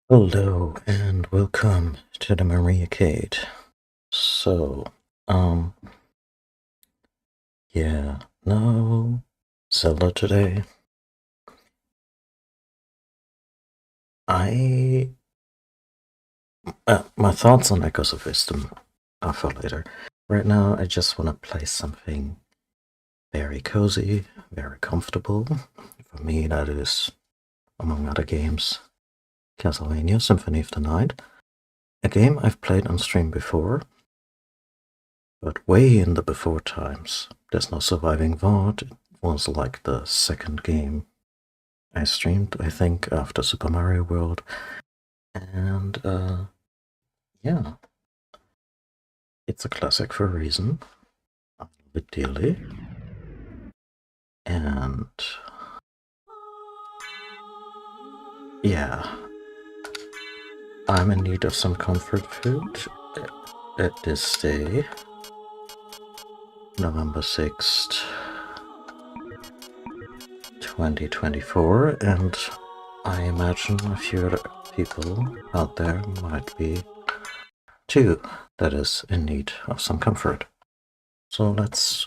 Hello and welcome to the Mariacade. So, um, yeah, no Zelda today. I, my thoughts on Echoes of Wisdom are for later. Right now, I just want to play something very cozy, very comfortable. For me, that is, among other games, Castlevania Symphony of the Night. A game I've played on stream before, but way in the before times. There's no surviving VOD. It was like the second game I streamed, I think, after Super Mario World. And, yeah. It's a classic for a reason. I love it dearly. And, yeah. I'm in need of some comfort food at this day, November 6th, 2024, and I imagine a few other people out there might be too, that is in need of some comfort. So let's,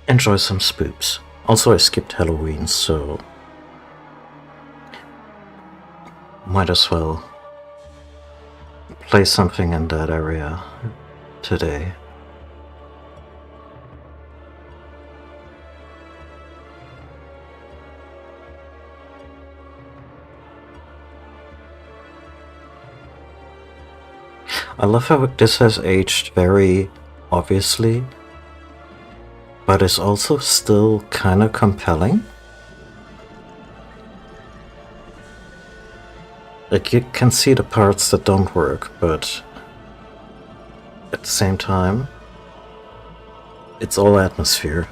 enjoy some spooks. Also, I skipped Halloween, so might as well play something in that area today. I love how this has aged very obviously, but is also still kind of compelling. Like, you can see the parts that don't work, but at the same time, it's all atmosphere.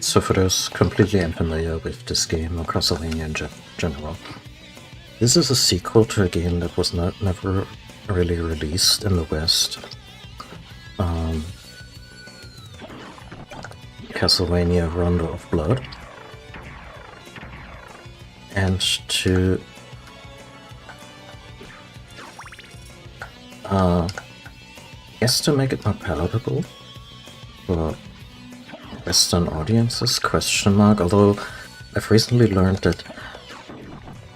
So for those completely unfamiliar with this game or Castlevania in general, this is a sequel to a game that was never really released in the West. Castlevania Rondo of Blood. And to guess to make it more palatable for Western audiences, question mark, although I've recently learned that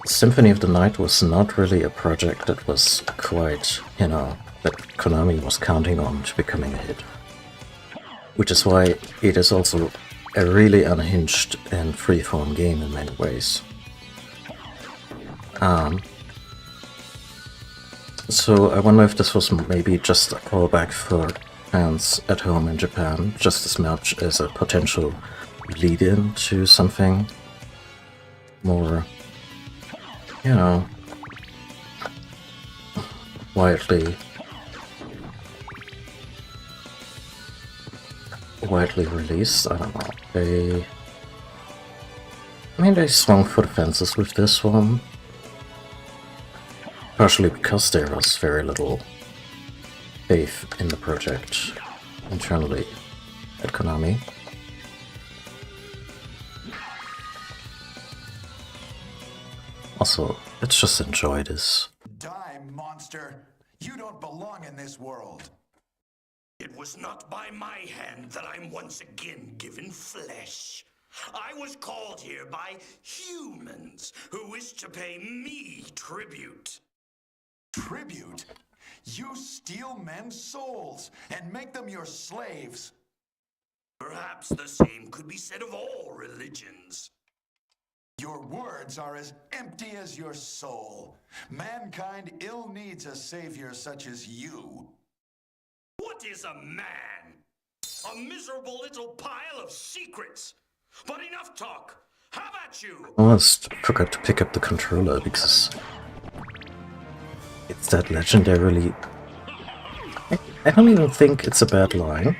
Symphony of the Night was not really a project that was quite, that Konami was counting on to becoming a hit. Which is why it is also a really unhinged and freeform game in many ways. So I wonder if this was maybe just a callback for fans at home in Japan, just as much as a potential lead-in to something more, widely released. I don't know. They swung for the fences with this one. Partially because there was very little faith in the project internally at Konami. Also, let's just enjoy this. Die, monster! You don't belong in this world! It was not by my hand that I'm once again given flesh. I was called here by humans who wish to pay me tribute. Tribute? You steal men's souls and make them your slaves. Perhaps the same could be said of all religions. Your words are as empty as your soul. Mankind ill needs a savior such as you. What is a man? A miserable little pile of secrets. But enough talk. How about you? I almost forgot to pick up the controller because it's that legendarily I don't even think it's a bad line.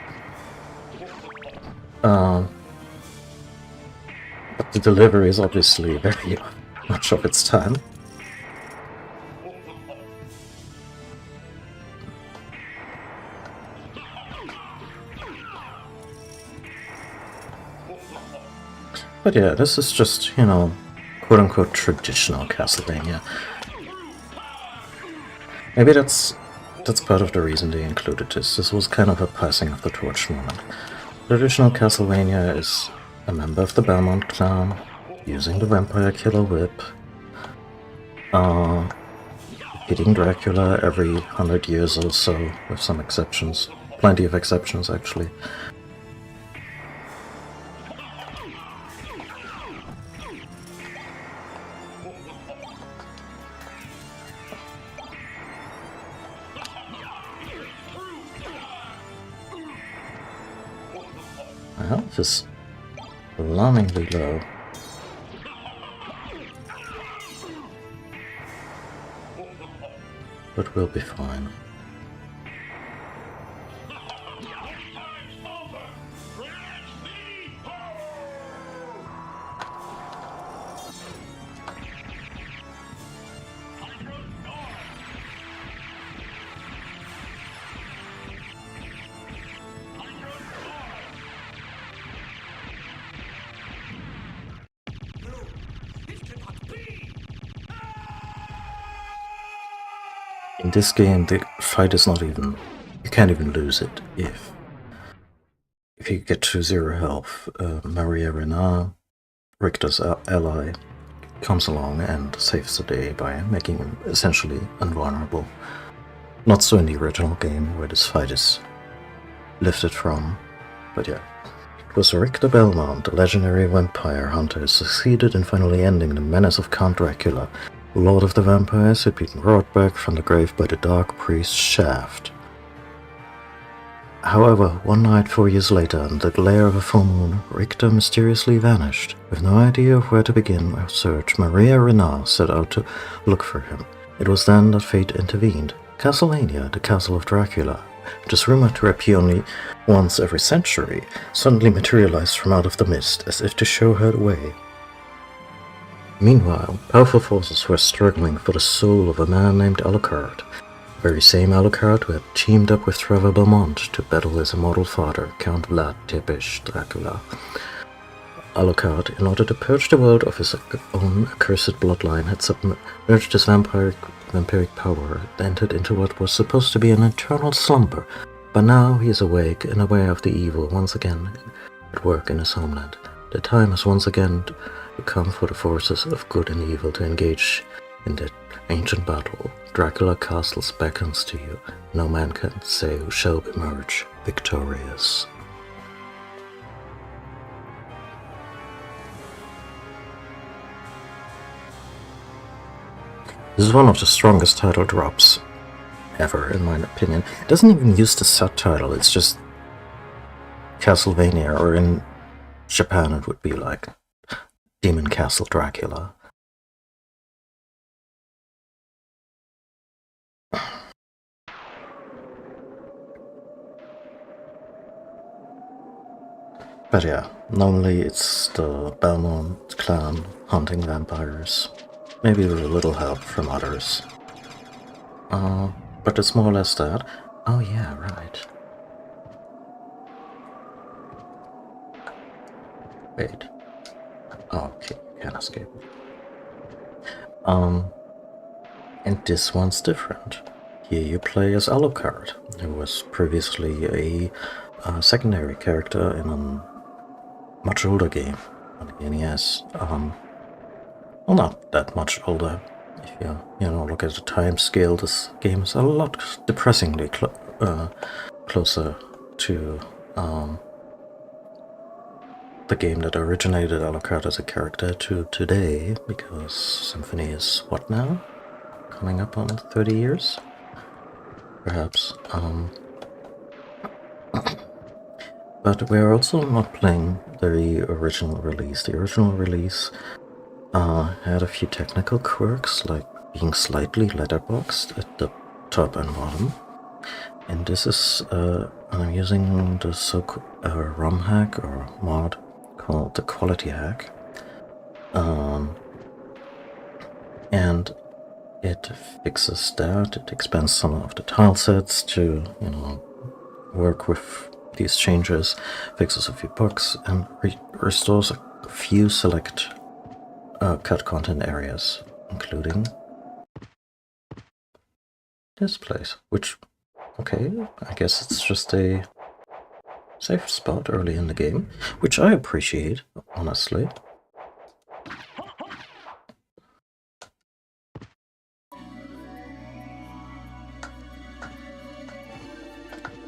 But the delivery is obviously very much of its time. But yeah, this is just, you know, quote-unquote traditional Castlevania. Maybe that's part of the reason they included this. This was kind of a passing of the torch moment. Traditional Castlevania is a member of the Belmont clan, using the Vampire Killer Whip, hitting Dracula every 100 years or so, with some exceptions. Plenty of exceptions, actually. My health is alarmingly low. But we'll be fine. In this game, the fight is not even... You can't even lose it if you get to 0 health. Maria Renard, Richter's ally, comes along and saves the day by making him essentially invulnerable. Not so in the original game, where this fight is lifted from, but yeah. It was Richter Belmont, the legendary vampire hunter, who succeeded in finally ending the menace of Count Dracula, Lord of the Vampires, who'd been brought back from the grave by the Dark Priest Shaft. However, one night 4 years later, in the glare of a full moon, Richter mysteriously vanished. With no idea of where to begin our search, Maria Renard set out to look for him. It was then that fate intervened. Castlevania, the Castle of Dracula, which is rumored to appear only once every century, suddenly materialized from out of the mist, as if to show her the way. Meanwhile, powerful forces were struggling for the soul of a man named Alucard, the very same Alucard who had teamed up with Trevor Belmont to battle his immortal father, Count Vlad Tepes Dracula. Alucard, in order to purge the world of his own accursed bloodline, had submerged his vampiric power and entered into what was supposed to be an eternal slumber, but now he is awake and aware of the evil once again at work in his homeland. The time has once again come for the forces of good and evil to engage in the ancient battle. Dracula Castles beckons to you. No man can say who shall emerge victorious. This is one of the strongest title drops ever, in my opinion. It doesn't even use the subtitle, it's just Castlevania, or in Japan it would be like Demon Castle Dracula. But yeah, normally it's the Belmont clan hunting vampires. Maybe with a little help from others. But it's more or less that. Oh yeah, right. Wait. Oh, okay, you can escape. And this one's different. Here you play as Alucard, who was previously a secondary character in a much older game on the NES. Well, not that much older. If you look at the time scale, this game is a lot depressingly closer to the game that originated Alucard as a character to today, because Symphony is what now? Coming up on 30 years? Perhaps. But we're also not playing the original release. The original release had a few technical quirks, like being slightly letterboxed at the top and bottom, And this is, I'm using the ROM hack or mod called the Quality Hack. And it fixes that, it expands some of the tile sets to, you know, work with these changes, fixes a few bugs, and restores a few select cut content areas, including this place, which, okay, I guess it's just a safe spot early in the game, which I appreciate, honestly.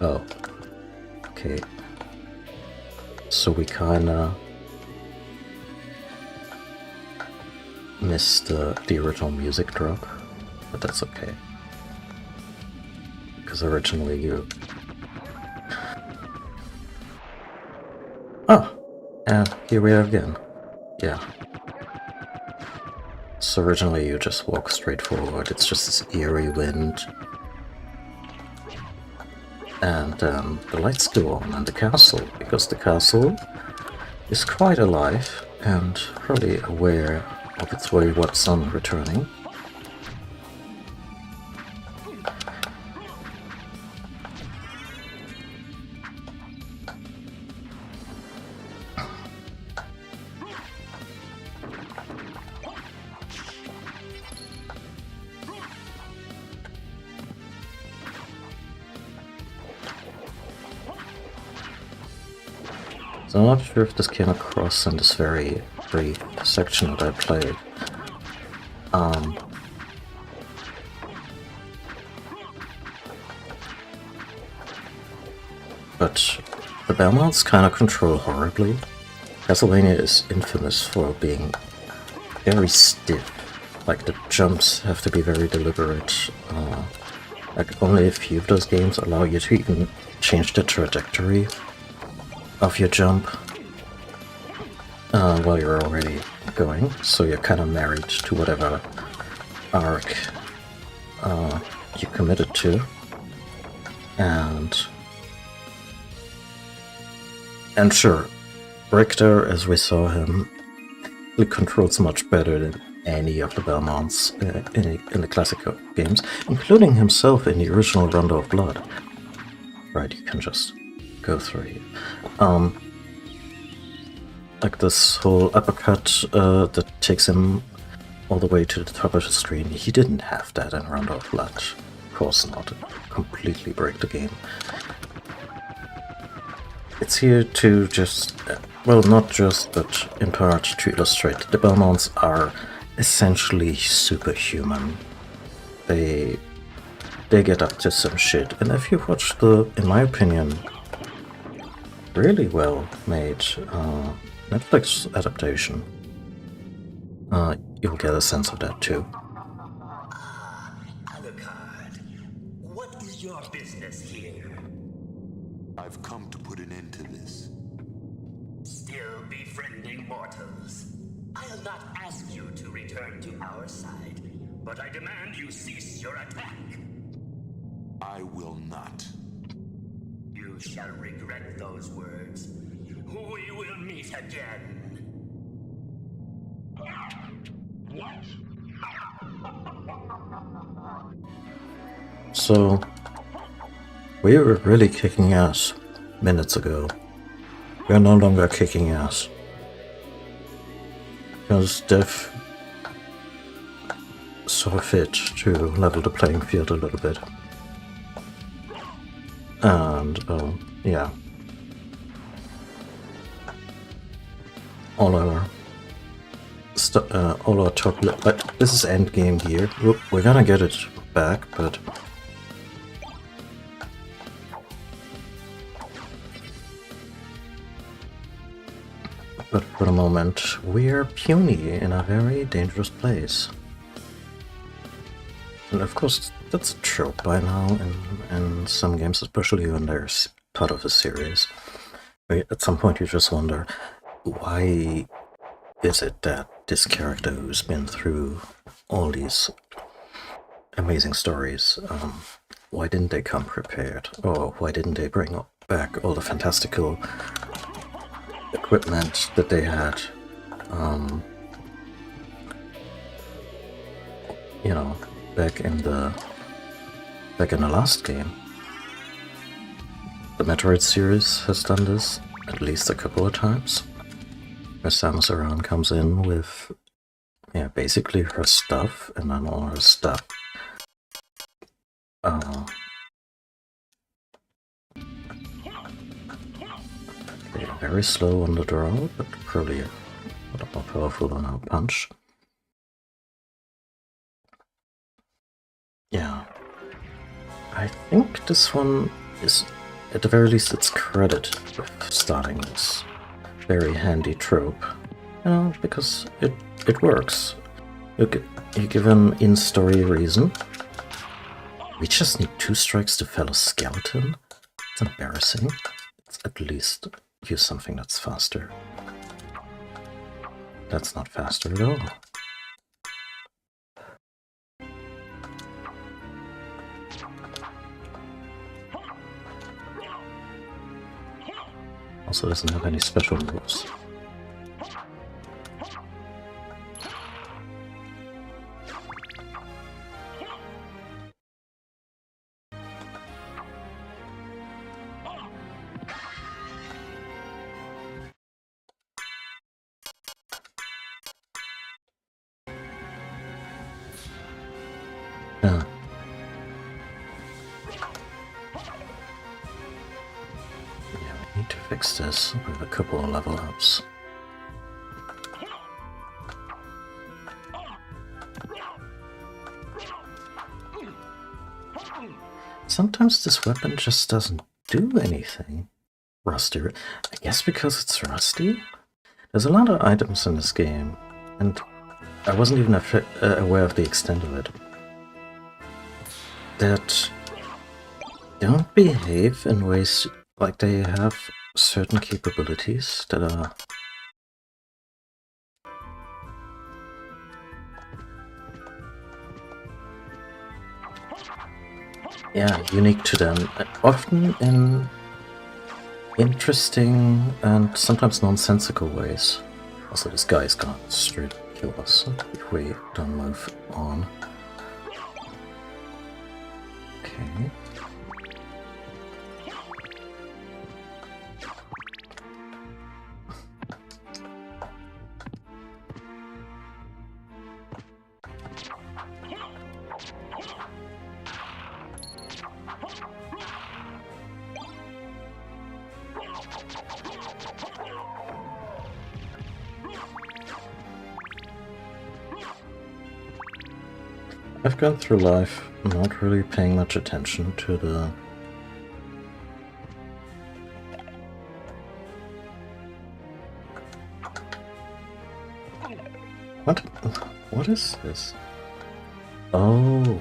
Oh, okay. So we kinda missed the original music drop, but that's okay. Because originally you... Oh! And here we are again. Yeah. So originally you just walk straight forward, it's just this eerie wind. And the lights go on in the castle, because the castle is quite alive and really aware of its wayward son returning. So I'm not sure if this came across in this very brief section that I played. But the Belmonts kind of control horribly. Castlevania is infamous for being very stiff. Like, the jumps have to be very deliberate. Like, only a few of those games allow you to even change the trajectory of your jump while you're already going, so you're kind of married to whatever arc you committed to, and sure, Richter, as we saw him, he controls much better than any of the Belmonts in the classic games, including himself in the original Rondo of Blood. Right, you can just go through here. Like this whole uppercut that takes him all the way to the top of the screen, he didn't have that in Rondo of Blood. Of course not. It completely break the game. It's here to just, well, not just, but in part to illustrate that the Belmonts are essentially superhuman. They get up to some shit, and if you watch the, in my opinion, really well made Netflix adaptation, you'll get a sense of that too. Alucard, what is your business here? I've come to put an end to this. Still befriending mortals? I'll not ask you to return to our side, but I demand you cease your attack. I will not. You shall regret those words. We will meet again. So, we were really kicking ass minutes ago. We are no longer kicking ass. Because Dev saw fit to level the playing field a little bit. And, yeah. All our top, but this is end game gear. We're gonna get it back, but for the moment, we're puny in a very dangerous place. And of course, that's a trope by now in some games, especially when they're part of a series. At some point you just wonder, why is it that this character who's been through all these amazing stories why didn't they come prepared? Or why didn't they bring back all the fantastical equipment that they had? You know, back in the last game. The Metroid series has done this at least a couple of times. Where Samus Aran comes in with, yeah, basically her stuff, and then all her stuff. Okay, very slow on the draw, but probably a lot more powerful on our punch. Yeah. I think this one is, at the very least, it's credit with starting this very handy trope. You know, because it works. You give an in-story reason. We just need 2 strikes to fell a skeleton? It's embarrassing. Let's at least use something that's faster. That's not faster at all. Also doesn't have any special moves. Yeah. We need to fix this with a couple of level ups. Sometimes this weapon just doesn't do anything. Rusty. I guess because it's rusty? There's a lot of items in this game, and I wasn't even aware of the extent of it, that don't behave in ways like they have certain capabilities that are unique to them, often in interesting and sometimes nonsensical ways. Also, this guy's gonna straight kill us if we don't move on. Okay. I've gone through life not really paying much attention to the What is this? Oh.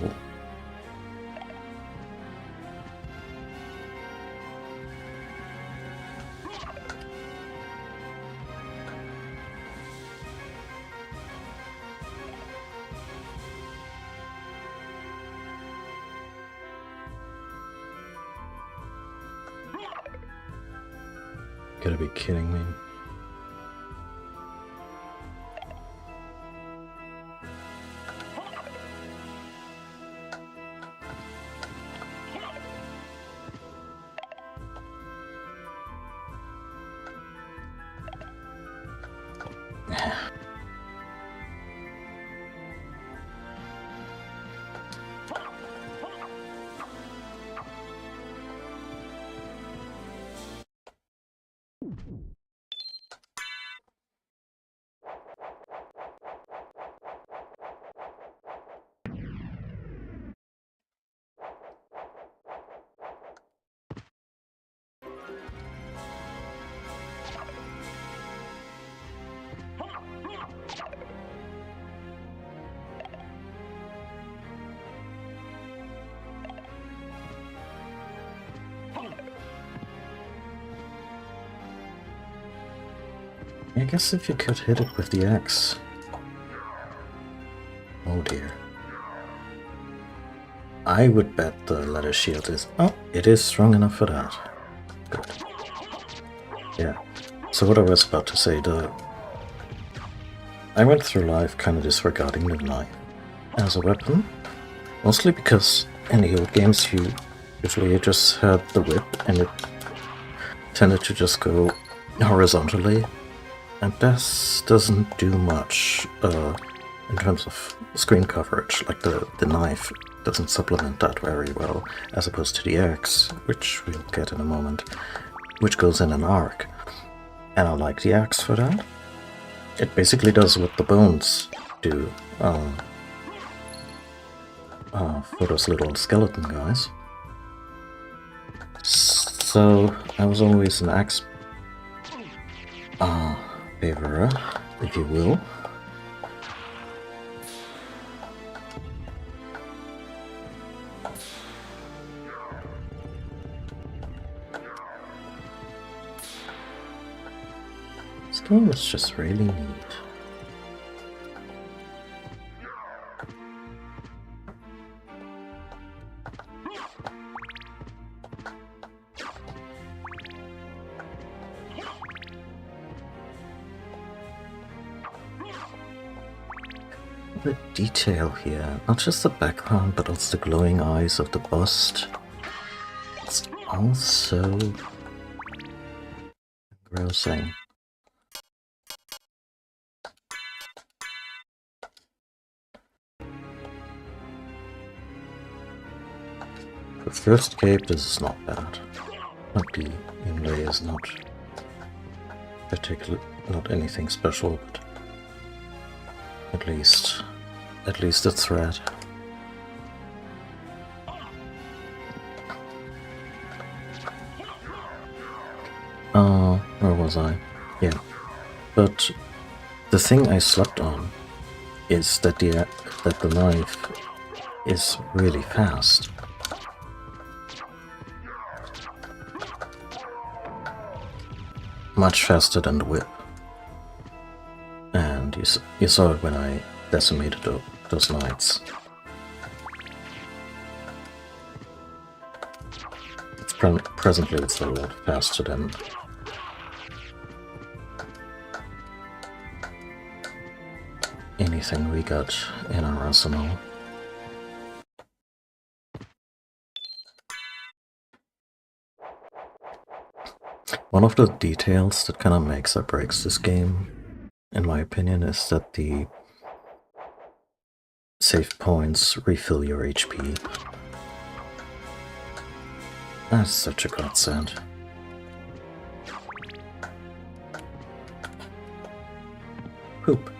Gotta be kidding me. I guess if you could hit it with the axe. Oh dear. I would bet the leather shield is... Oh, it is strong enough for that. Good. Yeah. So what I was about to say, I went through life kind of disregarding the knife as a weapon. Mostly because in the old games you usually just had the whip and it tended to just go horizontally. And this doesn't do much in terms of screen coverage. Like the knife doesn't supplement that very well, as opposed to the axe, which we'll get in a moment, which goes in an arc. And I like the axe for that. It basically does what the bones do for those little skeleton guys. So I was always an axe favorer, if you will. This game is just really neat. The detail here, not just the background, but also the glowing eyes of the bust. It's also engrossing. For first cape, this is not bad. Not the inlay is not particular, not anything special, but at least the thread. Where was I? Yeah, but the thing I slept on is that the knife is really fast. Much faster than the whip. And you saw it when I decimated those knights. Presently it's a lot faster than anything we got in our arsenal. One of the details that kind of makes or breaks this game, in my opinion, is that the save points refill your HP. That's such a godsend. Poop.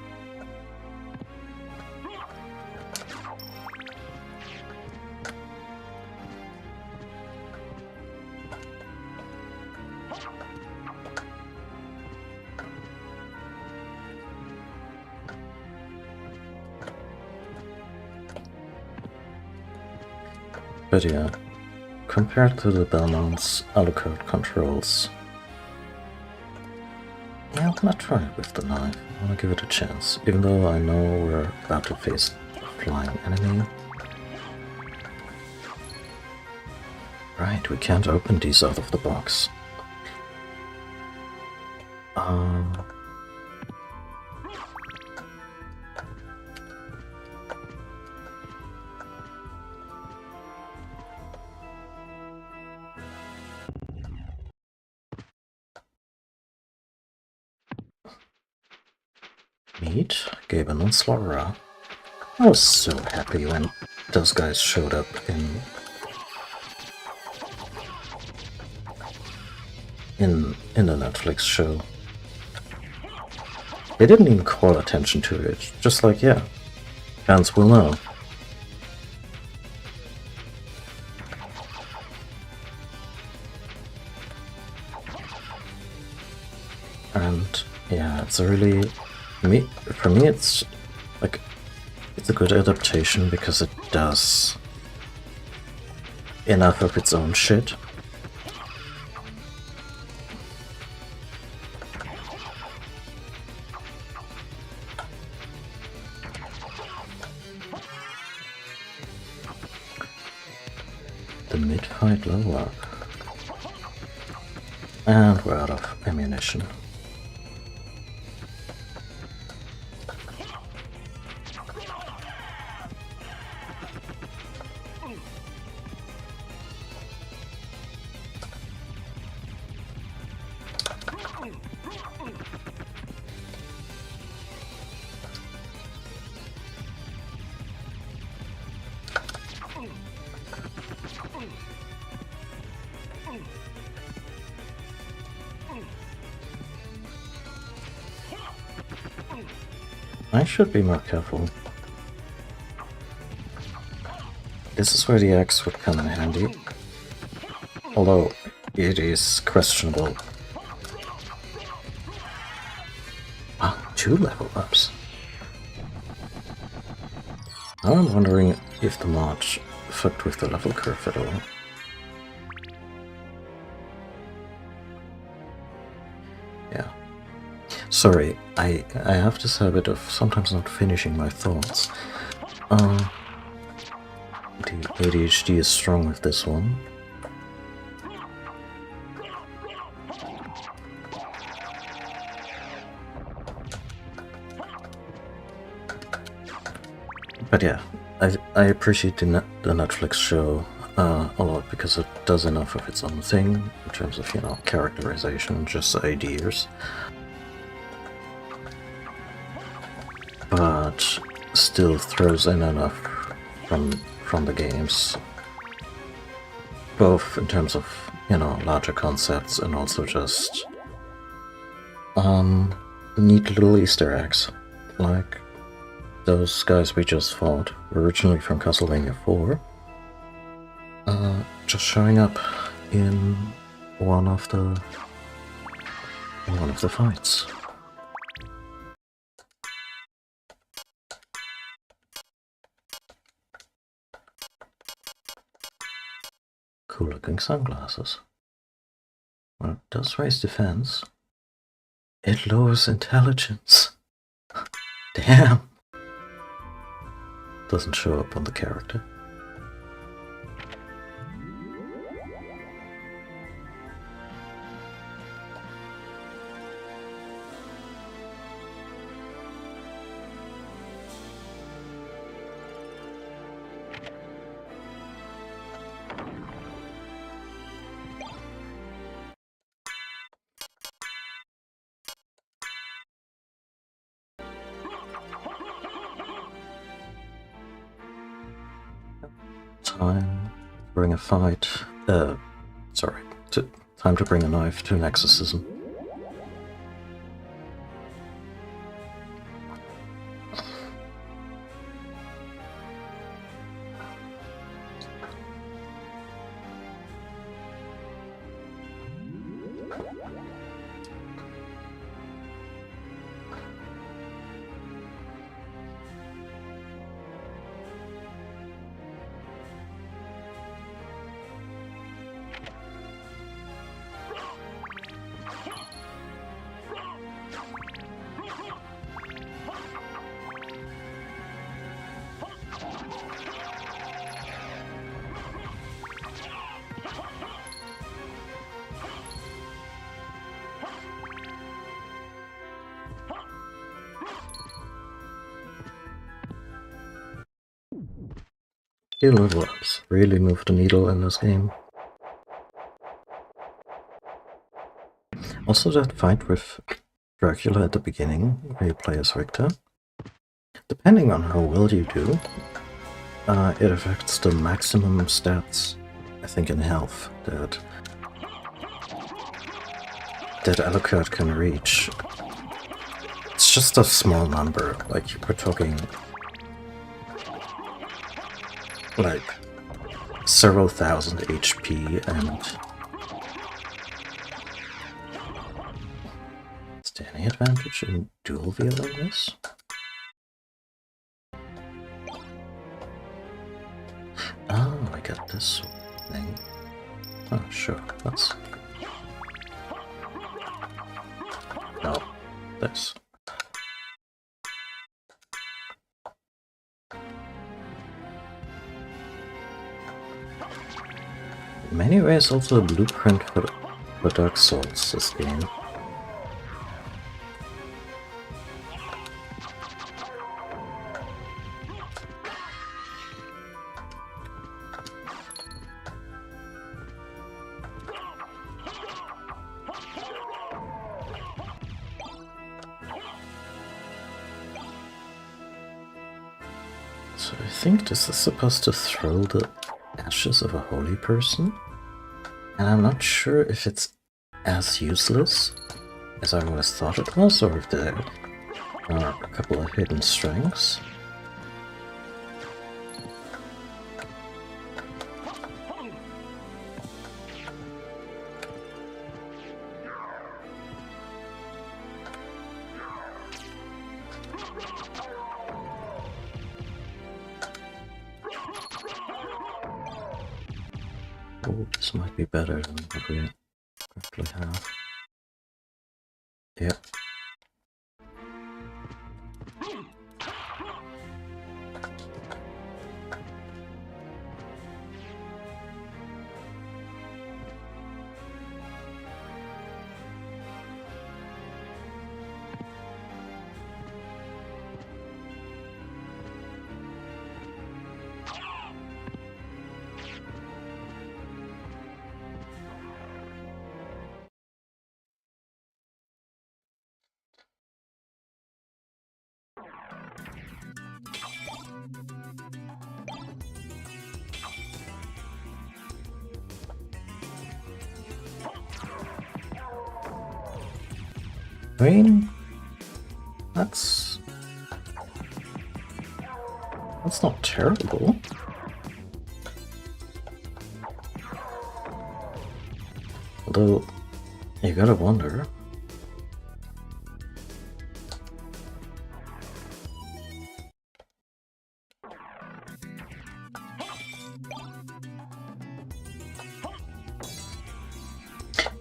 But yeah, compared to the Belmont's Alucard controls, yeah, I'm gonna try it with the knife. I wanna give it a chance, even though I know we're about to face a flying enemy. Right, we can't open these out of the box. Meet Gaben and Slaughterer. I was so happy when those guys showed up in the Netflix show. They didn't even call attention to it, just like, yeah, fans will know. And yeah, it's a really, for me it's like, it's a good adaptation because it does enough of its own shit. the mid-fight level up. And we're out of ammunition. I should be more careful. This is where the axe would come in handy. Although it is questionable. Ah, 2 level ups. Now I'm wondering if the mod fucked with the level curve at all. Yeah. Sorry, I have this habit of sometimes not finishing my thoughts. The ADHD is strong with this one. But yeah, I appreciate the Netflix show a lot because it does enough of its own thing in terms of, you know, characterization, just ideas. But still throws in enough from the games, both in terms of, you know, larger concepts and also just neat little Easter eggs, like those guys we just fought, originally from Castlevania 4, just showing up in one of the fights. Cool looking sunglasses. Well, it does raise defense. It lowers intelligence. Damn. Doesn't show up on the character. Time to bring a fight. Time to bring a knife to an exorcism. Your level ups really move the needle in this game. Also, that fight with Dracula at the beginning, where you play as Richter, depending on how well you do, it affects the maximum stats, I think, in health that Alucard can reach. It's just a small number, like we're talking like several thousand HP, and is there any advantage in dual wielding this? Oh, I got this thing. Oh, sure, that's... No, this. in many ways also a blueprint for Dark Souls, this game. So I think this is supposed to throw the ashes of a holy person, and I'm not sure if it's as useless as I always thought it was, or if there are a couple of hidden strengths. Oh, this might be better than what we currently have. Yep. I mean, that's not terrible. Although, you gotta wonder.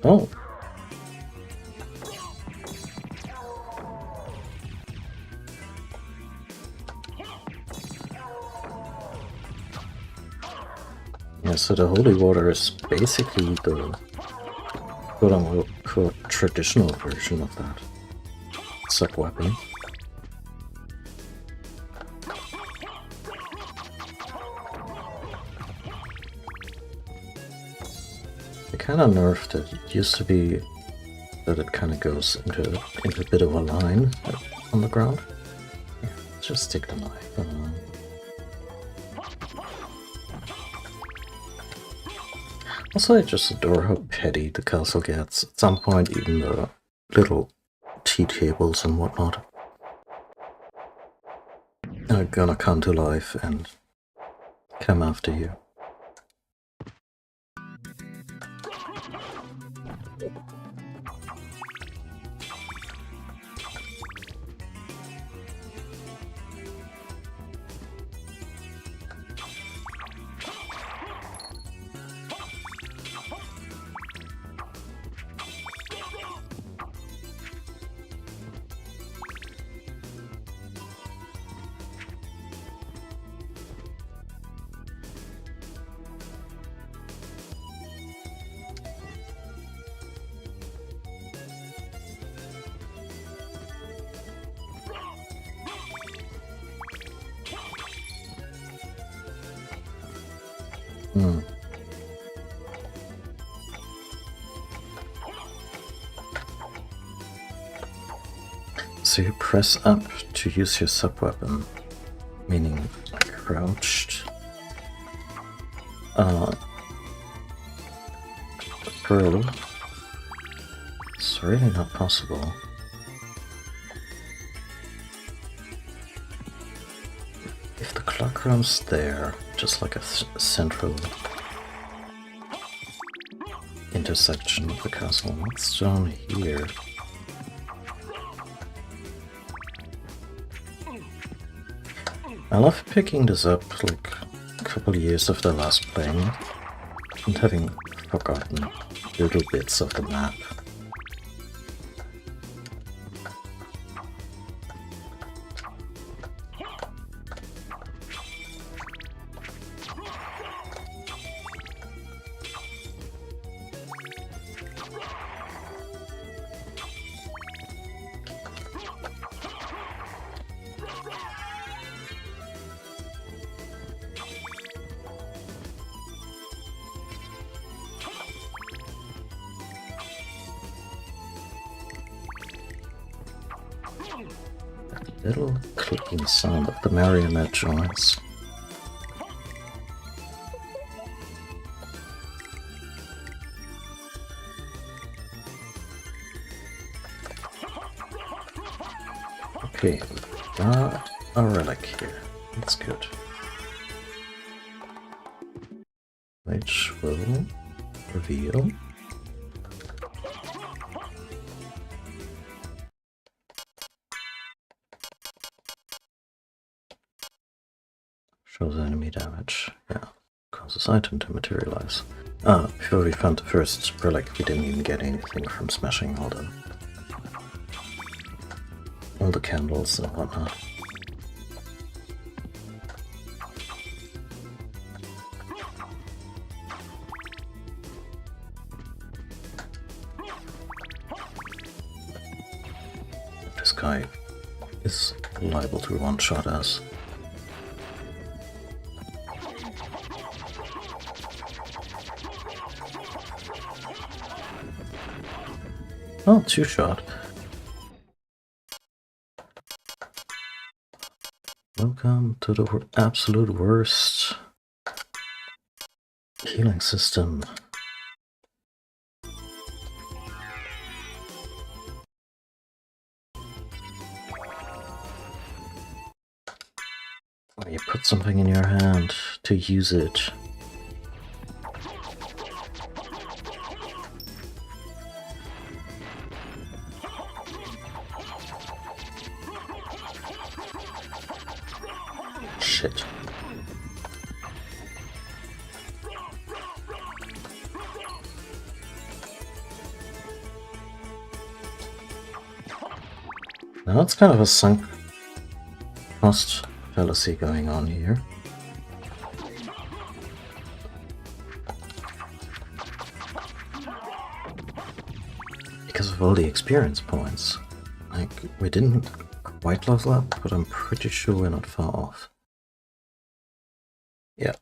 Oh. Yeah, so the holy water is basically the quote-unquote traditional version of that sub-weapon. They kind of nerfed it. It used to be that it kind of goes into a bit of a line on the ground. Yeah, just stick the knife. Also, I just adore how petty the castle gets. At some point, even the little tea tables and whatnot are gonna come to life and come after you. So you press up to use your sub-weapon, meaning crouched. Pearl. It's really not possible. If the clock runs there, just like a central intersection of the castle, what's down here? I love picking this up like a couple years after last playing it and having forgotten little bits of the map. That little clicking sound of the marionette joints. Okay, got a relic here. That's good. Which will reveal shows enemy damage. Yeah, causes item to materialize. Before we found the first relic, we didn't even get anything from smashing all the candles and whatnot. This guy is liable to one-shot us. Oh, two-shot. Welcome to the absolute worst healing system. Where you put something in your hand to use it. Shit. Now it's kind of a sunk cost fallacy going on here. Because of all the experience points. Like, we didn't quite level up, but I'm pretty sure we're not far off. Yeah,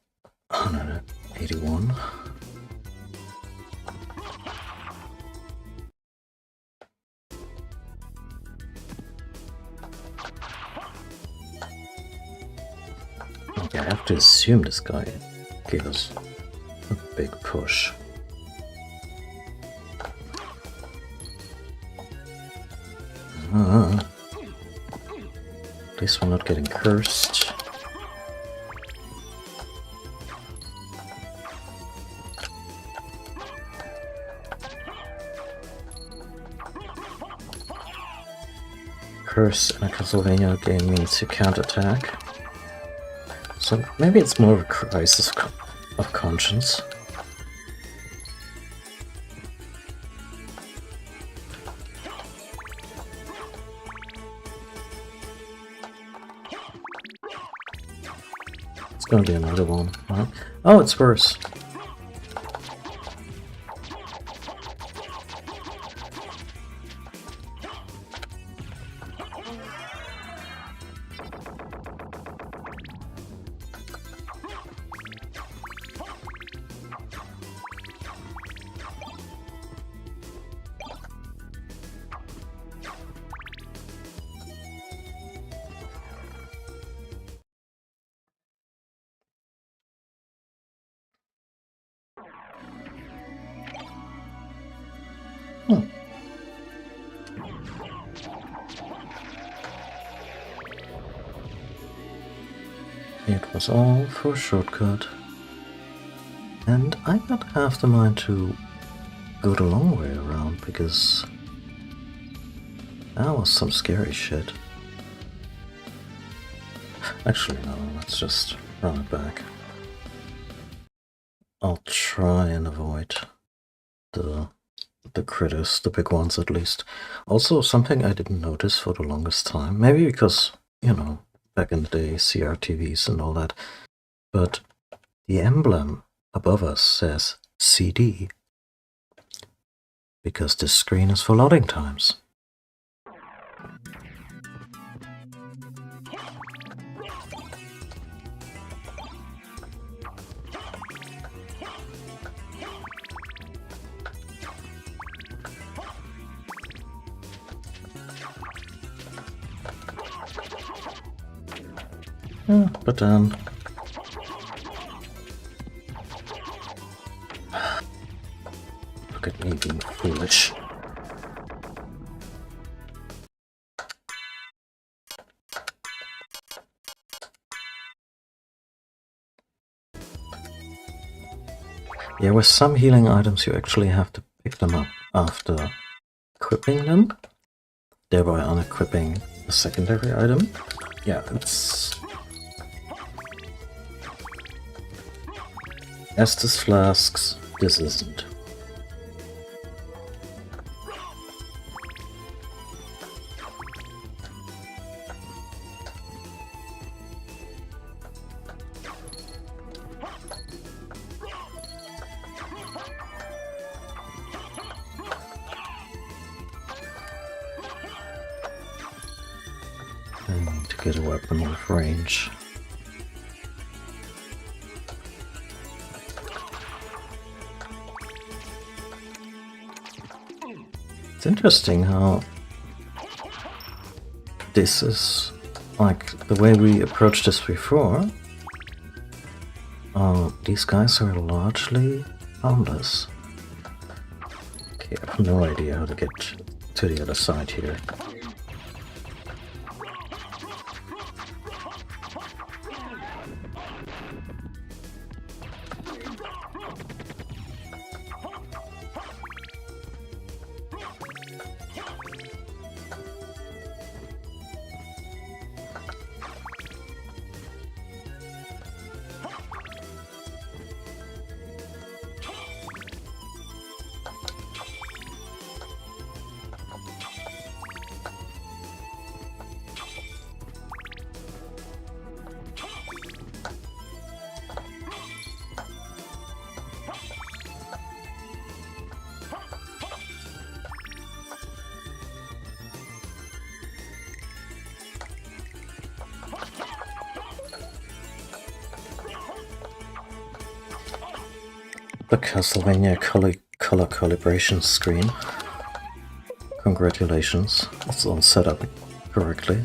181. Okay, I have to assume this guy gave us a big push. At least we're not getting cursed. Curse in a Castlevania game means you can't attack. So maybe it's more of a crisis of conscience. It's gonna be another one, right? Oh, it's worse. It was all for a shortcut. And I got half the mind to go the long way around because that was some scary shit. Actually, no, let's just run it back. I'll try and avoid the critters, the big ones at least. Also, something I didn't notice for the longest time, maybe because, you know, back in the day, CRTVs and all that, but the emblem above us says CD, because this screen is for loading times. But then... Look at me being foolish. Yeah, with some healing items you actually have to pick them up after equipping them, thereby unequipping a secondary item. Yeah, it's... Estus flasks, this isn't. I need to get a weapon with range. It's interesting how this is like the way we approached this before. These guys are largely harmless. Okay, I have no idea how to get to the other side here. The Castlevania color calibration screen. Congratulations, it's all set up correctly.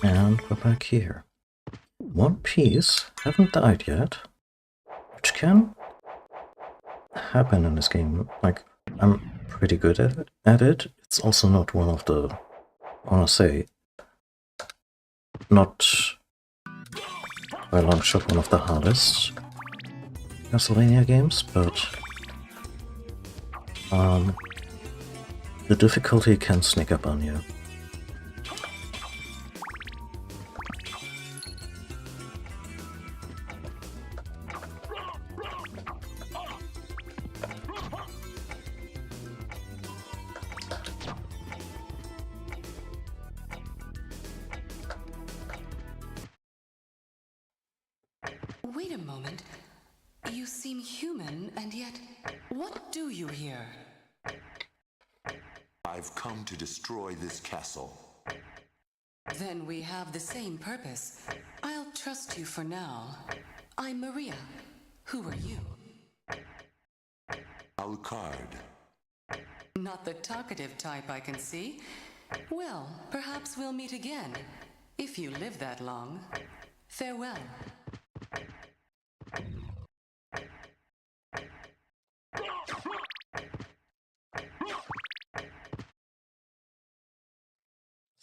And we're back here. One piece, haven't died yet, which can happen in this game. Like, I'm pretty good at it. It's also not one of the, I wanna say, not by a long shot one of the hardest Castlevania games, but the difficulty can sneak up on you. Wait a moment. You seem human, and yet, what do you here? I've come to destroy this castle. Then we have the same purpose. I'll trust you for now. I'm Maria. Who are you? Alucard. Not the talkative type, I can see. Well, perhaps we'll meet again. If you live that long. Farewell.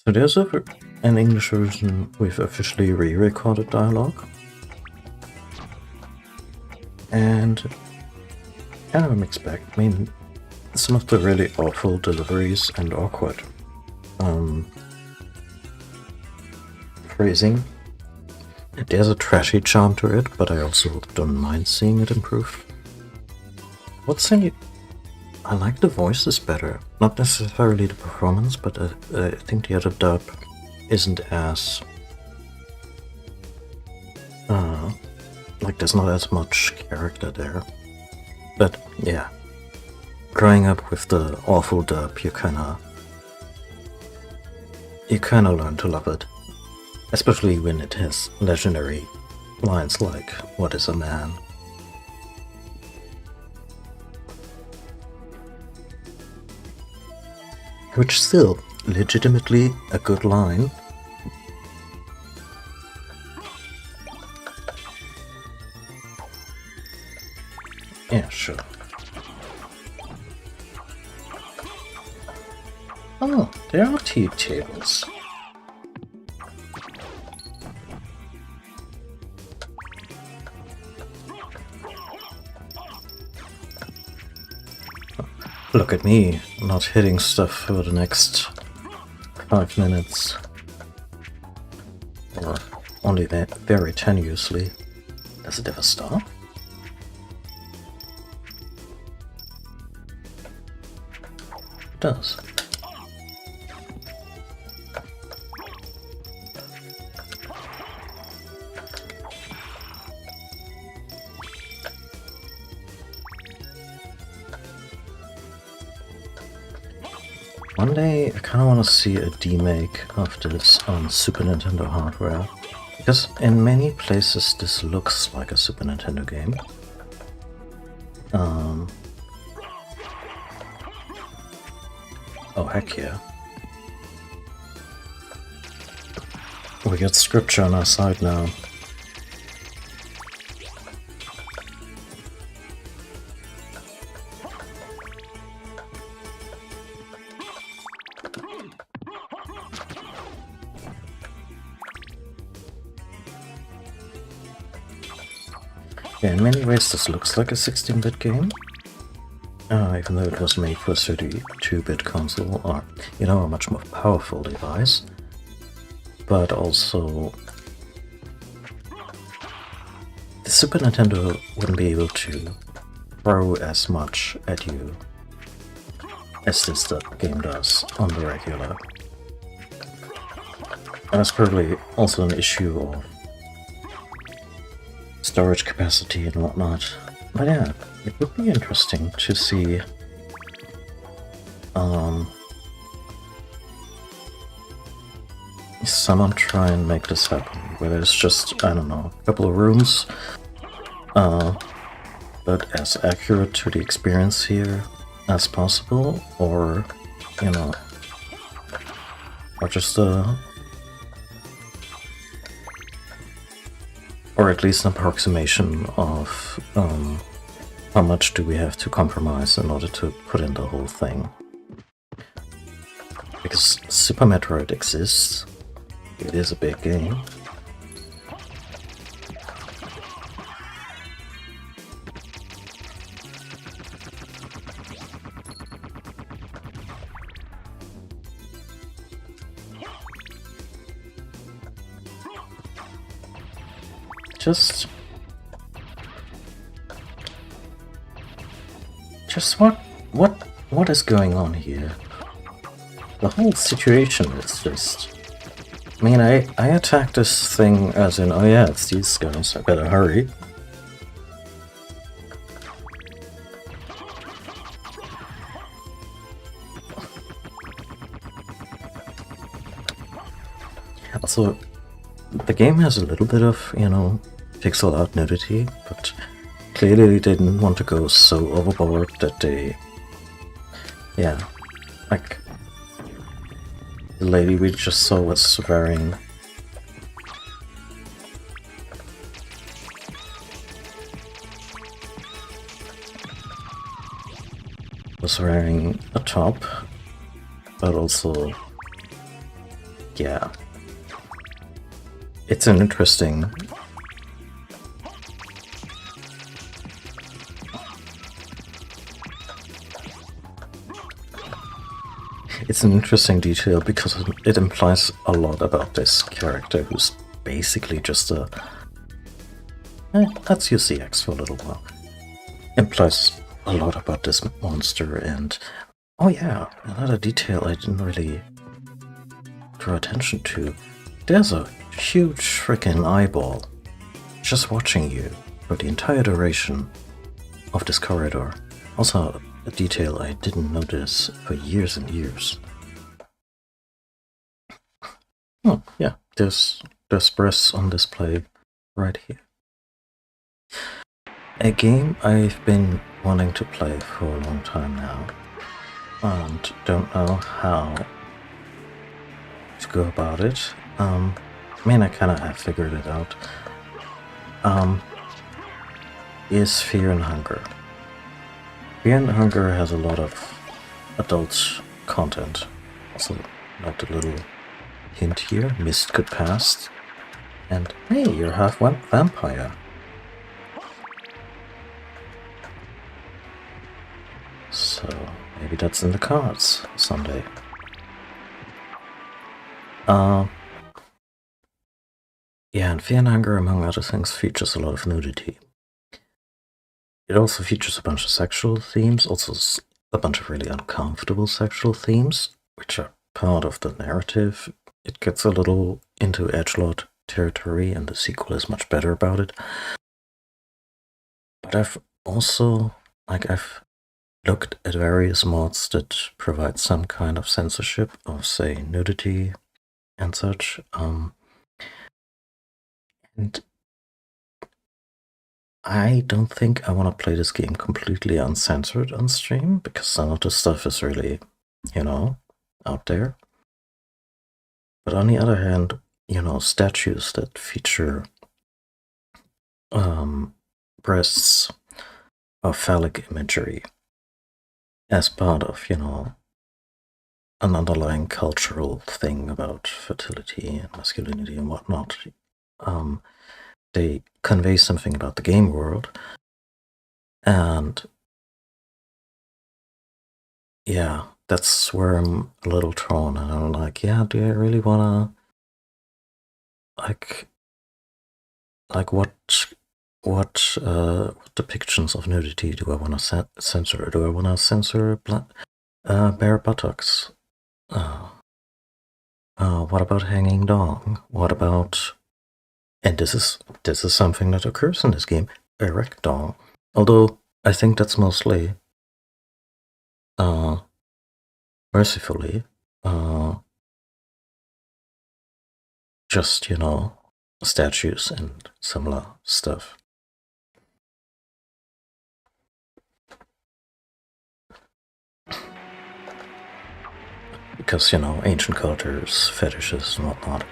So there's an English version with officially re-recorded dialogue. And kind of a mixed bag. I mean, some of the really awful deliveries and awkward phrasing. There's a trashy charm to it, but I also don't mind seeing it improved. I like the voices better. Not necessarily the performance, but I think the other dub isn't as... like there's not as much character there. But yeah, growing up with the awful dub, you kinda learn to love it. Especially when it has legendary lines like, "What is a man?" Which still, legitimately a good line. Yeah, sure. Oh, there are tea tables. Look at me, not hitting stuff for the next 5 minutes. Or only that very tenuously. Does it ever stop? It does. One day, I kind of want to see a demake of this on Super Nintendo hardware, because in many places this looks like a Super Nintendo game. Oh heck yeah. We got scripture on our side now. Yeah, in many ways this looks like a 16-bit game, even though it was made for a 32-bit console, or, you know, a much more powerful device. But also, the Super Nintendo wouldn't be able to throw as much at you as this game does on the regular. And that's probably also an issue of storage capacity and whatnot. But yeah, it would be interesting to see someone try and make this happen, whether it's just, I don't know, a couple of rooms, but as accurate to the experience here as possible, or, you know, or just or at least an approximation of how much do we have to compromise in order to put in the whole thing. Because Super Metroid exists, it is a big game. Just what is going on here? The whole situation is just... I mean, I attacked this thing as in, oh yeah, it's these guys, I better hurry. Also, the game has a little bit of, you know, pixel art nudity, but clearly they didn't want to go so overboard that they... Yeah, like... The lady we just saw was wearing... a top, but also yeah. It's an interesting... It's an interesting detail because it implies a lot about this character who's basically just a... let's use the X for a little while. Implies a lot about this monster and... Oh yeah, another detail I didn't really draw attention to. There's a huge freaking eyeball just watching you for the entire duration of this corridor. Also, a detail I didn't notice for years and years. Oh, yeah, there's breasts on display right here. A game I've been wanting to play for a long time now, and don't know how to go about it. I mean, I kind of have figured it out. Is Fear and Hunger. Fear and Hunger has a lot of adult content. Also, note a little hint here, Mist Could Pass. And hey, you're half vampire. So, maybe that's in the cards someday. Yeah, and Fear and Hunger, among other things, features a lot of nudity. It also features a bunch of sexual themes, also a bunch of really uncomfortable sexual themes, which are part of the narrative. It gets a little into edgelord territory, and the sequel is much better about it. But I've also, I've looked at various mods that provide some kind of censorship of, say, nudity and such. And I don't think I want to play this game completely uncensored on stream, because some of the stuff is really, you know, out there. But on the other hand, you know, statues that feature breasts or phallic imagery as part of, you know, an underlying cultural thing about fertility and masculinity and whatnot, they convey something about the game world. And yeah, that's where I'm a little torn, and I'm like, yeah, do I really wanna like what depictions of nudity do I want to censor? Do I want to censor bare buttocks? What about hanging dong? What about, and this is something that occurs in this game, erect dong. Although I think that's mostly mercifully just, you know, statues and similar stuff. Because, you know, ancient cultures, fetishes and whatnot.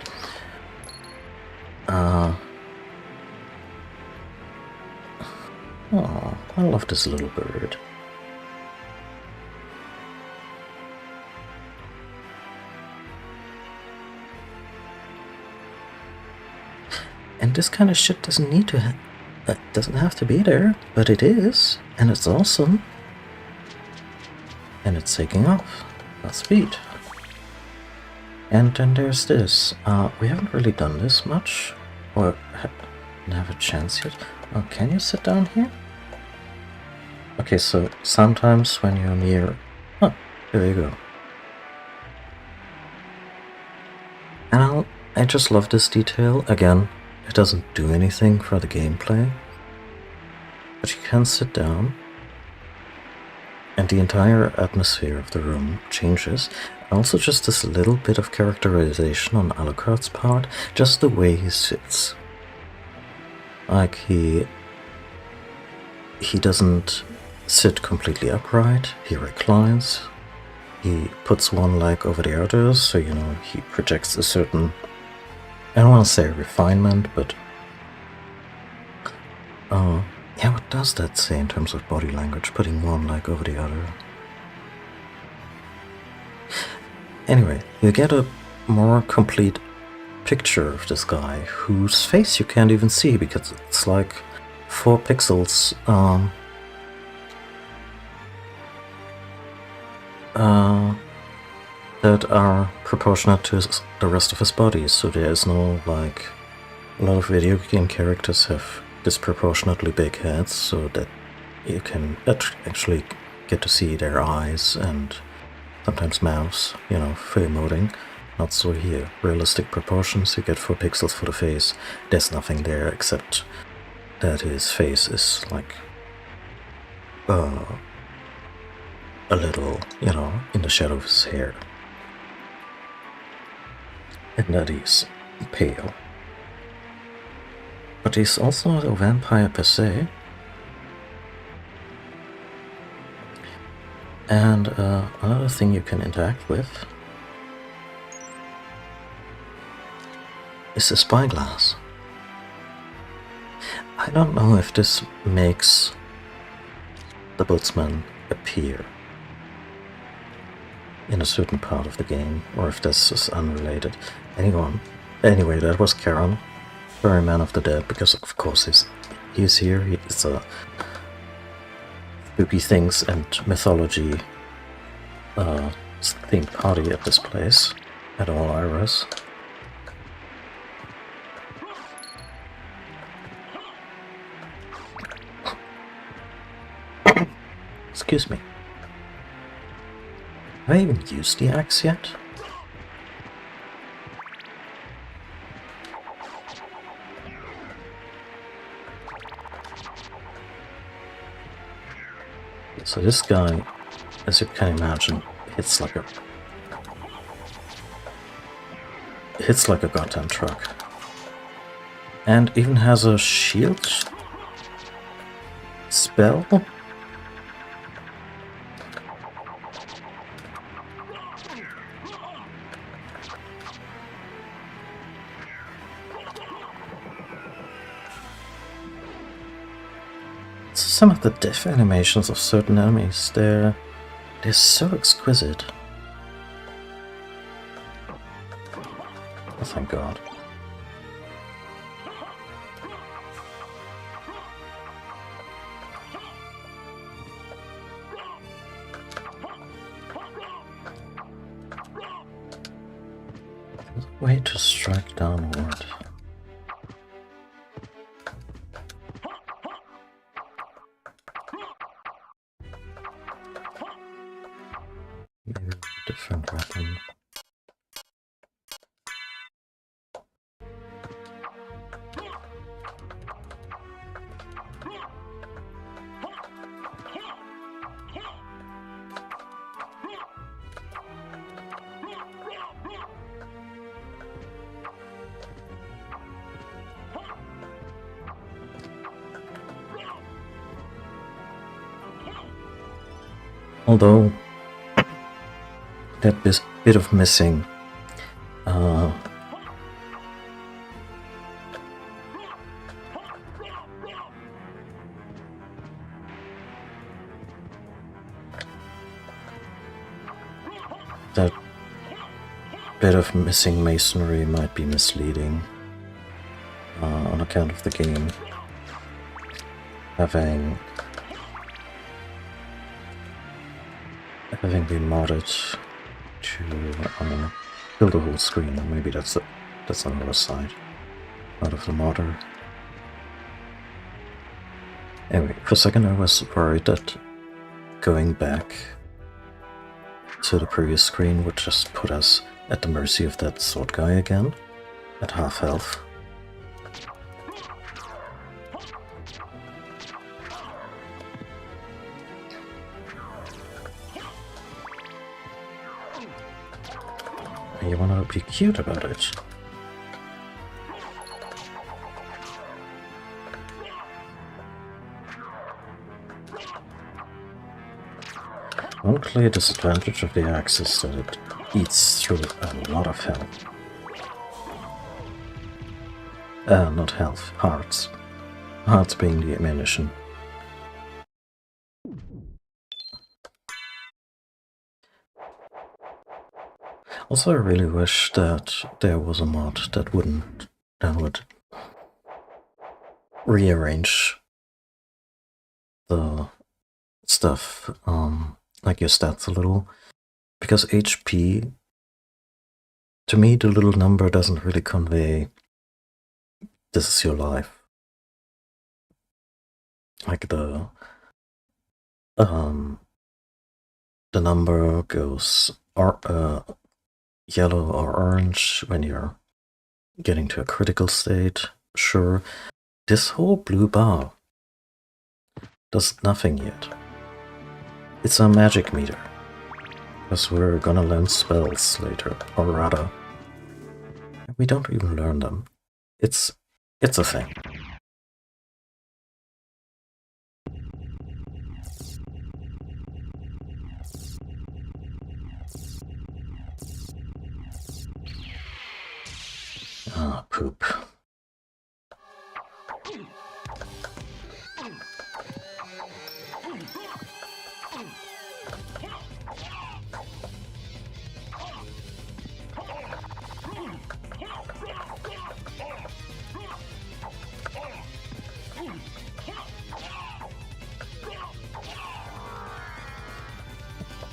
Oh, I love this little bird. And this kind of shit doesn't need to doesn't have to be there, but it is, and it's awesome. And it's taking off. Godspeed. And then there's this. We haven't really done this much, or didn't have a chance yet. Oh, can you sit down here? Okay, so sometimes when you're near... Oh, there you go. And I just love this detail. Again, it doesn't do anything for the gameplay, but you can sit down, and the entire atmosphere of the room changes. Also just this little bit of characterization on Alucard's part, just the way he sits. Like he doesn't sit completely upright, he reclines, he puts one leg over the other, so, you know, he projects a certain, I don't want to say refinement, but yeah, what does that say in terms of body language, putting one leg over the other? Anyway, you get a more complete picture of this guy, whose face you can't even see because it's like 4 pixels that are proportionate to the rest of his body. So there is no, like, a lot of video game characters have disproportionately big heads, so that you can actually get to see their eyes and sometimes mouths, you know, for emoting. Not so here. Realistic proportions, you get 4 pixels for the face. There's nothing there except that his face is like a little, you know, in the shadow of his hair. And that he's pale. But he's also not a vampire per se. And another thing you can interact with is the spyglass. I don't know if this makes the Bootsman appear in a certain part of the game, or if this is unrelated. Anyway, that was Charon, Ferryman of the Dead, because of course he's here. It's a spooky things and mythology themed party at this place, at All Iris. Excuse me. Have I even used the axe yet? So this guy, as you can imagine, hits like a goddamn truck. And even has a shield spell? Some of the death animations of certain enemies, they're so exquisite. Oh, thank God. There's a way to strike downward. Maybe a different weapon. Although that bit of missing that bit of missing masonry might be misleading on account of the game having been modded to fill the whole screen. Maybe that's another side out of the modder. Anyway, for a second I was worried that going back to the previous screen would just put us at the mercy of that sword guy again, at half health. You wanna be cute about it. One clear disadvantage of the axe is that it eats through a lot of health. Not health, hearts. Hearts being the ammunition. Also, I really wish that there was a mod that would rearrange the stuff, like your stats a little, because HP, to me, the little number doesn't really convey this is your life. Like the number goes yellow or orange when you're getting to a critical state, sure. This whole blue bar does nothing yet. It's a magic meter, because we're gonna learn spells later, or rather, we don't even learn them. It's a thing. Ah, poop.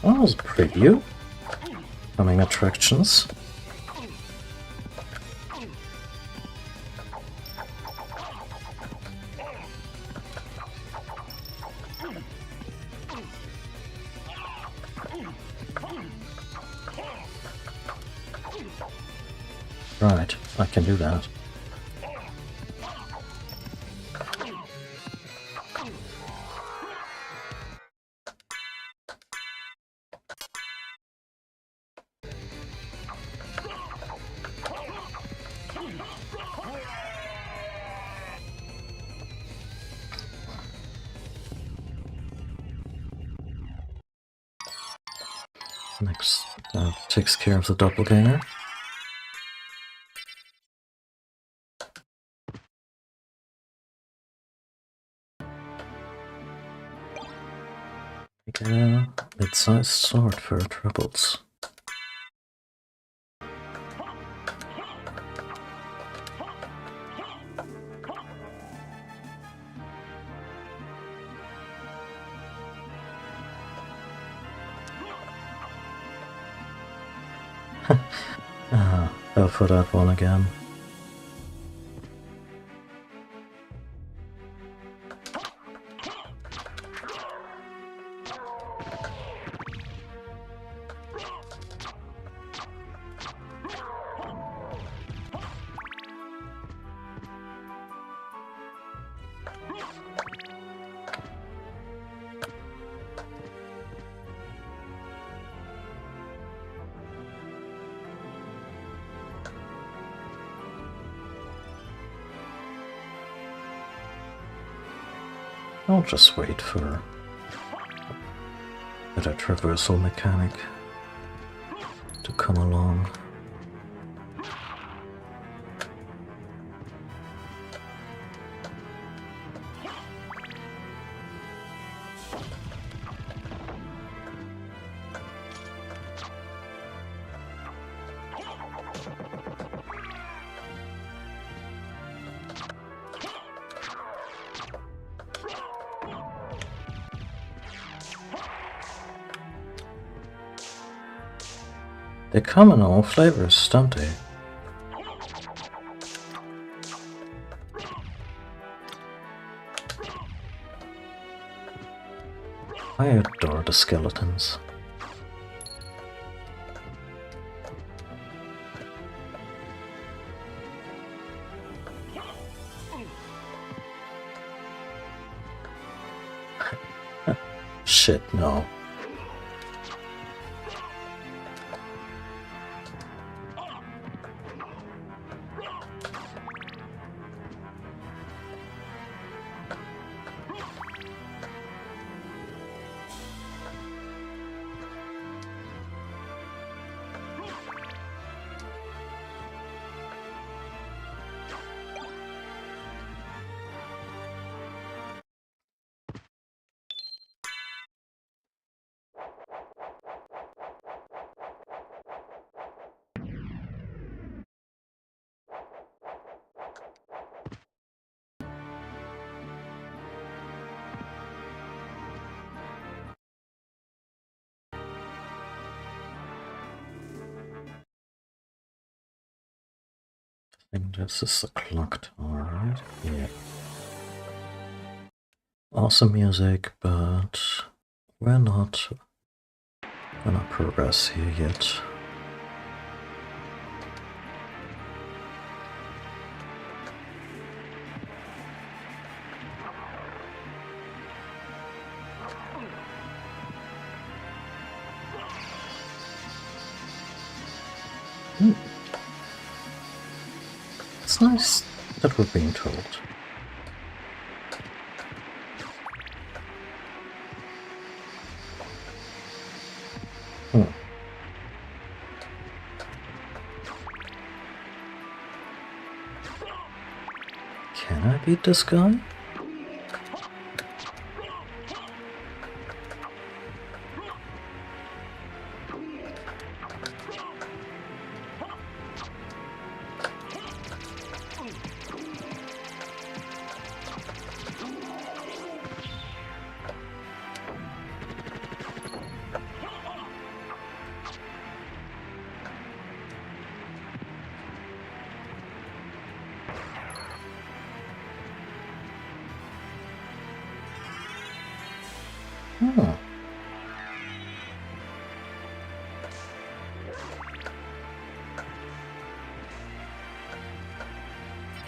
Oh, that was a preview. Coming attractions. Right, I can do that. Next, takes care of the doppelganger. Yeah, mid-sized sword for troubles. Go for that one again. I'll just wait for a traversal mechanic to come along. They come in all flavors, don't they? I adore the skeletons. Shit, no. think this is the clock tower, right? Yeah. Awesome music, but we're not gonna progress here yet. It's nice that we're being told. Can I beat this guy? Hmm.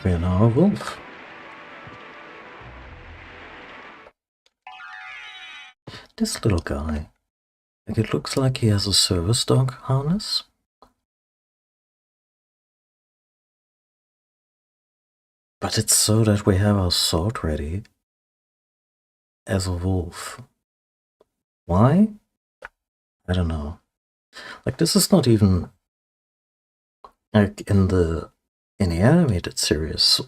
We're now a wolf. This little guy. Like, it looks like he has a service dog harness. But it's so that we have our sword ready as a wolf. Why? I don't know. Like, this is not even like in the animated series.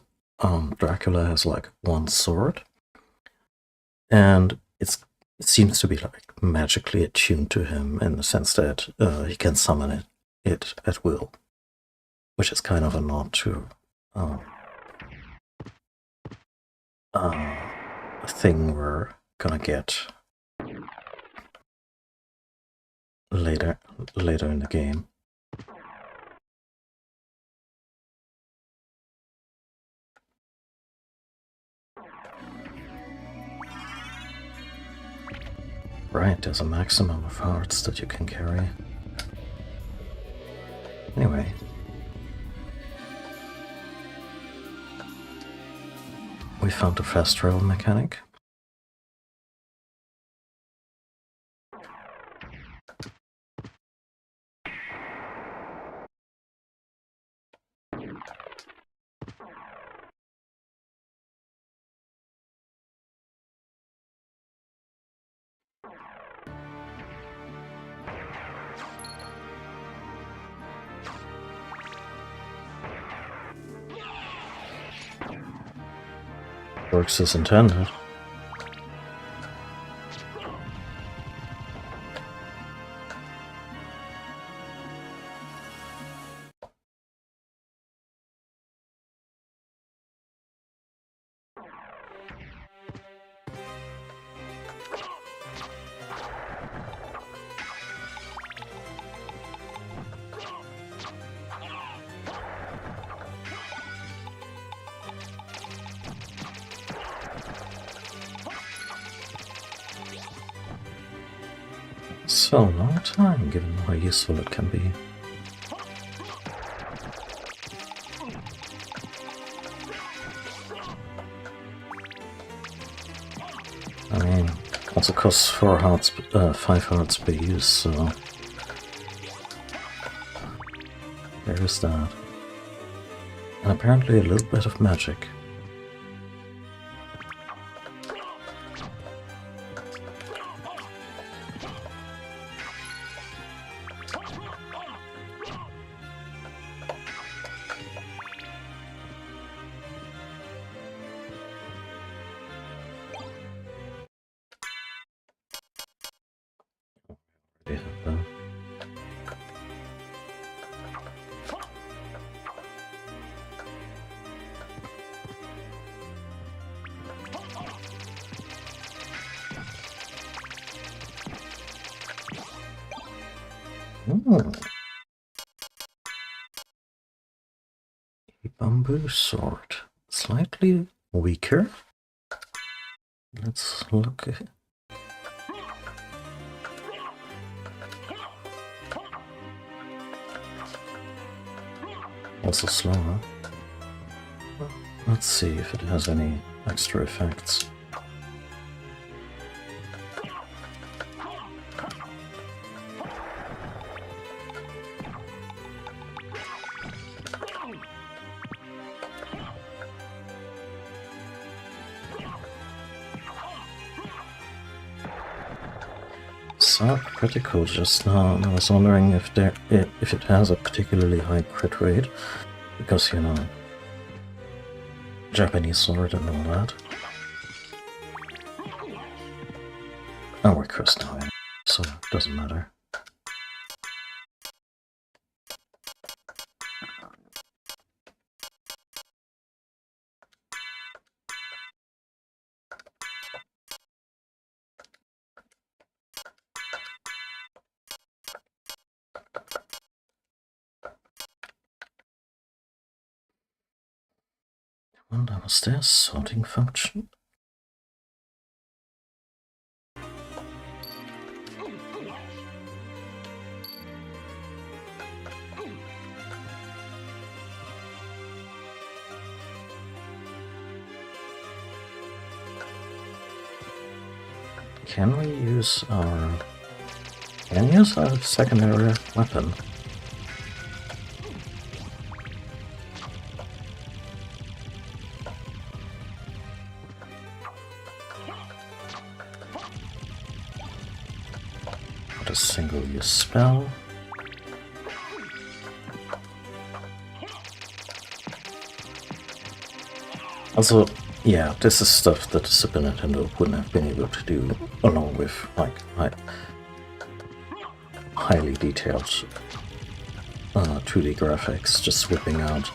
Dracula has like one sword, and it seems to be like magically attuned to him in the sense that he can summon it at will, which is kind of a nod to a thing we're gonna get later in the game. Right, there's a maximum of hearts that you can carry. Anyway. We found a fast travel mechanic. Works as intended. So long time, given how useful it can be. I mean, also costs 5 hearts per use, so there is that. And apparently a little bit of magic. Bamboo sword. Slightly weaker. Let's look at... Also slower. Let's see if it has any extra effects. So critical just now, and I was wondering if it has a particularly high crit rate, because, you know, Japanese sword and all that. Oh, we're cursed now, so it doesn't matter. I wonder, was there a sorting function? Can we use our... Can we use our secondary weapon? What a single-use spell. Also, yeah, this is stuff that the Super Nintendo wouldn't have been able to do, along with, like, highly detailed 2D graphics, just whipping out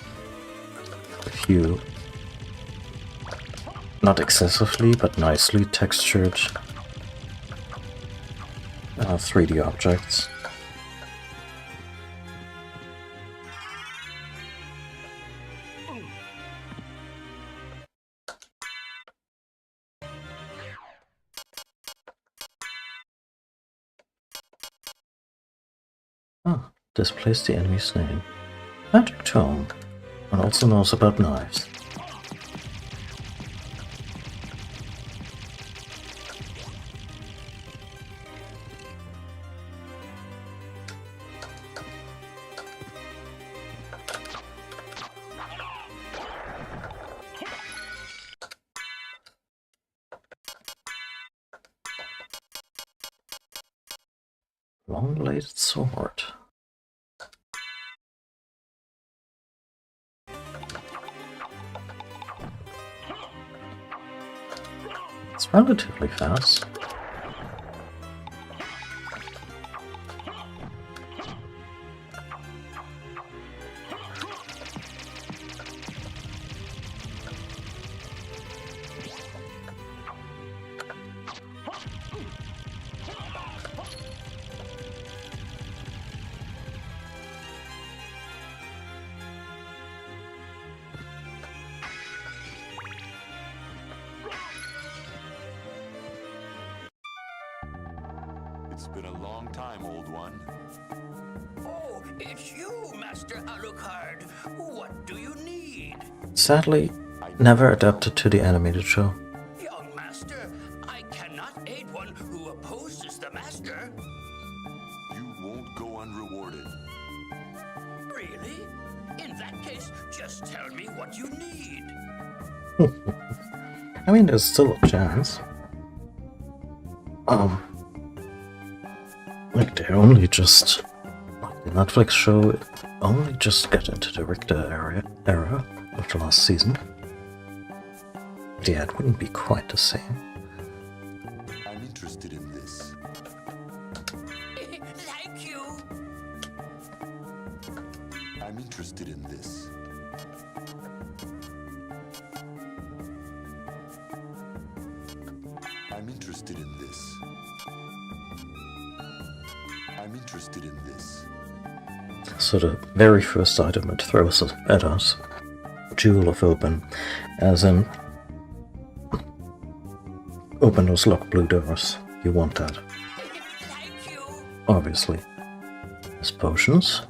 a few, not excessively, but nicely textured 3D objects. Ah, displays the enemy's name. Magic Tome, and also knows about knives. Long-bladed sword. It's relatively fast. It's been a long time, old one. Oh, it's you, Master Alucard. What do you need? Sadly, never adapted to the animated show. Young Master, I cannot aid one who opposes the Master. You won't go unrewarded. Really? In that case, just tell me what you need. I mean, there's still a chance. Like, they only just, like the Netflix show, only just get into the Richter era of the last season. But yeah, it wouldn't be quite the same. I'm interested in this. Thank you. I'm interested in this. I'm interested in this. I'm interested in this. So the very first item it throws at us jewel of open, as in open those locked blue doors. You want that. Thank you. Obviously. There's potions.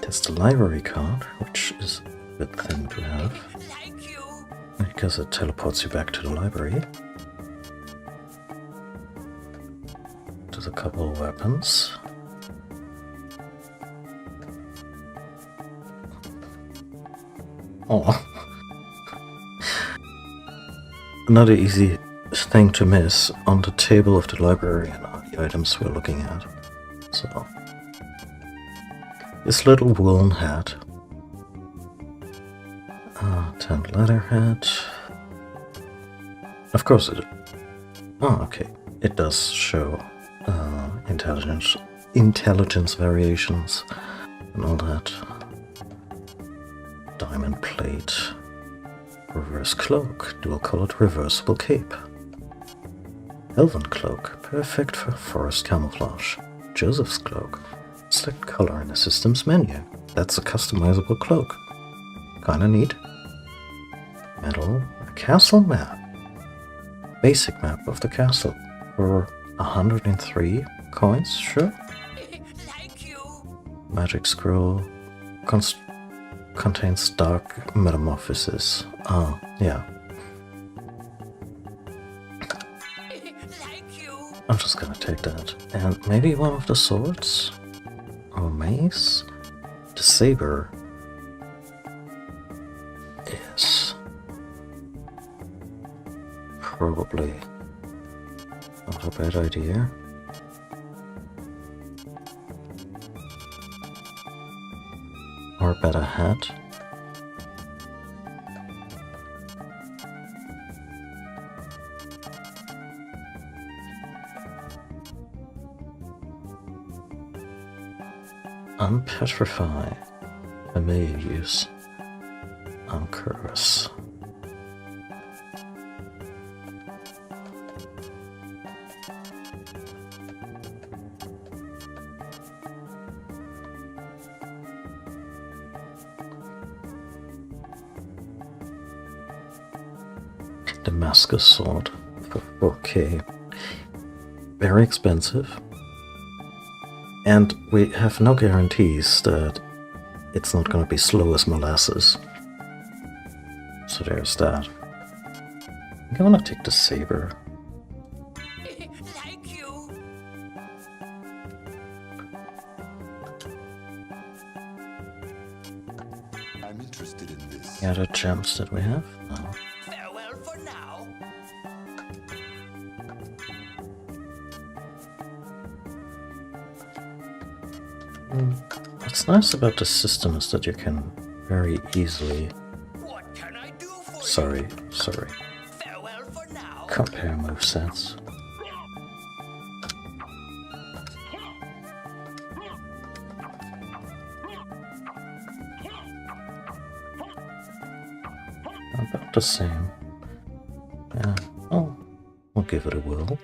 There's the library card, which is a good thing to have, Thank you. because it teleports you back to the library. There's a couple of weapons. Oh. Another easy thing to miss on the table of the librarian are the items we're looking at. So, this little woolen hat, tan leather hat. Of course it. Oh, okay. It does show intelligence variations and all that. Diamond plate. Reverse cloak, dual-colored reversible cape. Elven cloak, perfect for forest camouflage. Joseph's cloak, select color in the system's menu. That's a customizable cloak. Kinda neat. Medal, a castle map. Basic map of the castle for 103 coins, sure. Thank you. Magic scroll contains dark metamorphosis. Ah, yeah. Thank you. I'm just gonna take that. And maybe one of the swords? Or mace? The saber is probably not a bad idea. Or a better hat. Unpetrify. Familiar use. Uncurse. Damascus sword for 4K. Very expensive. And we have no guarantees that it's not going to be slow as molasses. So there's that. I'm gonna take the saber. Thank you. I'm interested in this. Any other gems that we have? No. Farewell for now. What's nice about this system is that you can very easily, What can I do for you? sorry, Farewell for now. compare movesets. About the same. Yeah. Oh, we'll give it a whirl.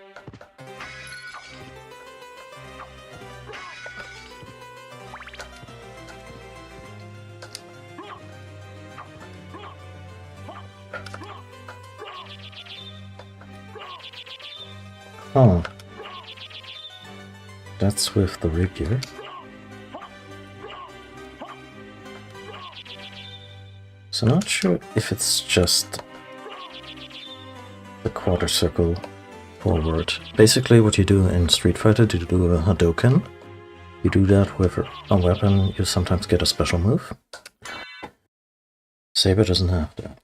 Oh. That's with the rapier. So not sure if it's just the quarter circle forward. Basically what you do in Street Fighter, you do a Hadouken. You do that with a weapon, you sometimes get a special move. Saber doesn't have that.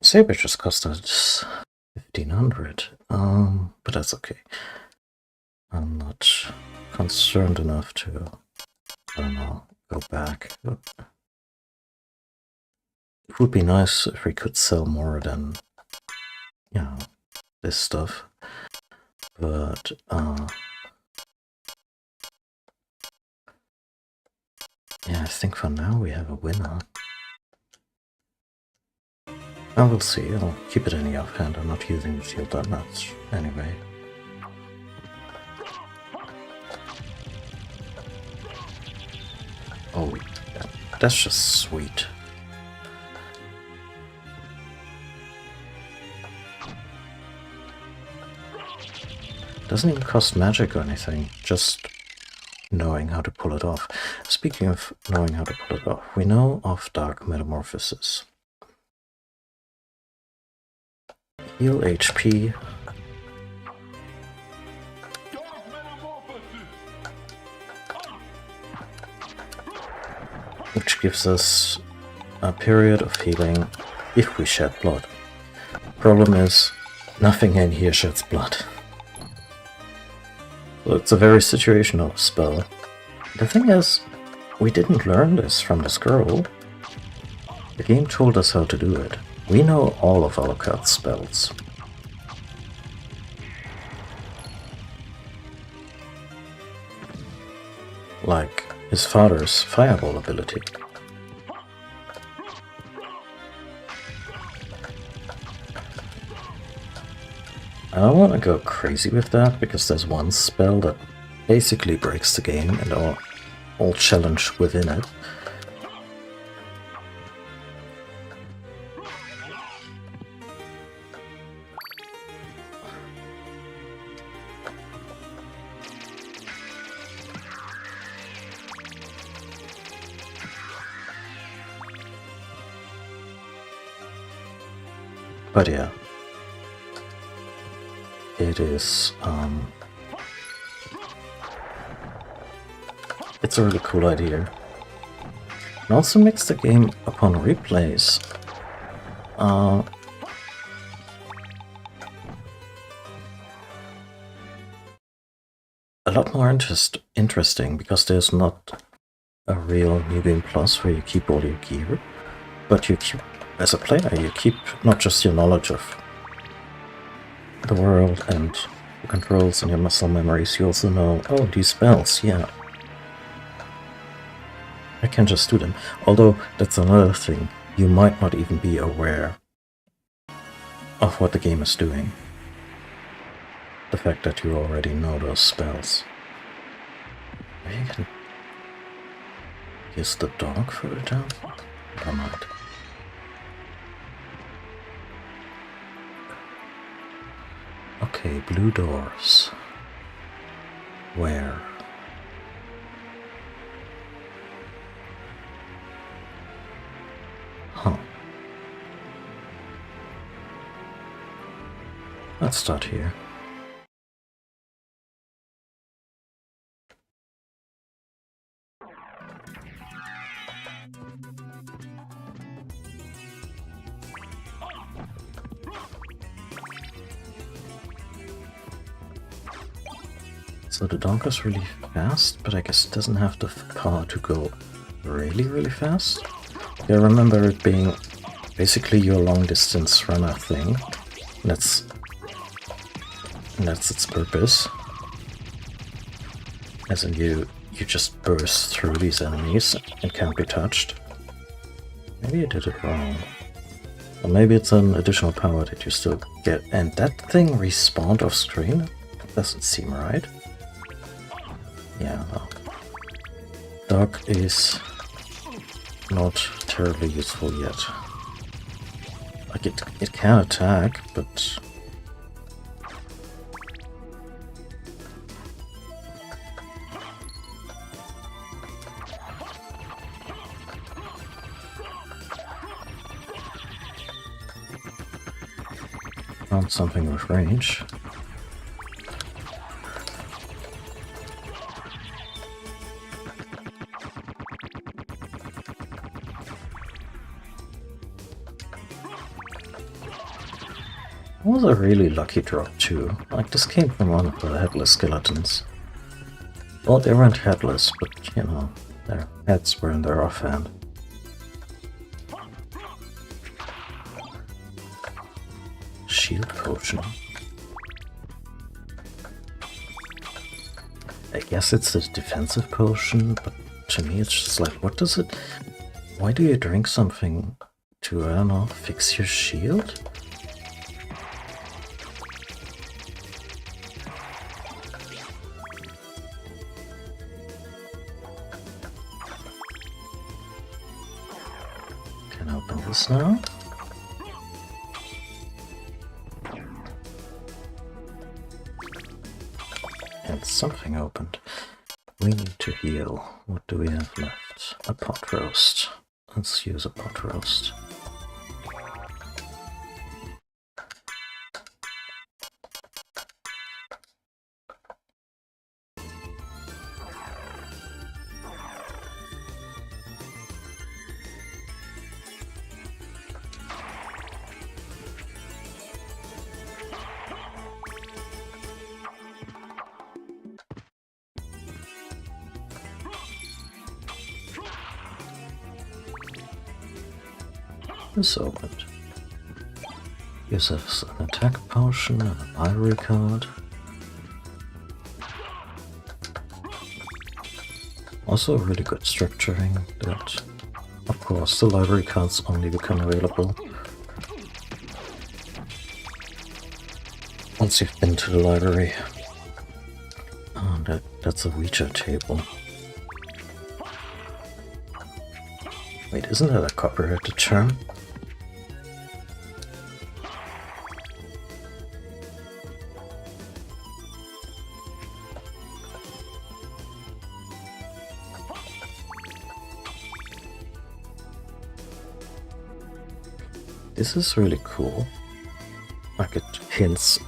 Saber just cost us 1500. But that's okay. I'm not concerned enough to, I don't know, go back. It would be nice if we could sell more than, you know, this stuff. But, yeah, I think for now we have a winner. I will see, I'll keep it in the offhand, I'm not using the shield that much anyway. Oh, That's just sweet. Doesn't even cost magic or anything, just knowing how to pull it off. Speaking of knowing how to pull it off, we know of Dark Metamorphosis. Heal HP. Which gives us a period of healing if we shed blood. Problem is, nothing in here sheds blood. So it's a very situational spell. The thing is, we didn't learn this from the scroll. The game told us how to do it. We know all of Alucard's spells. Like his father's fireball ability. I don't want to go crazy with that, because there's one spell that basically breaks the game and all challenge within it. But yeah. It is, it's a really cool idea. It also makes the game, upon replays, a lot more interesting, because there's not a real New Game Plus where you keep all your gear, but you keep, as a player, you keep not just your knowledge of the world and the controls and your muscle memories, you also know, oh, these spells, yeah. I can just do them. Although, that's another thing, you might not even be aware of what the game is doing. The fact that you already know those spells. Maybe you can use the dog further down? Never mind. Okay, blue doors. Where? Huh. Let's start here. So the dog is really fast, but I guess it doesn't have the power to go really fast. Yeah, I remember it being basically your long distance runner thing. That's its purpose. As in you just burst through these enemies and can't be touched. Maybe I did it wrong. Or maybe it's an additional power that you still get. And that thing respawned off screen? That doesn't seem right. Yeah, no. Dog is not terribly useful yet. Like it can attack, but found something with range. It was a really lucky drop too. Like, this came from one of the headless skeletons. Well, they weren't headless, but you know, their heads were in their offhand. Shield potion. I guess it's a defensive potion, but to me it's just like, what does it... Why do you drink something to, I don't know, fix your shield? open this now. And something opened. We need to heal. What do we have left? A pot roast. Let's use a pot roast. This opened. Gives us an attack potion and a library card. Also really good structuring that, of course, the library cards only become available once you've been to the library. Oh, that's a Ouija table. Wait, isn't that a copyrighted term? This is really cool. Like, it hints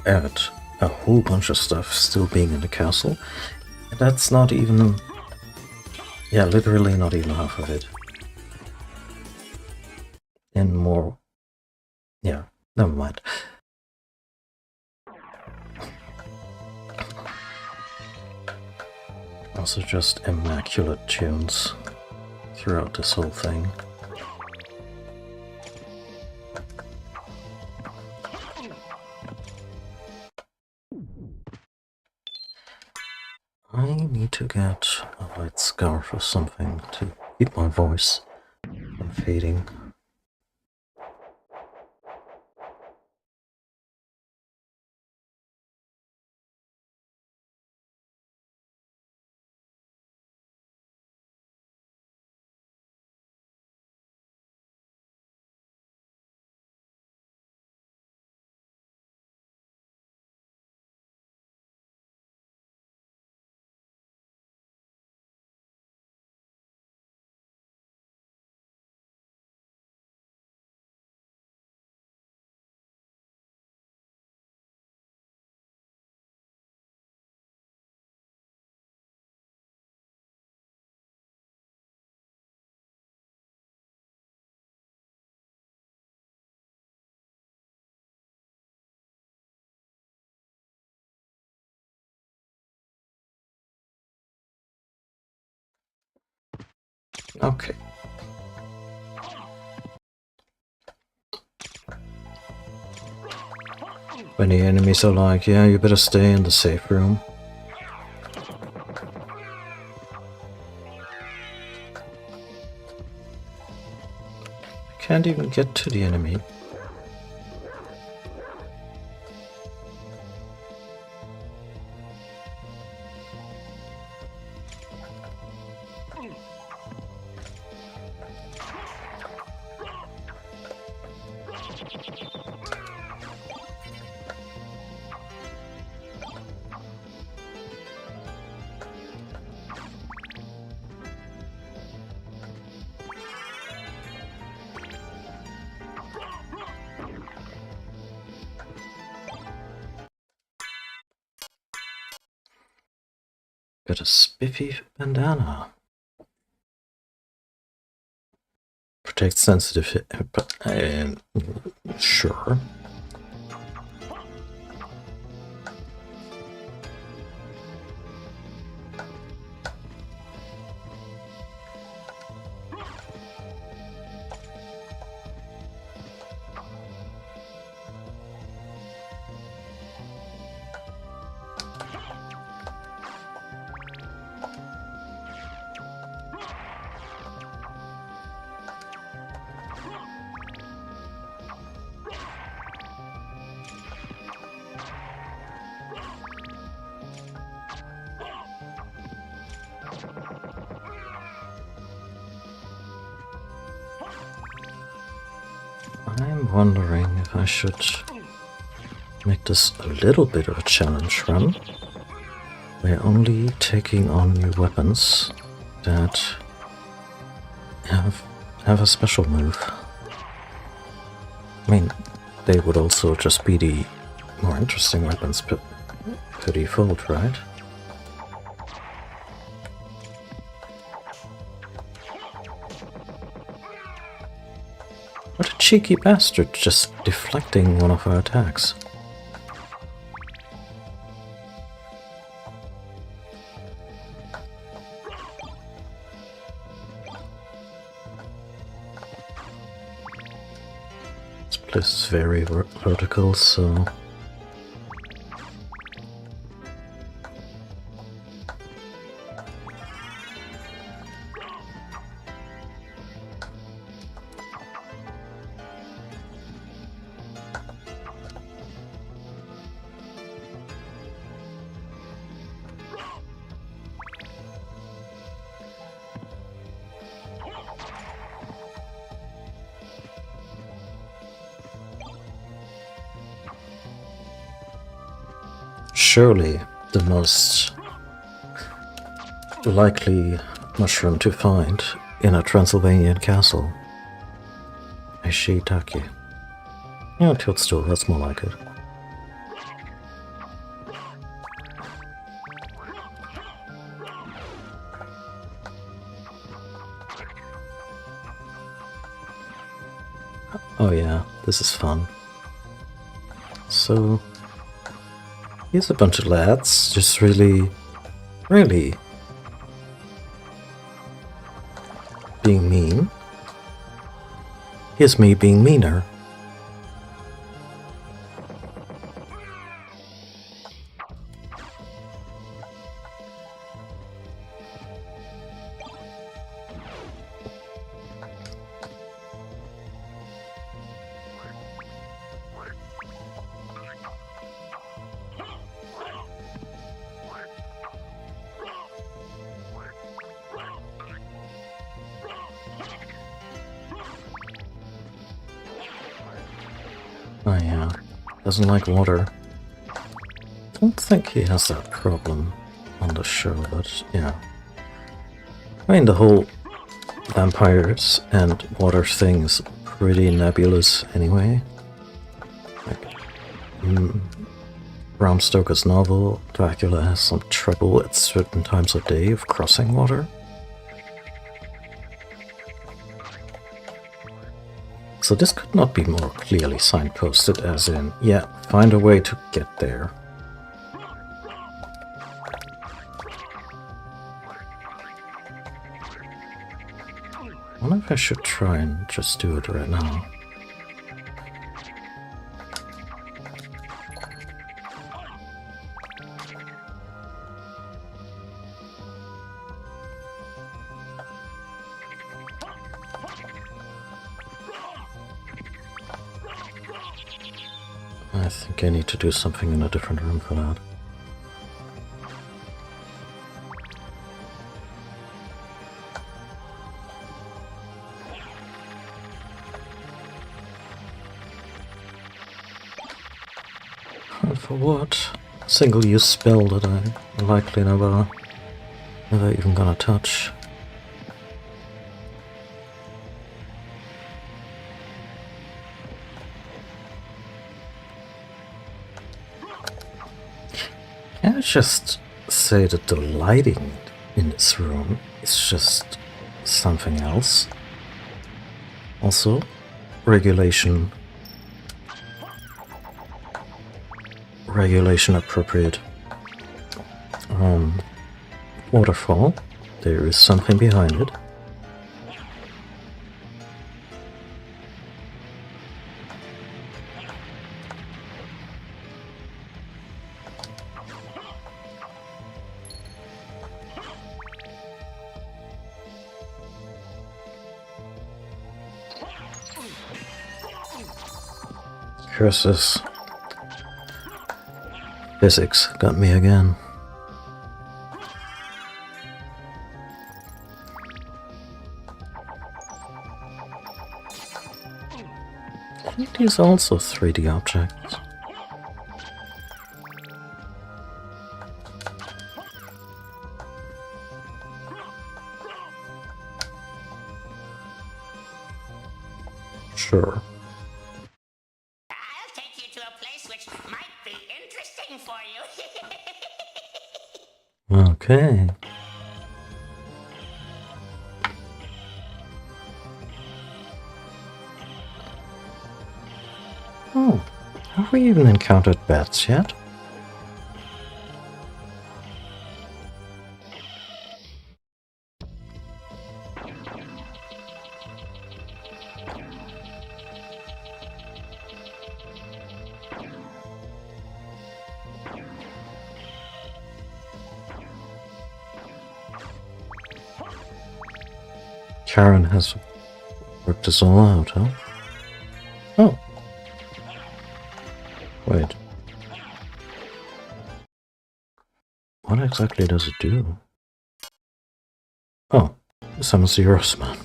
at a whole bunch of stuff still being in the castle. And that's not even... yeah, literally not even half of it. And more... yeah, never mind. Also just immaculate tunes throughout this whole thing. I need to get a white scarf or something to keep my voice from fading. Okay. When the enemies are like, yeah, you better stay in the safe room. I can't even get to the enemy. Got a spiffy bandana. Protect sensitive sure. I'm wondering if I should make this a little bit of a challenge run. We're only taking on new weapons that have a special move. I mean, they would also just be the more interesting weapons per default, right? What a cheeky bastard, just deflecting one of our attacks. This place is very vertical, so... Surely the most likely mushroom to find in a Transylvanian castle. A shiitake. Yeah, toadstool, that's more like it. Oh yeah, this is fun. So... here's a bunch of lads, just really being mean. Here's me being meaner. Oh yeah, doesn't like water. Don't think he has that problem on the show, but yeah. I mean, the whole vampires and water thing is pretty nebulous anyway. Like, Bram Stoker's novel, Dracula has some trouble at certain times of day of crossing water. So this could not be more clearly signposted as in, yeah, find a way to get there. I wonder if I should try and just do it right now. I think I need to do something in a different room for that. And for what? Single-use spell that I likely never even gonna touch. Can I just say that the lighting in this room is just something else? Also, regulation appropriate waterfall. There is something behind it. Curses. Physics got me again. these also 3D objects? Sure. I'll take you to a place which might be interesting for you. Okay. Oh, have we even encountered bats yet? Karen has worked this all out, huh? Oh. Wait. What exactly does it do? Oh, some zeros, man.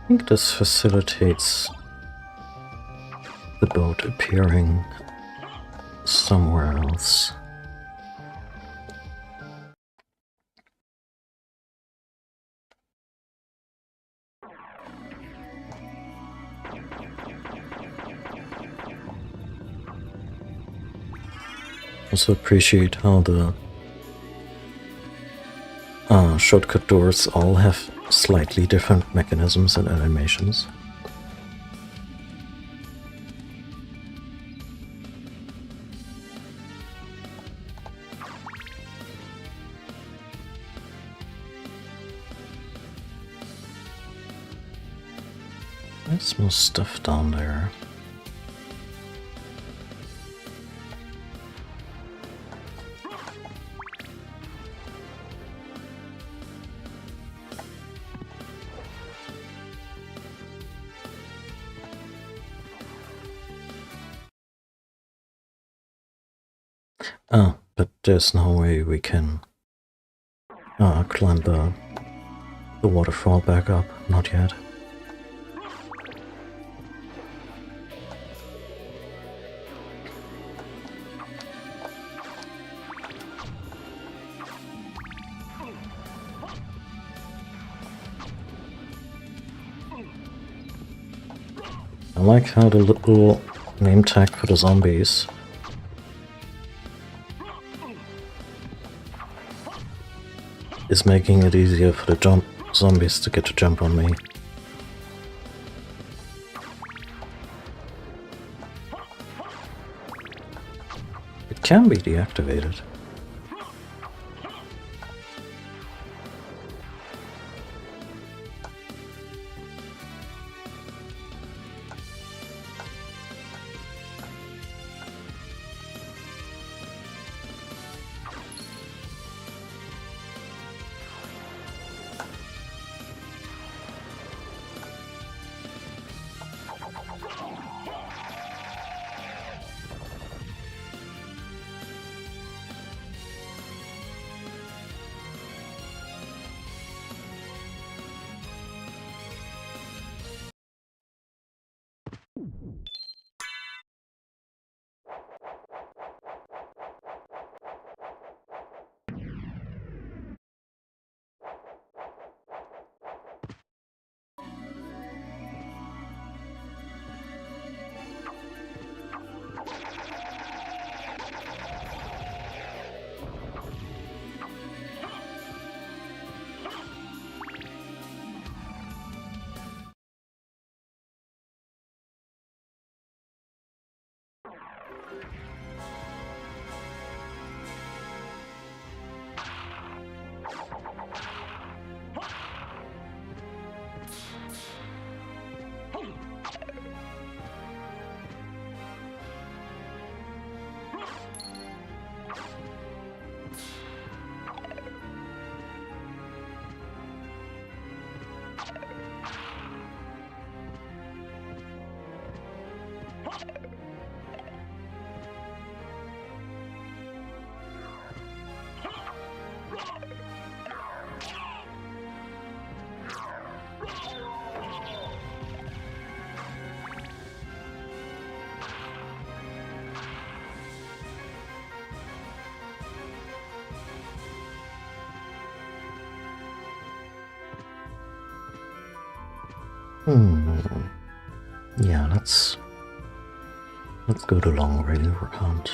I think this facilitates the boat appearing somewhere else. Also appreciate how the shortcut doors all have slightly different mechanisms and animations. There's more stuff down there. Ah, but there's no way we can climb the waterfall back up. Not yet. I like how the little name tag for the zombies is making it easier for the zombies to get to jump on me. It can be deactivated. Yeah, let's go the long way around.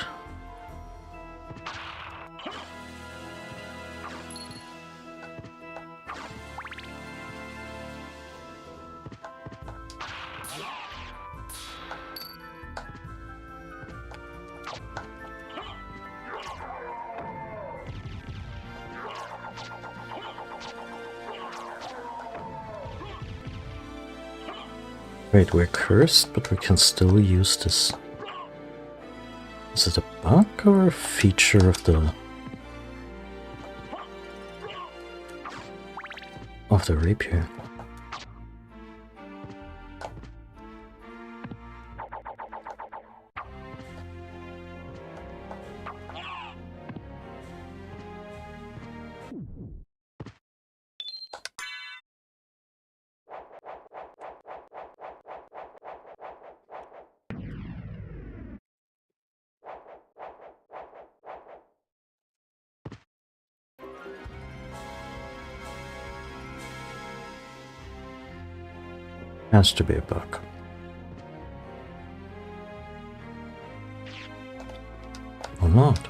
Wait, we're cursed, but we can still use this. Is it a bug or a feature of the rapier? Has to be a bug. Or not.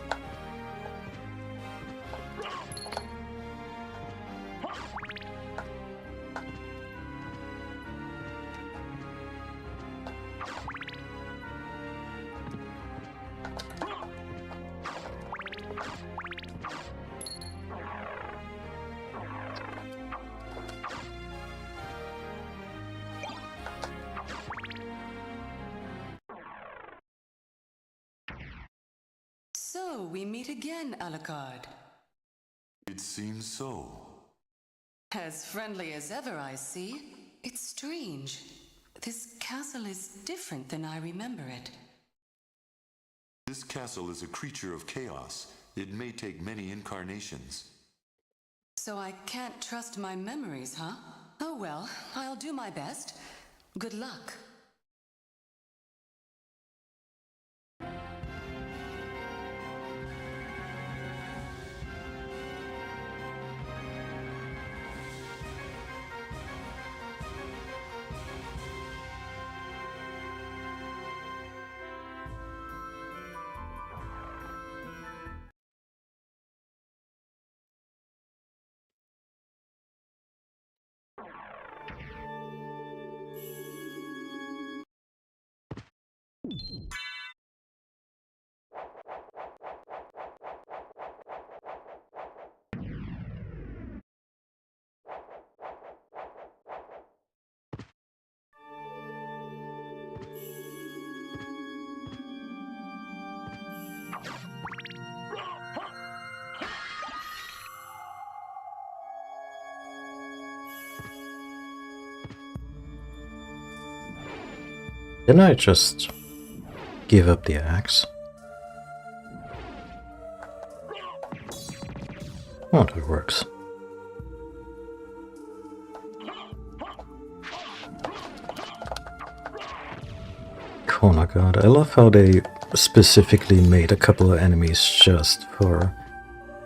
So, we meet again, Alucard. It seems so. As friendly as ever, I see. It's strange. This castle is different than I remember it. This castle is a creature of chaos. It may take many incarnations. So I can't trust my memories, huh? Oh well, I'll do my best. Good luck. Didn't I just give up the axe? Oh, that works. Konagar. I love how they specifically made a couple of enemies just for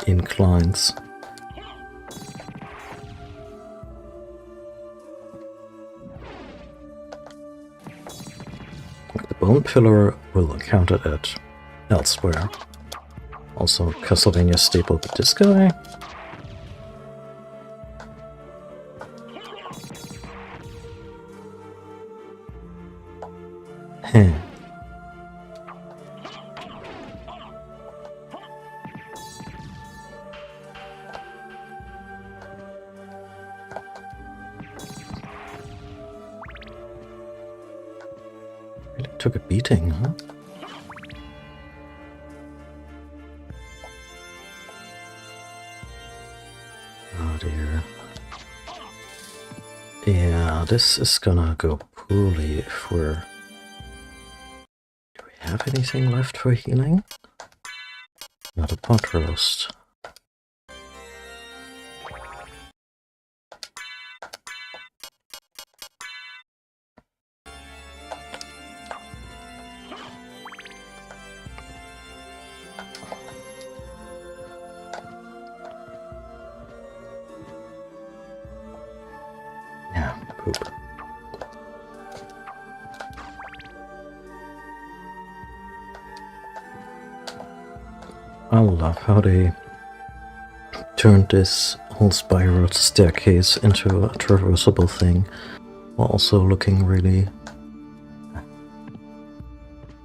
inclines. The bone pillar will encounter it elsewhere. Also, Castlevania staple, but this guy. Heh. Really took a beating, huh? Oh dear. Yeah, this is gonna go poorly if we're... Do we have anything left for healing? Not a pot roast. Yeah, poop. I love how they turned this whole spiral staircase into a traversable thing, while also looking really...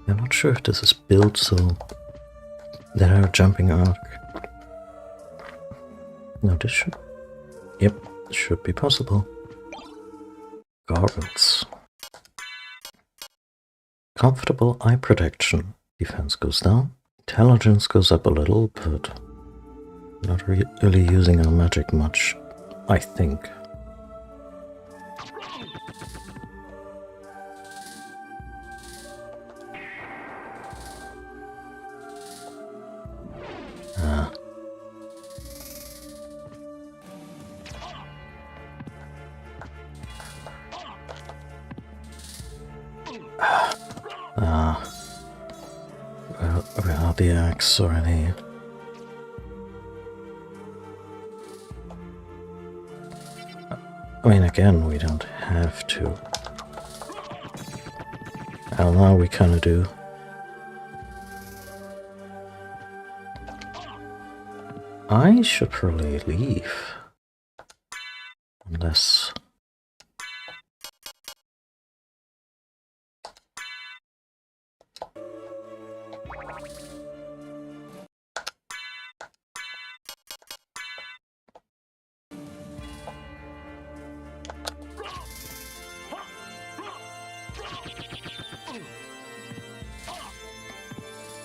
I'm not sure if this is built so that are jumping arc. No, this should... Yep, should be possible. Goggles. Comfortable eye protection. Defense goes down. Intelligence goes up a little, but not really using our magic much, I think. Where are the axe already? I mean, again, we don't have to. Well, now we kinda do. I should probably leave. Unless...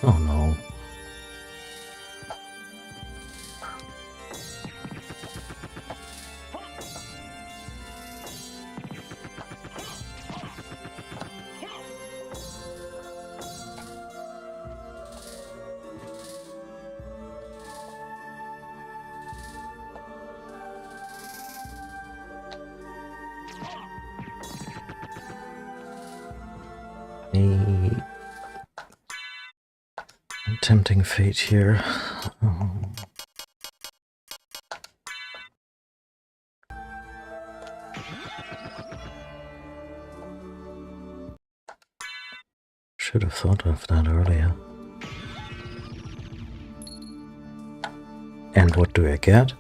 Oh no. Tempting fate here. Should have thought of that earlier. And what do I get?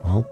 Well,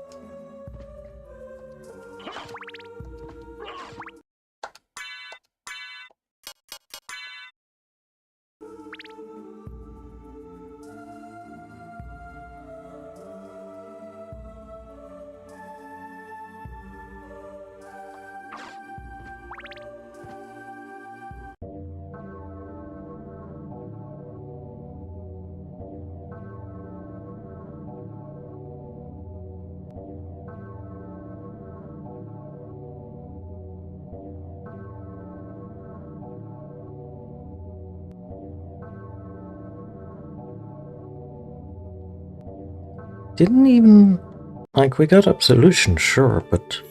didn't even... Like, we got absolution, sure, but...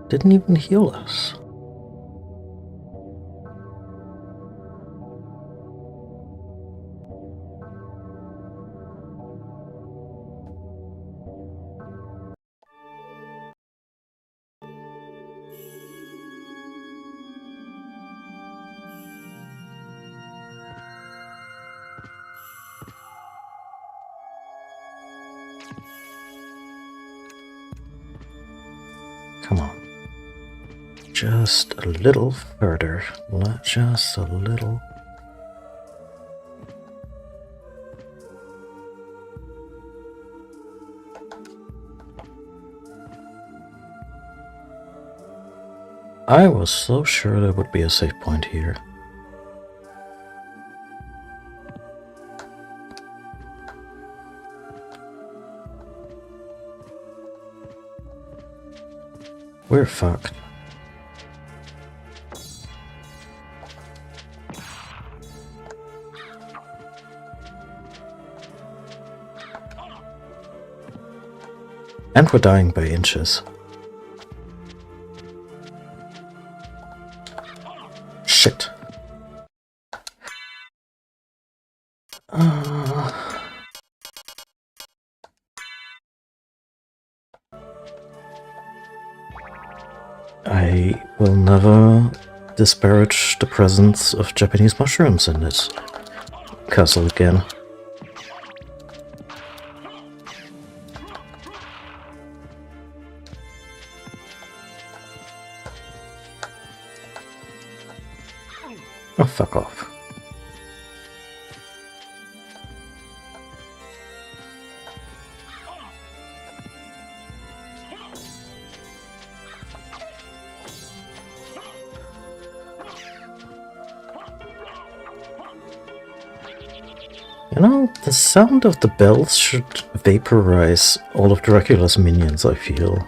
didn't even heal us. Come on. Just a little further. Just a little. I was so sure there would be a save point here. We're fucked. And we're dying by inches. Shit. I will never disparage the presence of Japanese mushrooms in this castle again. Oh, fuck off. You know, the sound of the bells should vaporize all of Dracula's minions, I feel.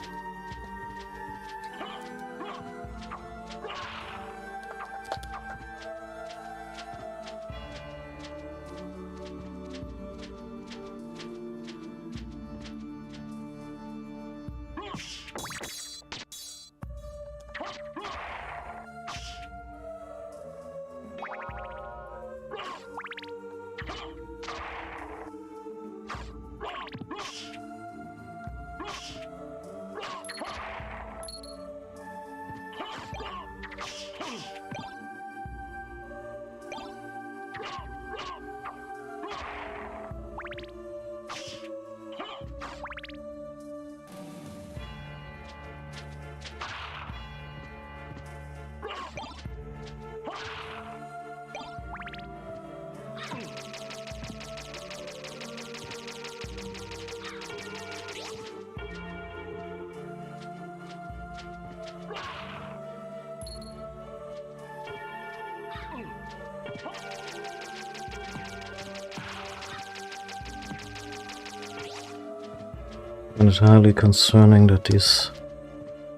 And it's highly concerning that these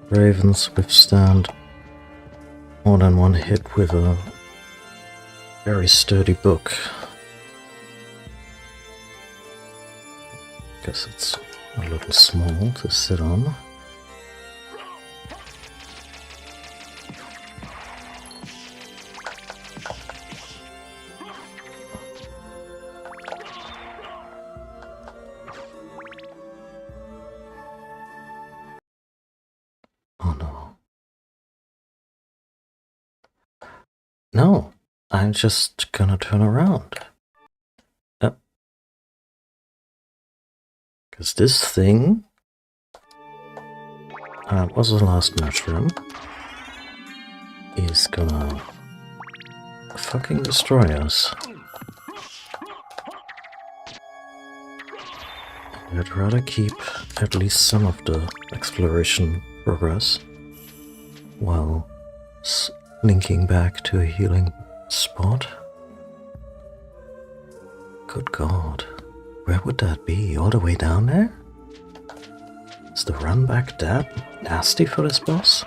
ravens withstand more than one hit with a very sturdy book. Guess it's a little small to sit on. Oh no. No, I'm just gonna turn around. Because this thing was the last mushroom, is gonna fucking destroy us. I'd rather keep at least some of the exploration progress while linking back to a healing spot. Good God, where would that be? All the way down there? Is the run back that nasty for this boss?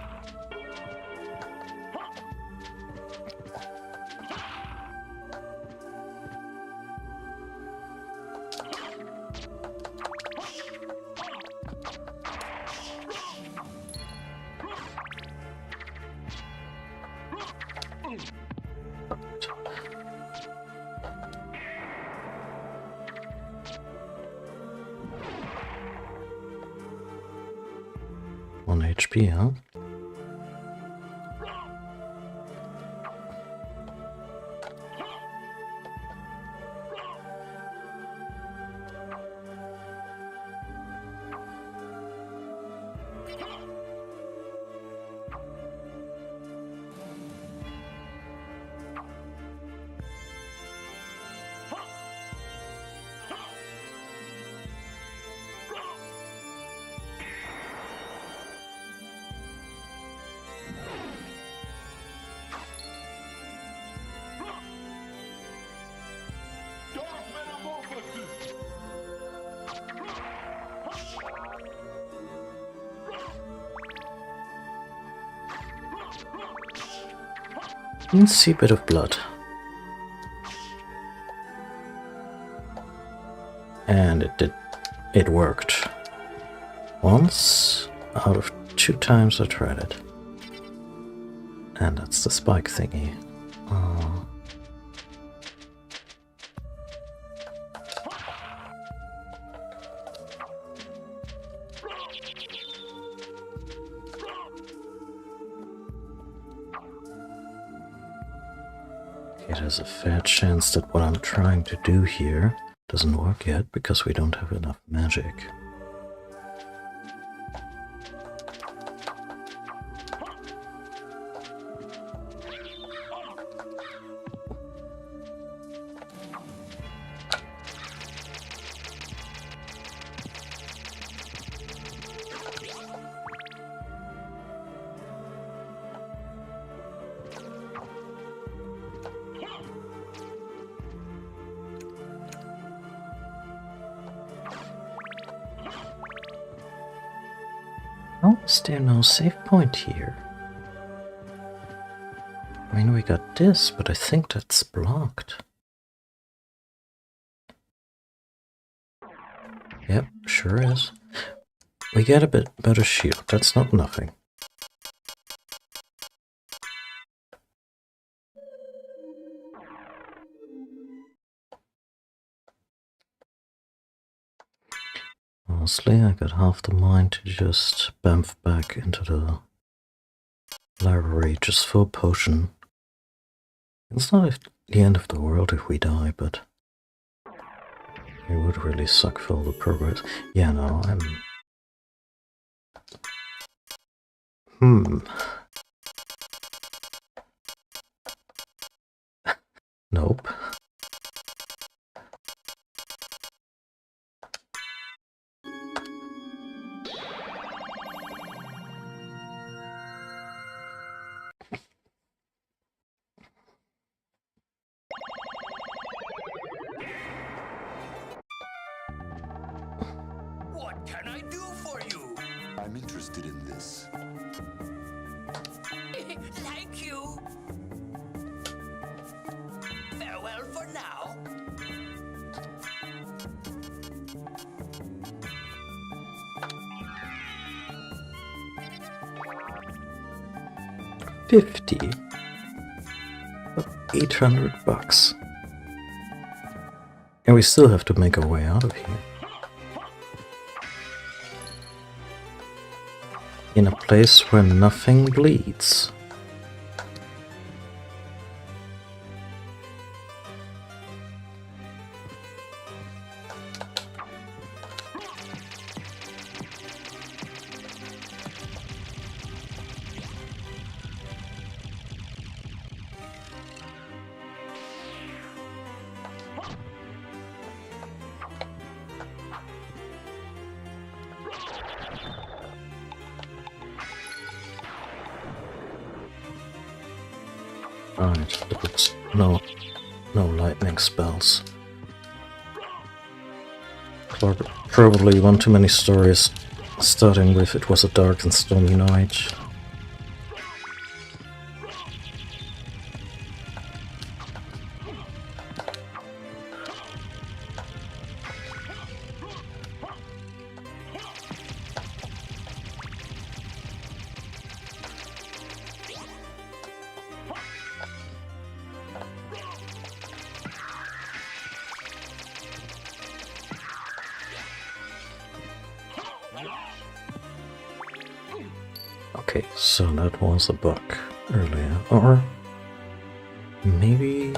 One HP, huh? Didn't see a bit of blood. And it worked. Once out of 2 times I tried it. And that's the spike thingy. it is a fair chance that what I'm trying to do here doesn't work yet because we don't have enough magic. Oh, is there no save point here? I mean, we got this, but I think that's blocked. Yep, sure is. We get a bit better shield, that's not nothing. Honestly, I got half the mind to just bamf back into the library just for a potion. It's not the end of the world if we die, but it would really suck for all the progress. Yeah, no, Nope. What can I do for you? I'm interested in this. Thank you. Farewell for now. $50. $800. And we still have to make our way out of here. In a place where nothing bleeds. Alright, but no lightning spells. Probably one too many stories, starting with it was a dark and stormy night. Okay, so that was a bug earlier, or maybe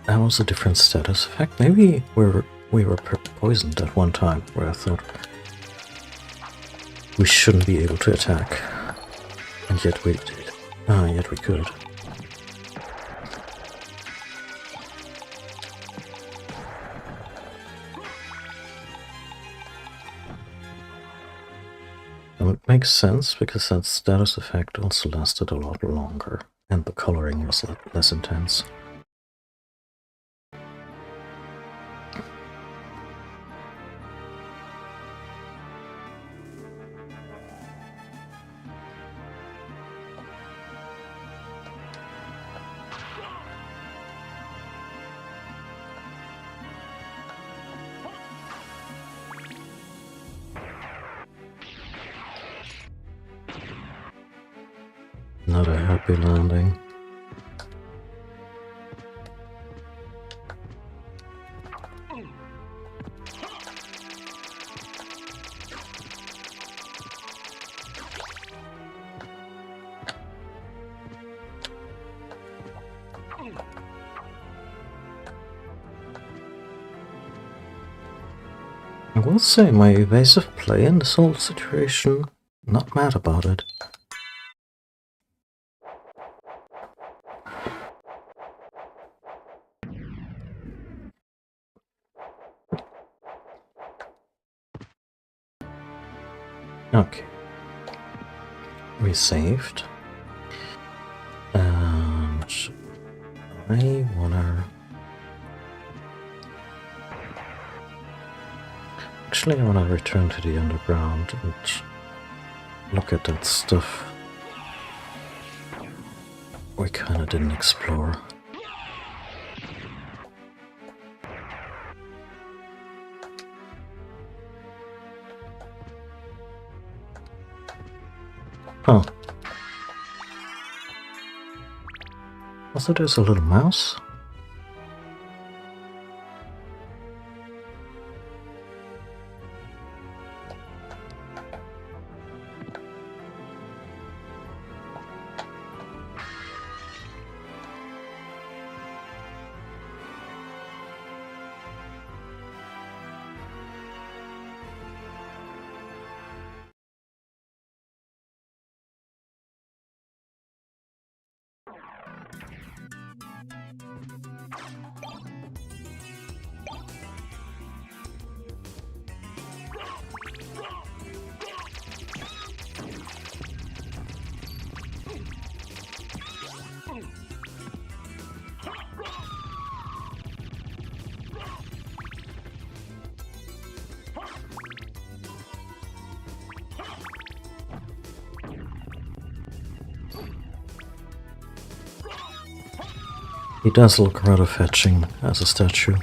that was a different status effect. Maybe we were poisoned at one time, where I thought we shouldn't be able to attack, and yet we did. Yet we could. It makes sense because that status effect also lasted a lot longer, and the coloring was less intense. Not a happy landing. I will say my evasive play in this whole situation, not mad about it. Okay. We saved. And I wanna... Actually, I wanna return to the underground and look at that stuff we kinda didn't explore. Huh. Also, there's a little mouse. He does look rather fetching as a statue.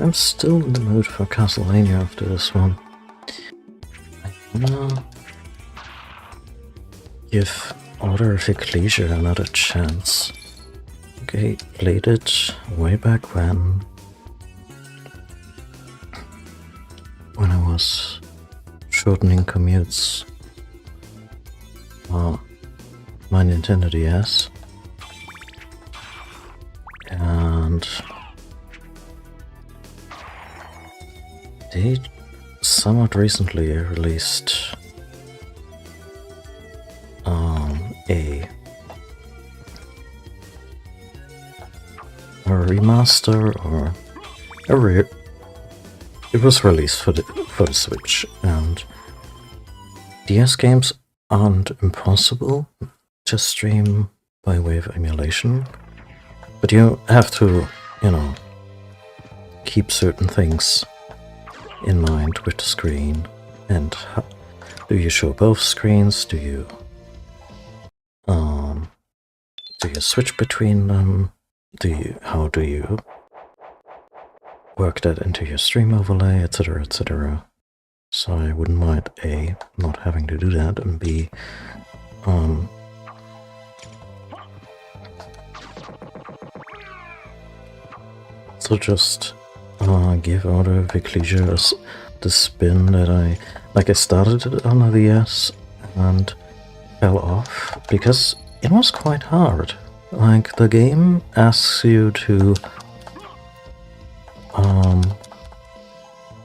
I'm still in the mood for Castlevania after this one. I wanna give Order of Ecclesia another chance. Okay, played it way back when I was shortening commutes on my Nintendo DS. And they somewhat recently released a remaster or it was released for the Switch, and DS games aren't impossible to stream by way of emulation, but you have to, you know, keep certain things in mind with the screen. And do you show both screens? Do you switch between them? How do you work that into your stream overlay, etc., etc.? So I wouldn't mind A, not having to do that, and B, so just give Order of Ecclesia the spin that I started it on the DS and fell off because it was quite hard. Like, the game asks you to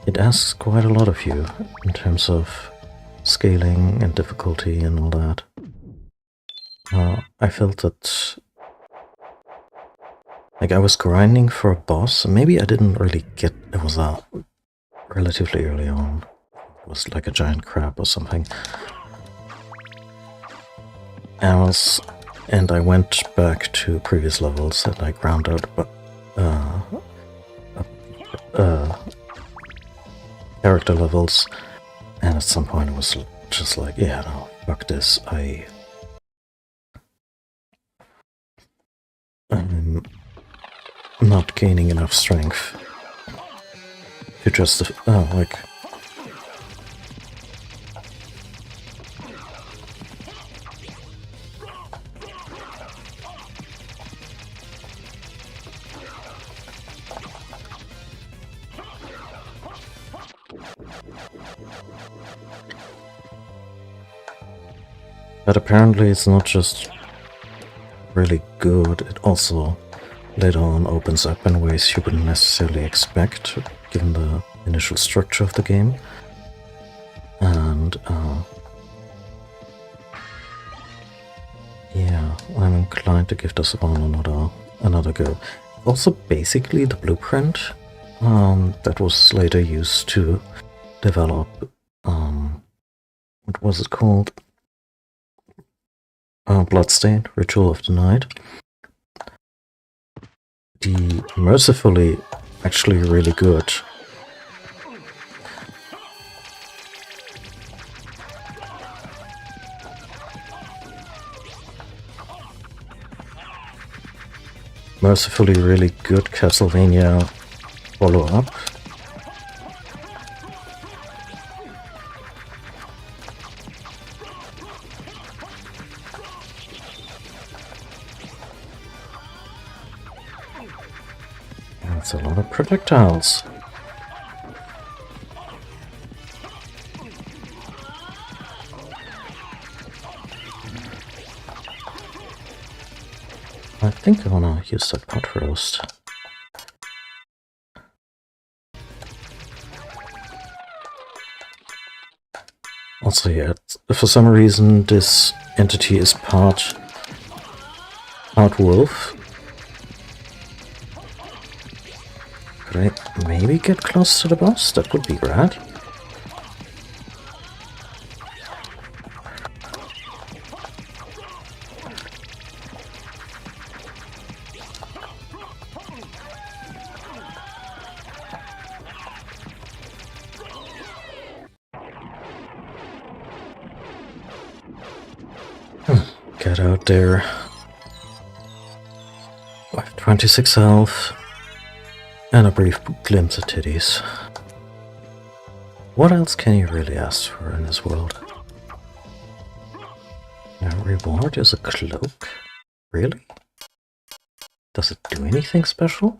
it asks quite a lot of you in terms of scaling and difficulty and all that. I felt that, like, I was grinding for a boss, and maybe I didn't really get, it was relatively early on. It was like a giant crab or something. And I went back to previous levels and I ground out character levels, and at some point it was just like, yeah, no, fuck this. not gaining enough strength to justify. Oh, like. But apparently it's not just really good, it also later on opens up in ways you wouldn't necessarily expect, given the initial structure of the game. And yeah, I'm inclined to give this one another go. Also, basically the blueprint that was later used to develop what was it called? Bloodstained, Ritual of the Night. The mercifully actually really good. Mercifully really good Castlevania follow-up. That's a lot of projectiles. I think I wanna use that pot roast. Also, yeah, for some reason this entity is part wolf. Could I maybe get close to the boss? That would be rad. Get out there. I have 26 health. And a brief glimpse of titties. What else can you really ask for in this world? Your reward is a cloak? Really? Does it do anything special?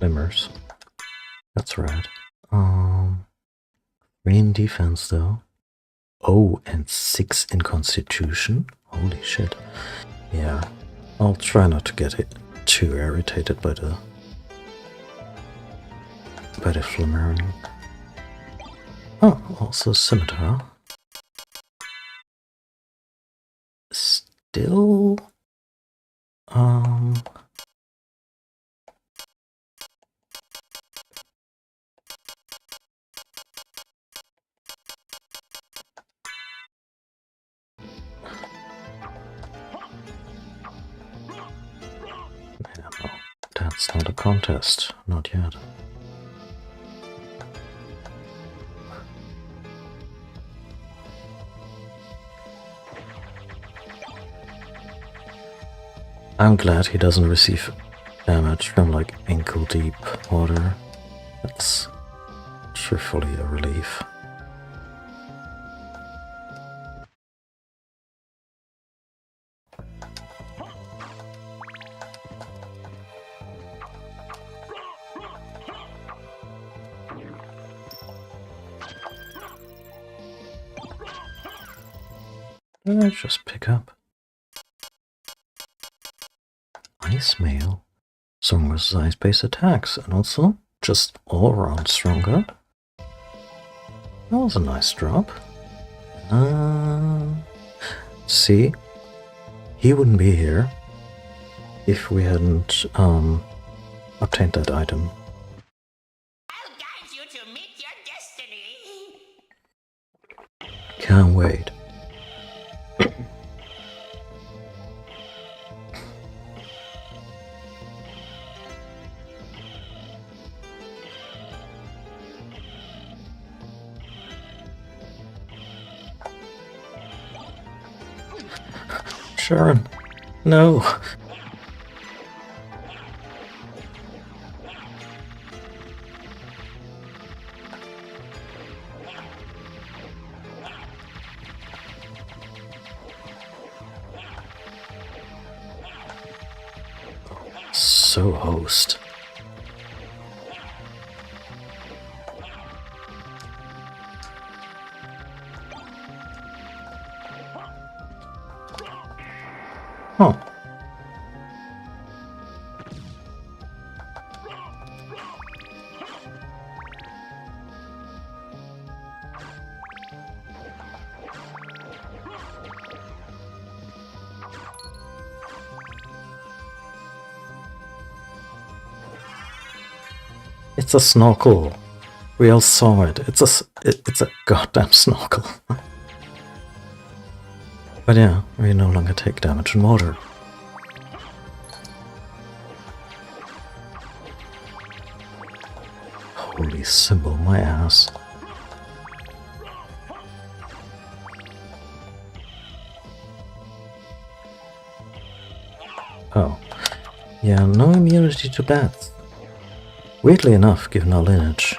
Glimmers. That's right. 3 in defense though. Oh, and 6 in constitution. Holy shit. Yeah. I'll try not to get too irritated by the flimmering. Oh, also scimitar. Still no, that's not a contest, not yet. I'm glad he doesn't receive damage from like ankle deep water. That's truthfully a relief. Let's just pick up. Ice Mail. Strong versus ice-based attacks, and also just all around stronger. That was a nice drop. See, he wouldn't be here if we hadn't obtained that item. I'll guide you to meet your destiny. Can't wait. Sharon, no. So host. Huh. It's a snorkel. We all saw it. It's a goddamn snorkel. But yeah, we no longer take damage in water. Holy symbol, my ass. Oh. Yeah, no immunity to bats. Weirdly enough, given our lineage.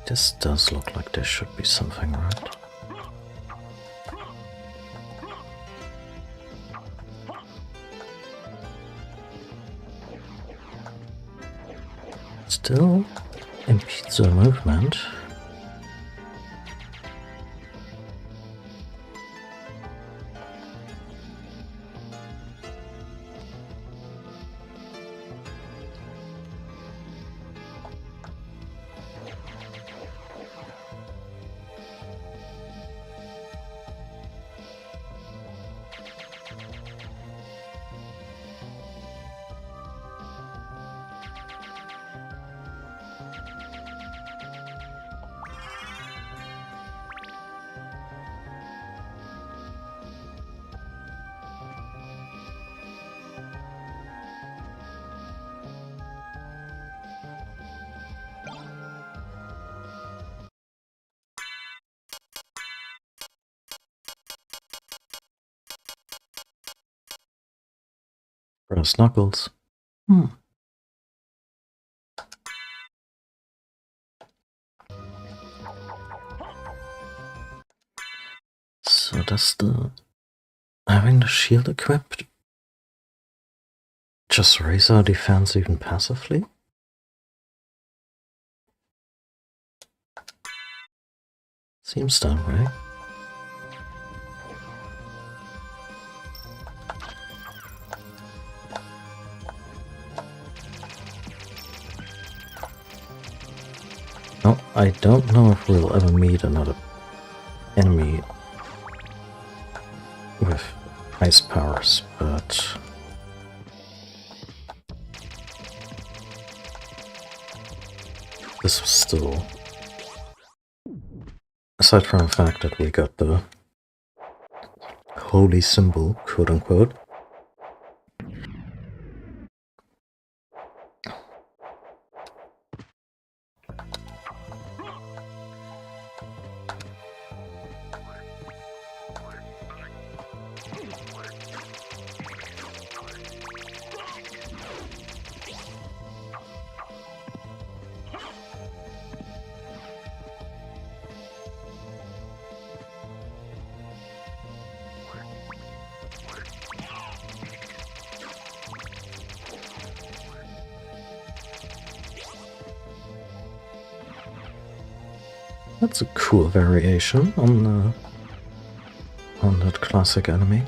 This does look like there should be something, right? Still impedes the movement. Brass knuckles. So does having the shield equipped just raise our defense even passively? Seems that way. No, I don't know if we'll ever meet another enemy with ice powers, but this was still, aside from the fact that we got the holy symbol, quote unquote, that's a cool variation on that classic enemy.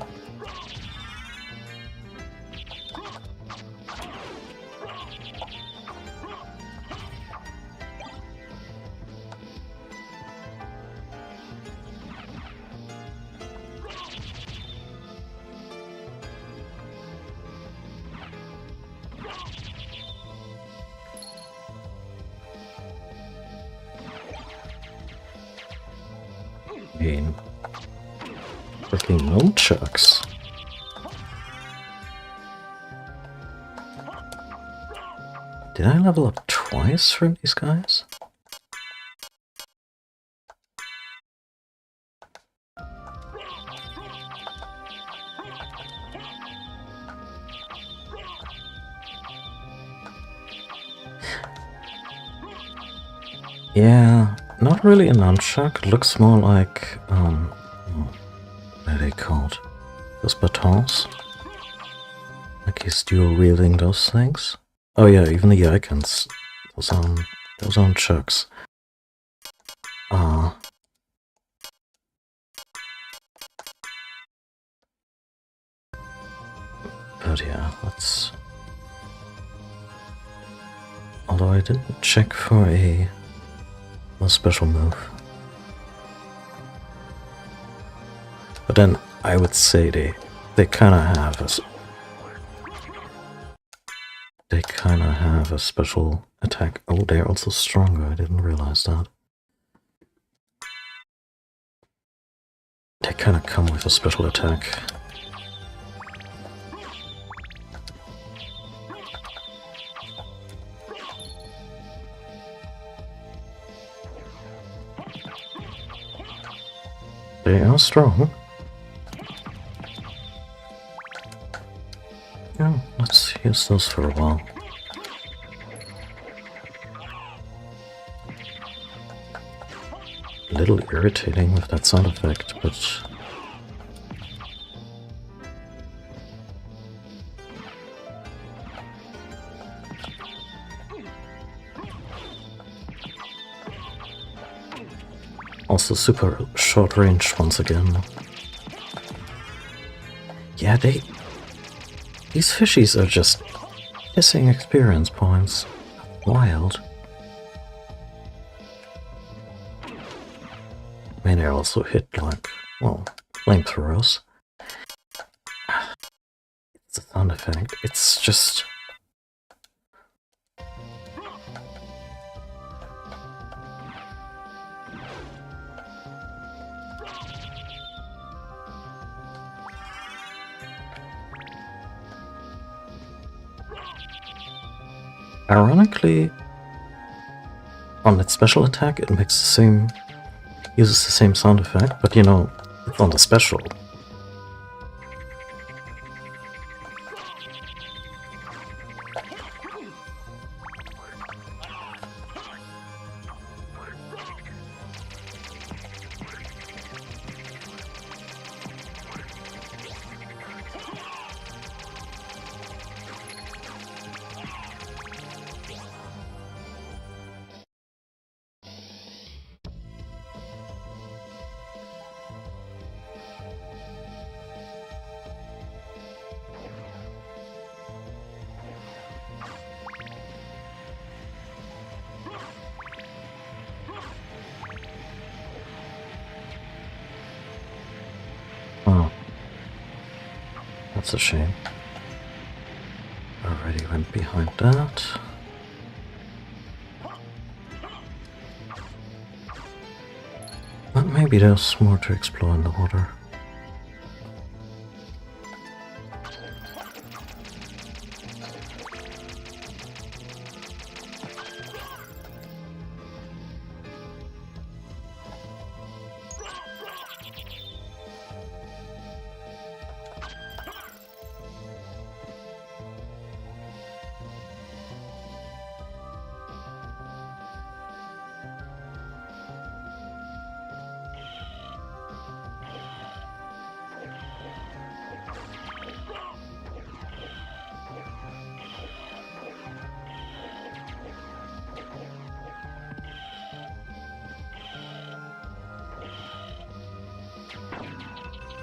Freaking nunchucks. Did I level up twice from these guys? Yeah, not really a nunchuck. It looks more like, what are they called? Those batons? Like he's dual wielding those things. Oh yeah, even the icons. Those aren't chucks. But yeah, let's... Although I didn't check for a special move. But then I would say they kinda have a special attack. Oh, they're also stronger. I didn't realize that. They kinda come with a special attack. They are strong. Yeah, let's use those for a while. A little irritating with that sound effect, but... Also super short range once again. Yeah, these fishies are just missing experience points. Wild. I mean, they also hit like, well, flamethrowers. It's a sound effect. It's just... Ironically, on its special attack, it makes the same, uses the same sound effect, but you know, it's on the special. Oh. That's a shame. Already went behind that. But maybe there's more to explore in the water.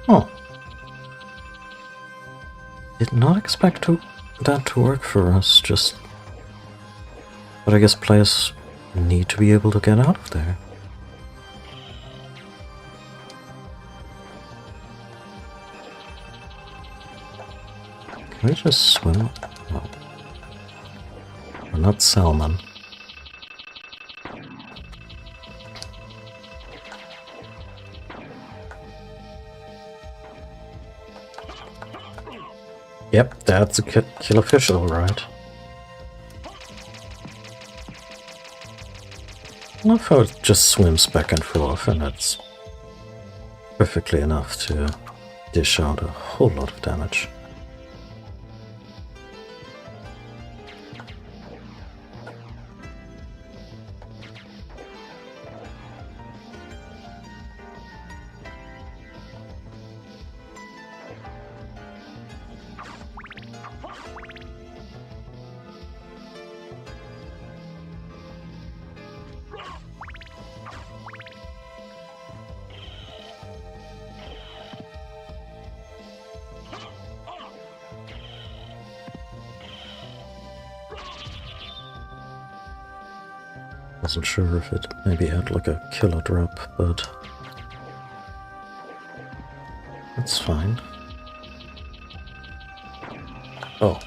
Oh. Did not expect that to work for us, just... But I guess players need to be able to get out of there. Can we just swim? No. We're not salmon. Yep, that's a killer fish, alright. I love how it just swims back and forth, and that's perfectly enough to dish out a whole lot of damage. Wasn't sure if it maybe had like a killer drop, but that's fine. Oh.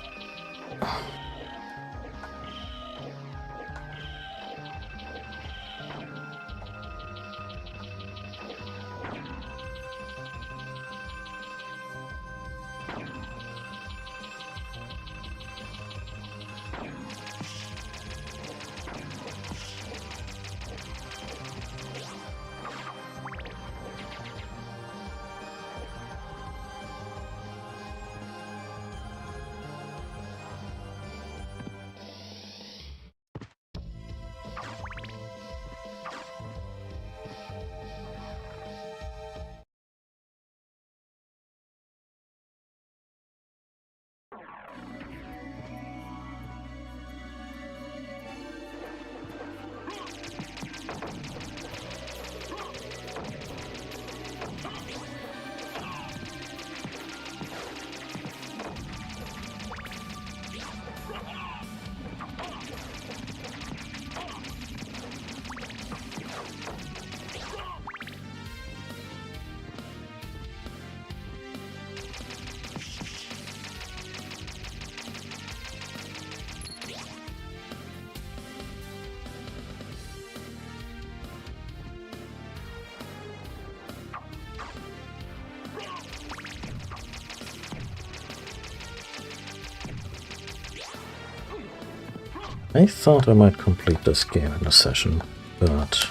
I thought I might complete this game in a session, but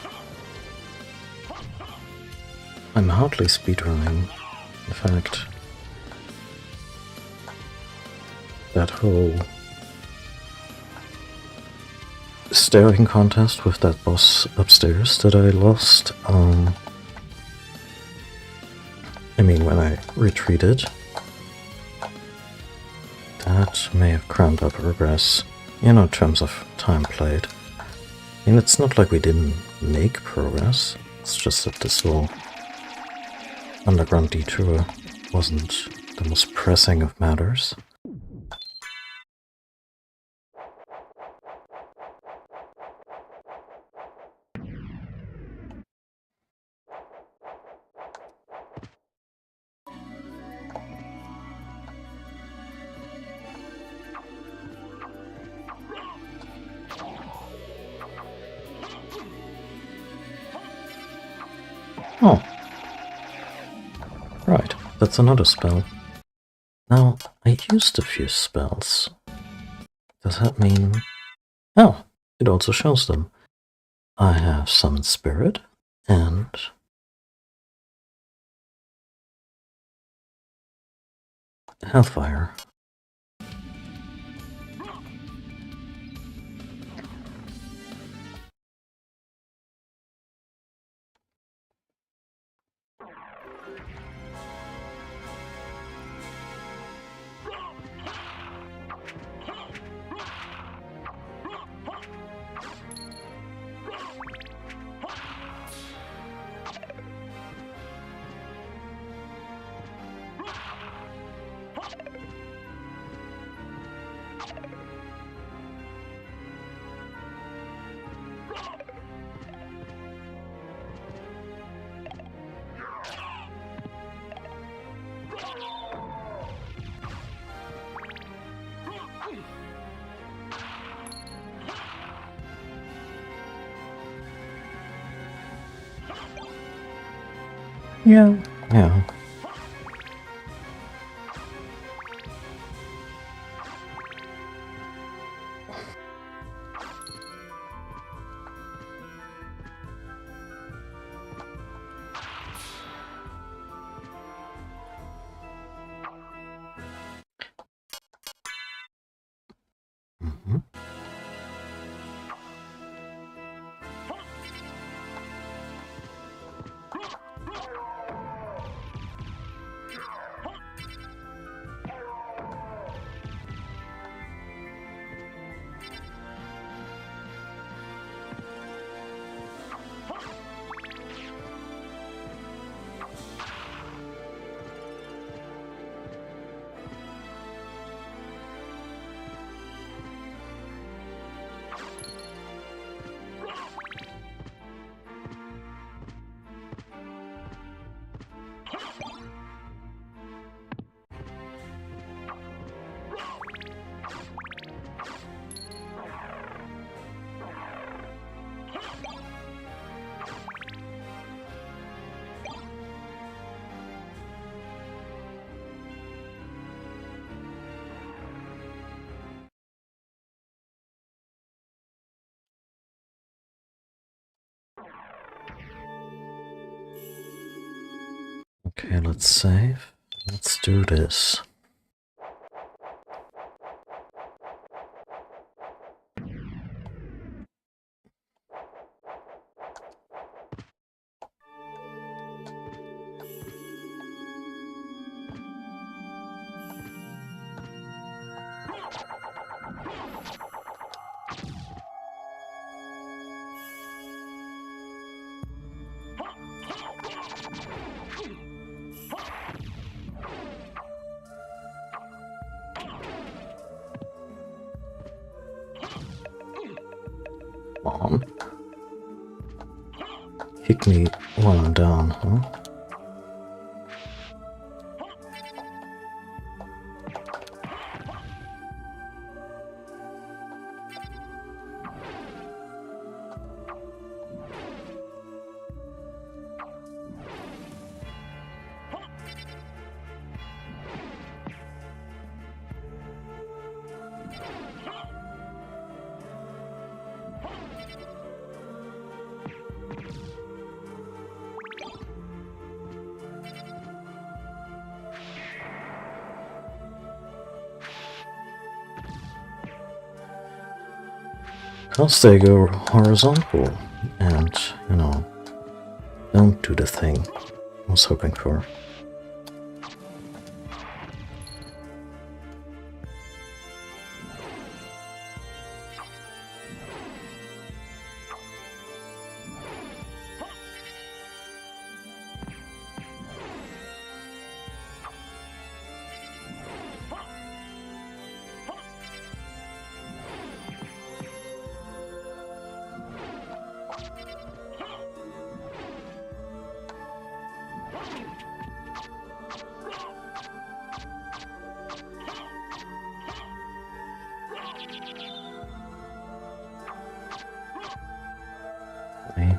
I'm hardly speedrunning. In fact, that whole staring contest with that boss upstairs that I lost, I mean when I retreated, that may have cramped up progress. You know, in terms of time played. I mean, it's not like we didn't make progress. It's just that this whole underground detour wasn't the most pressing of matters. Oh. Right, that's another spell. Now, I used a few spells. Does that mean... Oh, it also shows them. I have Summon Spirit, and... Hellfire. Yeah. Mm-hmm. Okay, let's save. Let's do this. Come on. Kick me while I'm down, huh? Because they go horizontal and, you know, don't do the thing I was hoping for. Okay.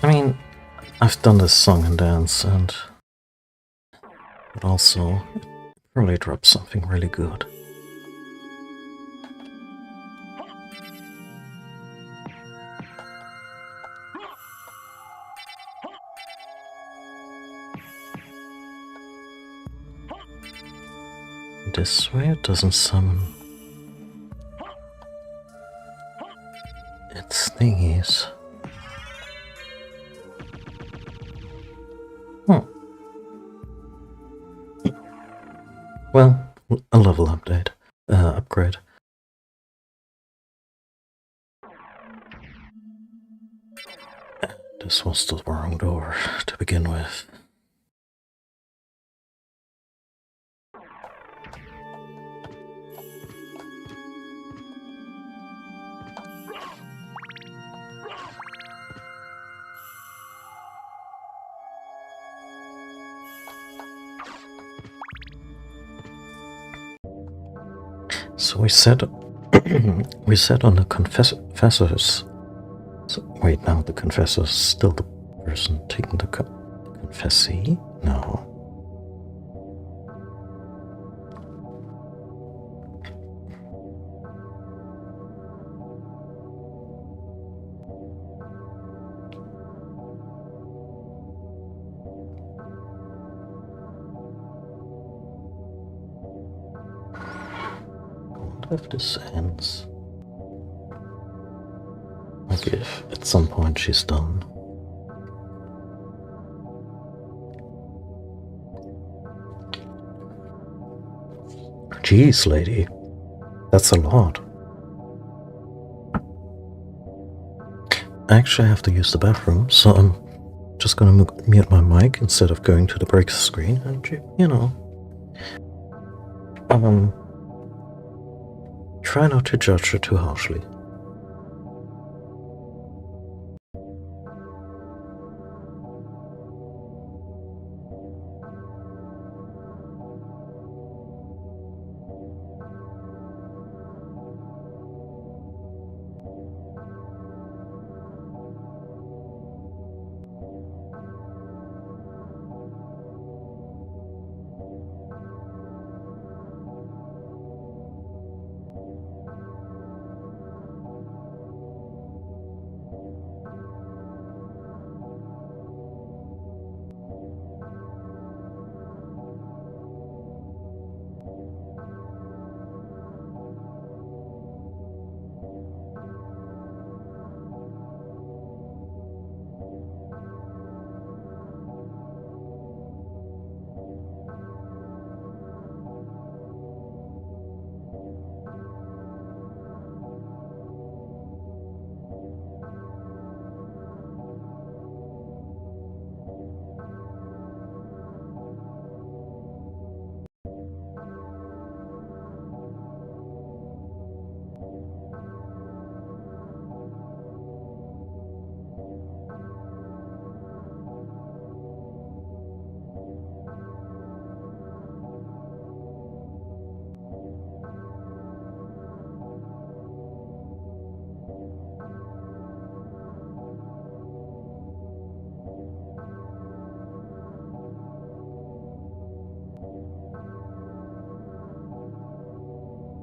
I mean, I've done this song and dance, and it also really dropped something really good. This way it doesn't summon its thingies. Well, a level update, upgrade. This was the wrong door to begin with. So we said on the confessors. So wait, now the confessor is still the person taking the confessee? No. If this ends, like if at some point she's done. Jeez, lady, that's a lot. I actually have to use the bathroom, so I'm just gonna mute my mic instead of going to the break screen and, you know, try not to judge her too harshly.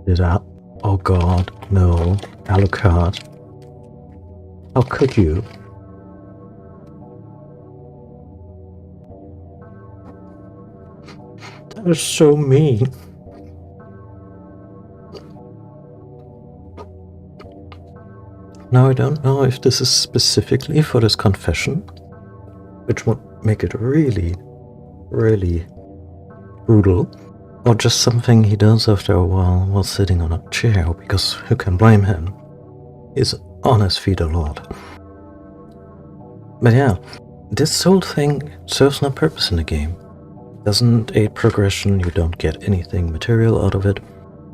Did I? Oh god, no. Alucard. How could you? That was so mean. Now I don't know if this is specifically for this confession, which would make it really, really brutal, or just something he does after a while sitting on a chair, because who can blame him? He's on his feet a lot. But yeah, this whole thing serves no purpose in the game. Doesn't aid progression, you don't get anything material out of it.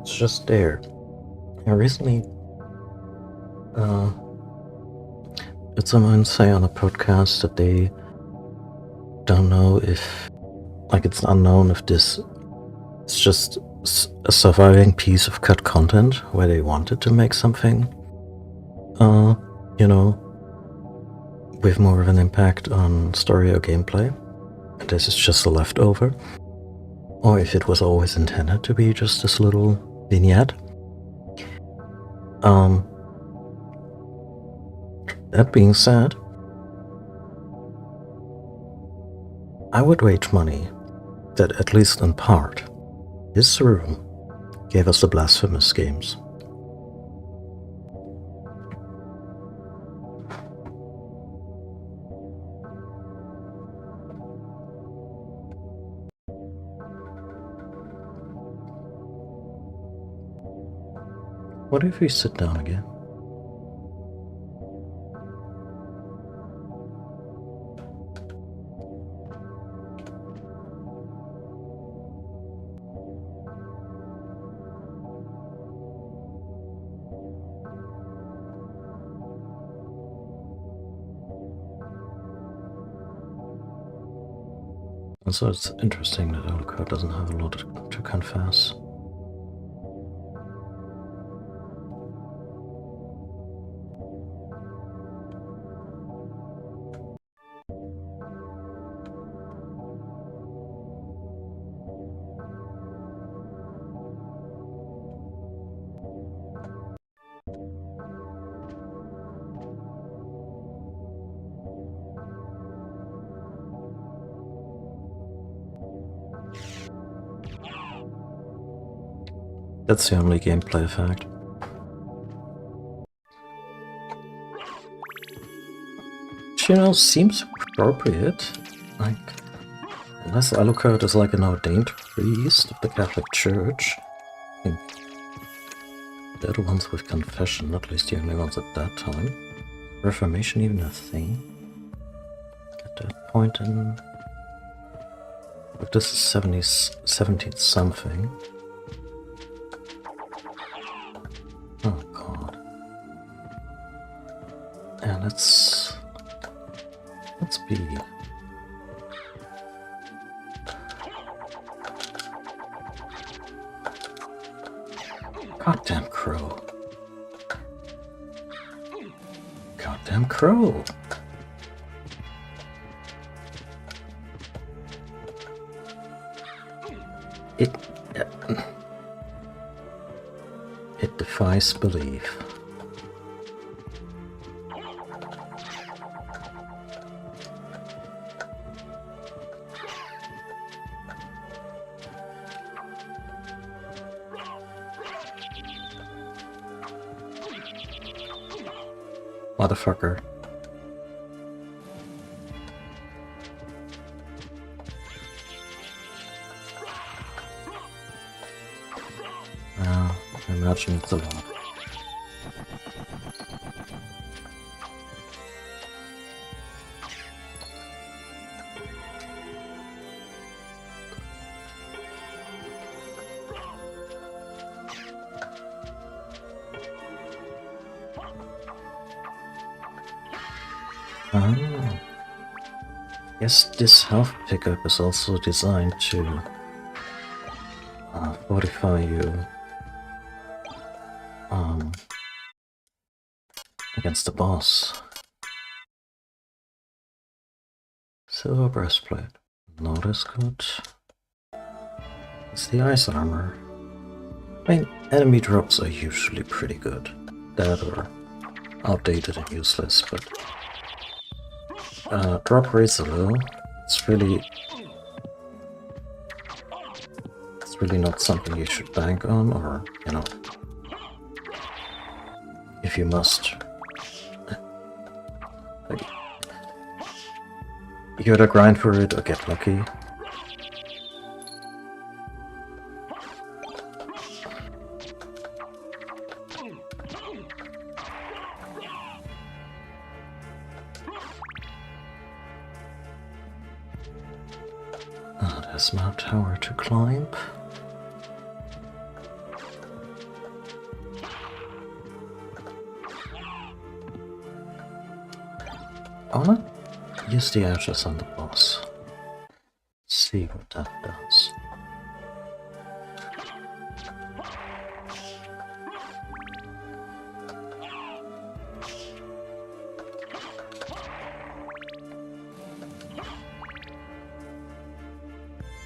It's just there. I recently did someone say on a podcast that they don't know if, like, it's unknown if this is just a surviving piece of cut content where they wanted to make something, you know, with more of an impact on story or gameplay. And this is just a leftover. Or if it was always intended to be just this little vignette. That being said, I would wager money that at least in part, this room gave us the Blasphemous games. What if we sit down again? And so it's interesting that Alucard doesn't have a lot to confess. That's the only gameplay effect. Which, you know, seems appropriate. Like, unless Alucard is like an ordained priest of the Catholic Church. I think they're the ones with confession, at least the only ones at that time. Reformation even a thing? At that point in... Like, this is 17th something. Oh god. Yeah, let's be. Goddamn crow. Goddamn crow. It defies belief. Motherfucker. Well, I imagine it's a lot. Oh. Yes, this health pickup is also designed to fortify you against the boss. Silver breastplate. Not as good as the ice armor. I mean, enemy drops are usually pretty good. That or outdated and useless, but drop rates are low. It's really not something you should bank on, or, you know, if you must. Like, you either grind for it or get lucky. There's Mount Tower to climb. I wanna use the ashes on the boss. See what that does.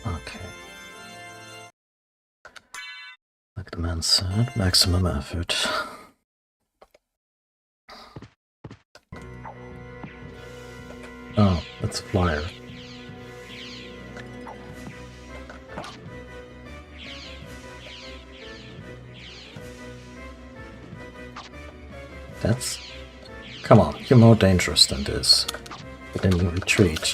Okay. Like the man said, maximum effort. Oh, that's a flyer. That's... Come on, you're more dangerous than this. But then you retreat.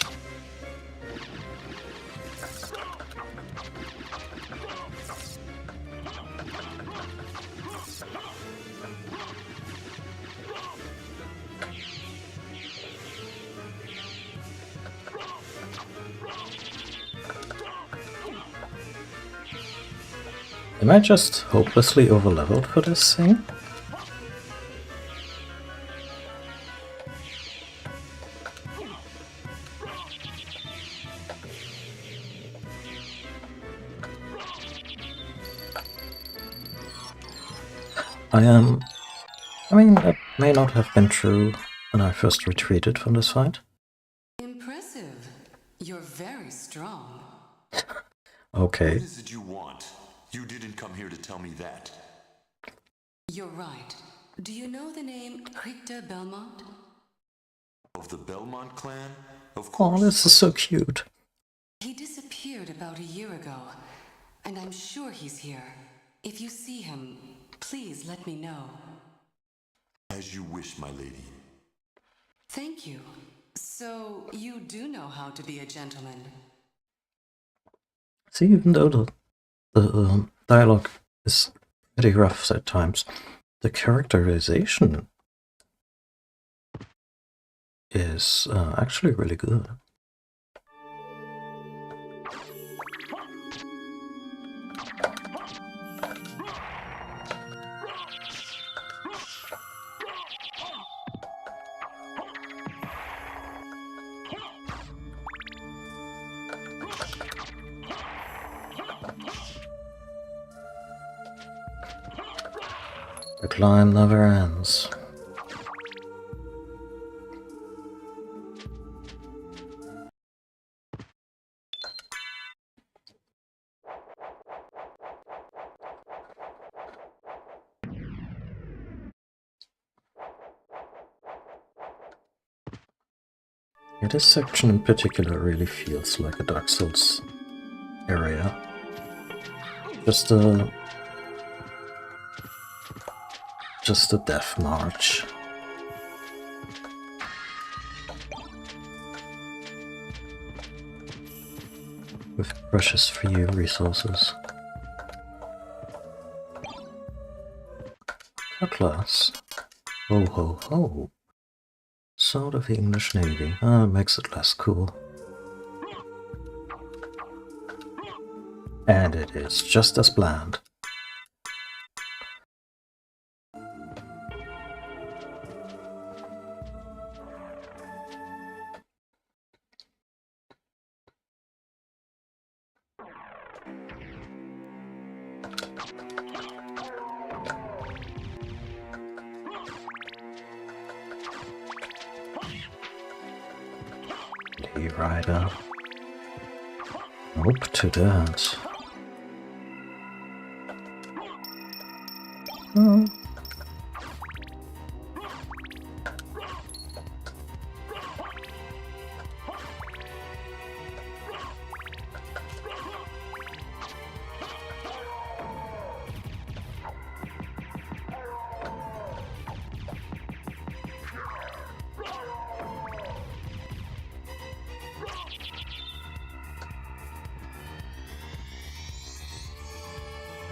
Am I just hopelessly overleveled for this thing? I mean, that may not have been true when I first retreated from this fight. Impressive. You're very strong. Okay. What is it you want? You didn't come here to tell me that. You're right. Do you know the name Richter Belmont? Of the Belmont clan? Of Oh, course. this is so cute. He disappeared about a year ago, and I'm sure he's here. If you see him, please let me know. As you wish, my lady. Thank you. So, you do know how to be a gentleman. See, even though the dialogue is pretty rough at times, the characterization is actually really good. The climb never ends. Yeah, this section in particular really feels like a Dark Souls area. Just a death march. With precious few resources. Cutlass. Ho ho ho. Sword of the English Navy. Ah, makes it less cool. And it is just as bland. Hey, Rider. Nope to that.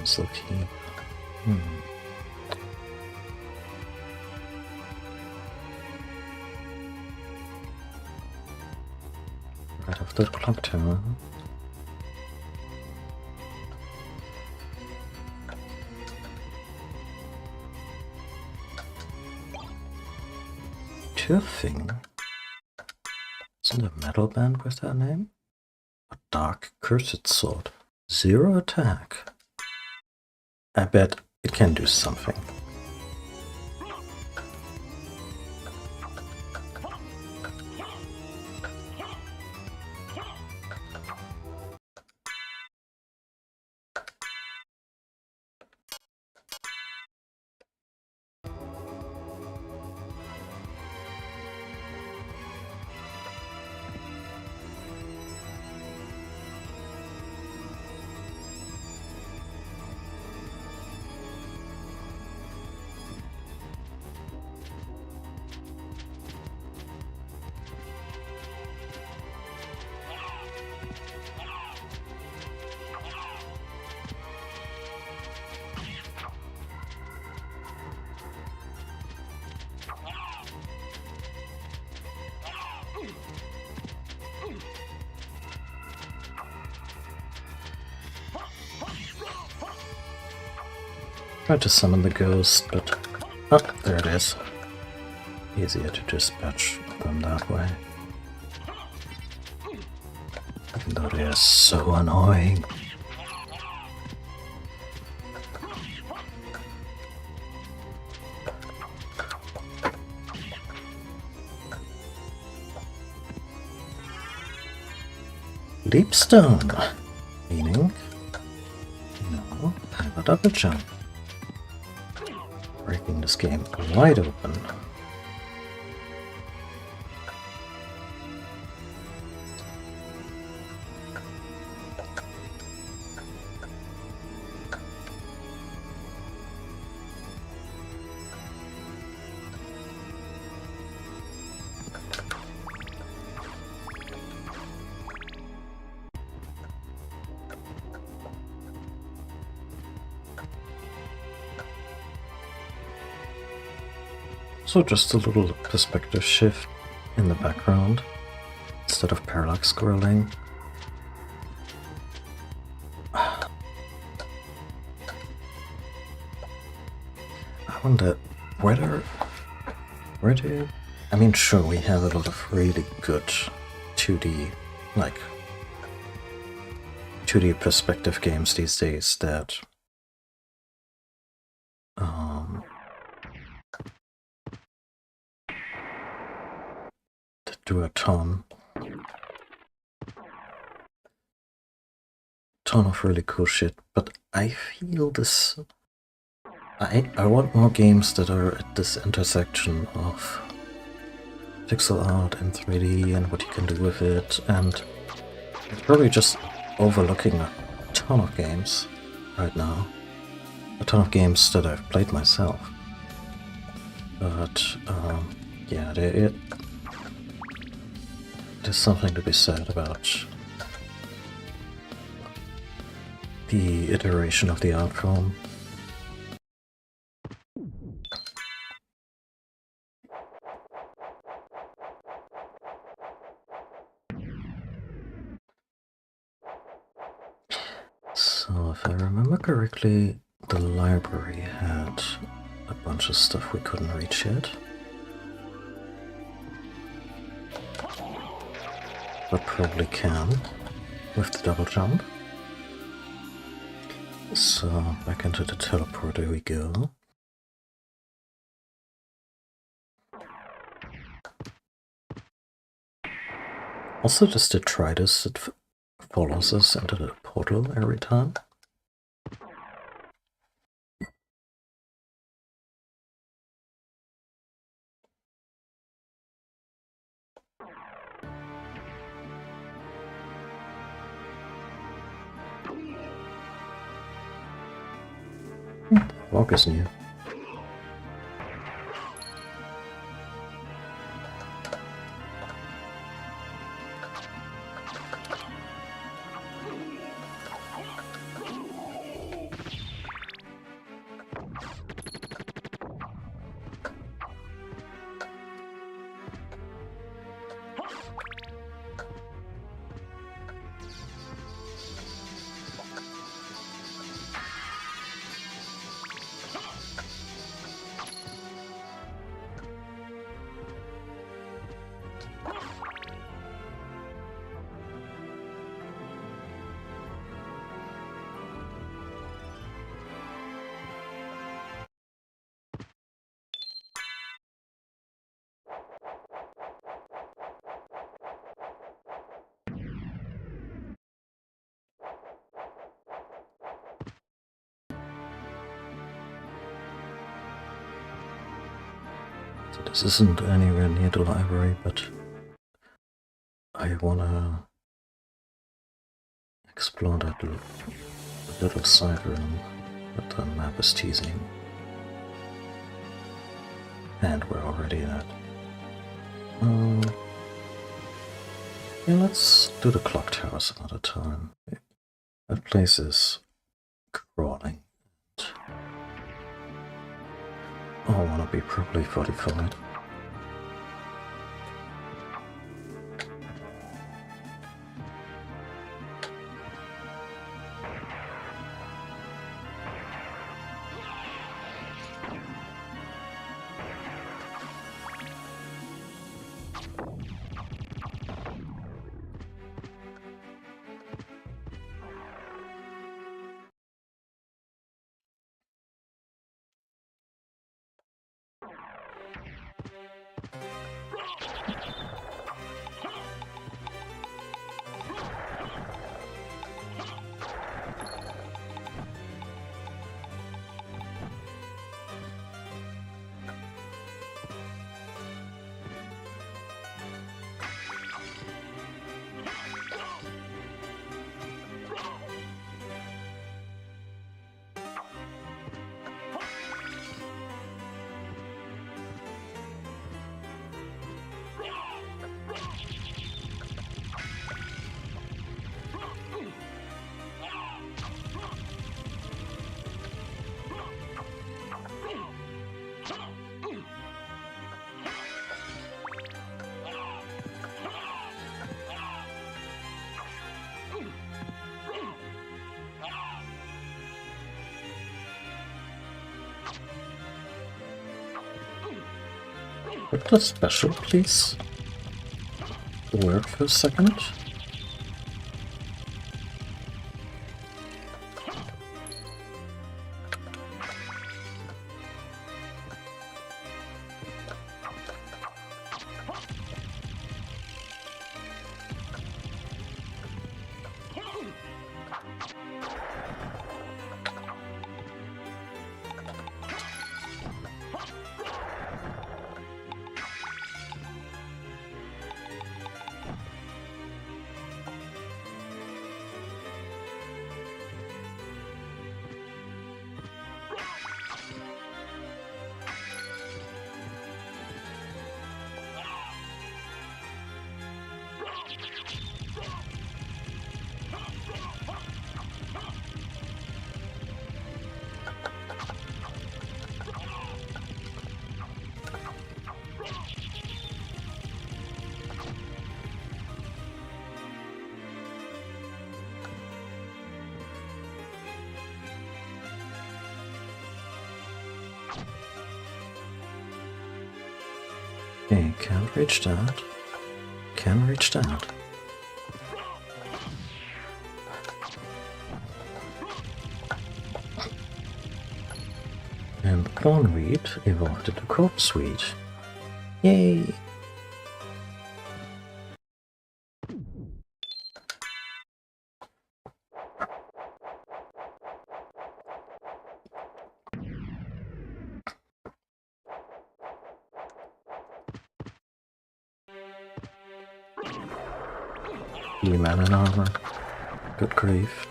So keep. Right after the clock tower. Turfing? Isn't there a metal band with that name? A dark cursed sword. 0 attack. I bet it can do something. Tried to summon the ghost, but... Oh, there it is. Easier to dispatch them that way. Even though they are so annoying. Leapstone! Meaning... No, I have a double jump. Breaking this game wide open. So just a little perspective shift in the background instead of parallax scrolling. I wonder where do I mean, sure, we have a lot of really good 2D, like 2D perspective games these days that do a ton of really cool shit, but I feel this... I want more games that are at this intersection of pixel art and 3D and what you can do with it, and probably just overlooking a ton of games right now. A ton of games that I've played myself. But, yeah, there's something to be said about the iteration of the art form. So, if I remember correctly, the library had a bunch of stuff we couldn't reach yet. But probably can with the double jump. So, back into the teleporter we go. Also, just to try this, it follows us into the portal every time. Walk is new. So this isn't anywhere near the library, but I wanna explore that little side room that the map is teasing. And we're already at. Yeah, let's do the clock towers another time. That place is crawling. I wanna be properly fortified. Would the special please work for a second? Okay, can't reach that. Can reach that. And Thornweed evolved into Corpseweed. Yay! Man in armor. Good grief.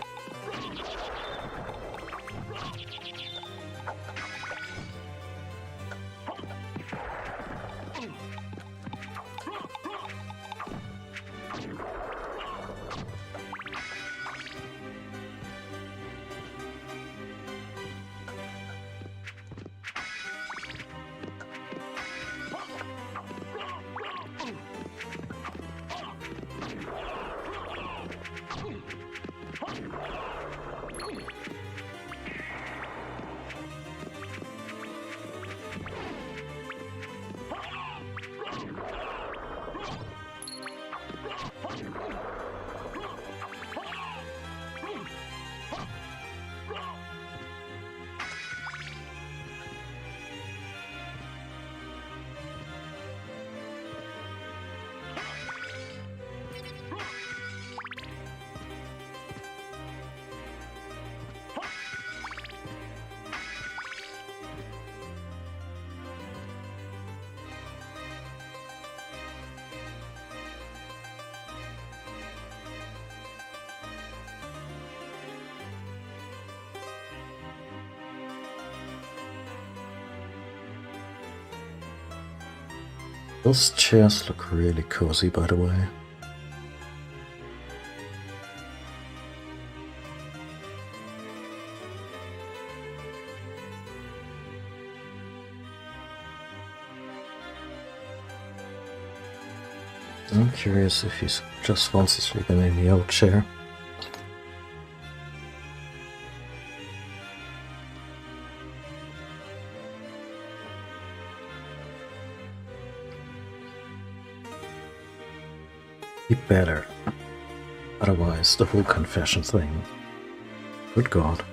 Those chairs look really cozy, by the way. I'm curious if he just wants to sleep in the old chair. He better. Otherwise, the whole confession thing. Good God.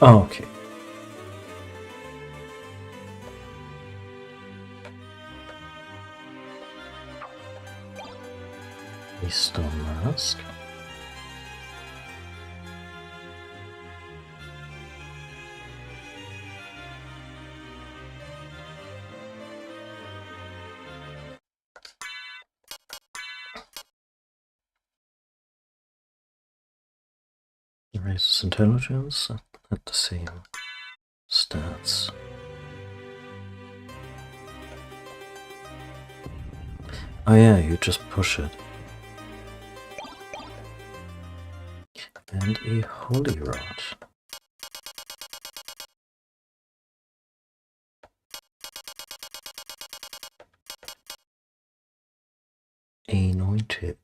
Okay. A stone mask. Raises intelligence at the same stats. Oh yeah, you just push it. And a holy rod. Anointed.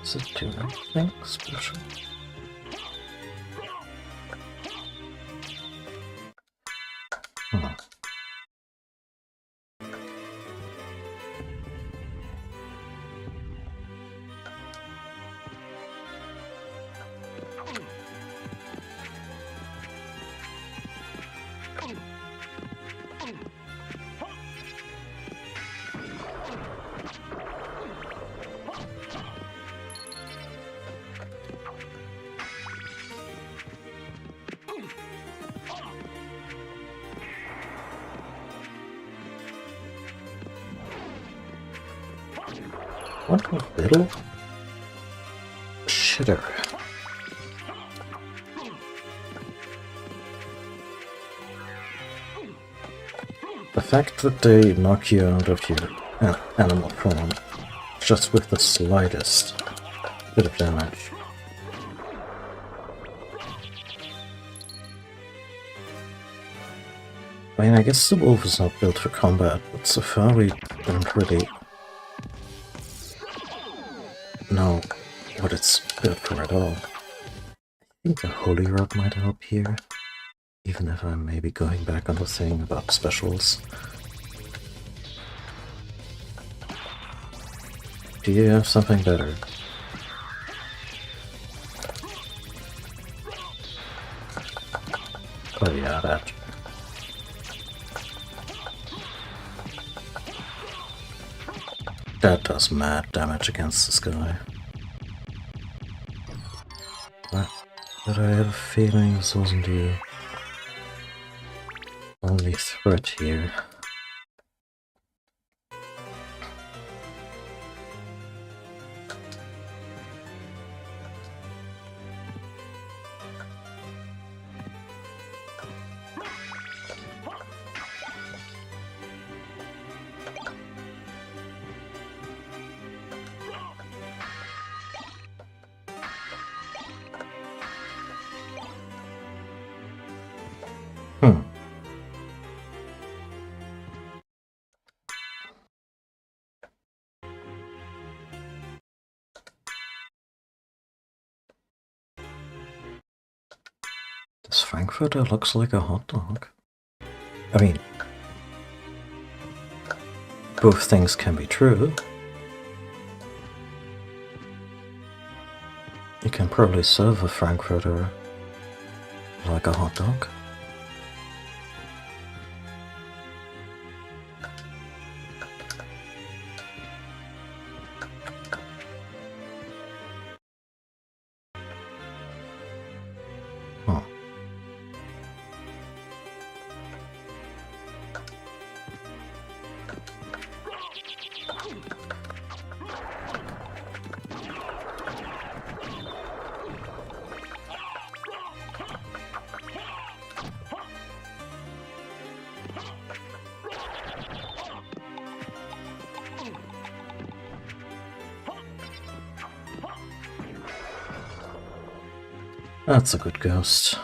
Does it do anything special? Hmm. What a little shitter. The fact that they knock you out of your animal form just with the slightest bit of damage. I mean, I guess the wolf is not built for combat, but so far we don't really know what it's built for at all. I think the holy rod might help here, even if I'm maybe going back on the thing about specials. Do you have something better? Oh yeah, that. That does mad damage against this guy. But I have a feeling this wasn't the only threat here. This Frankfurter looks like a hot dog. I mean, both things can be true. You can probably serve a Frankfurter like a hot dog. Huh. That's a good ghost.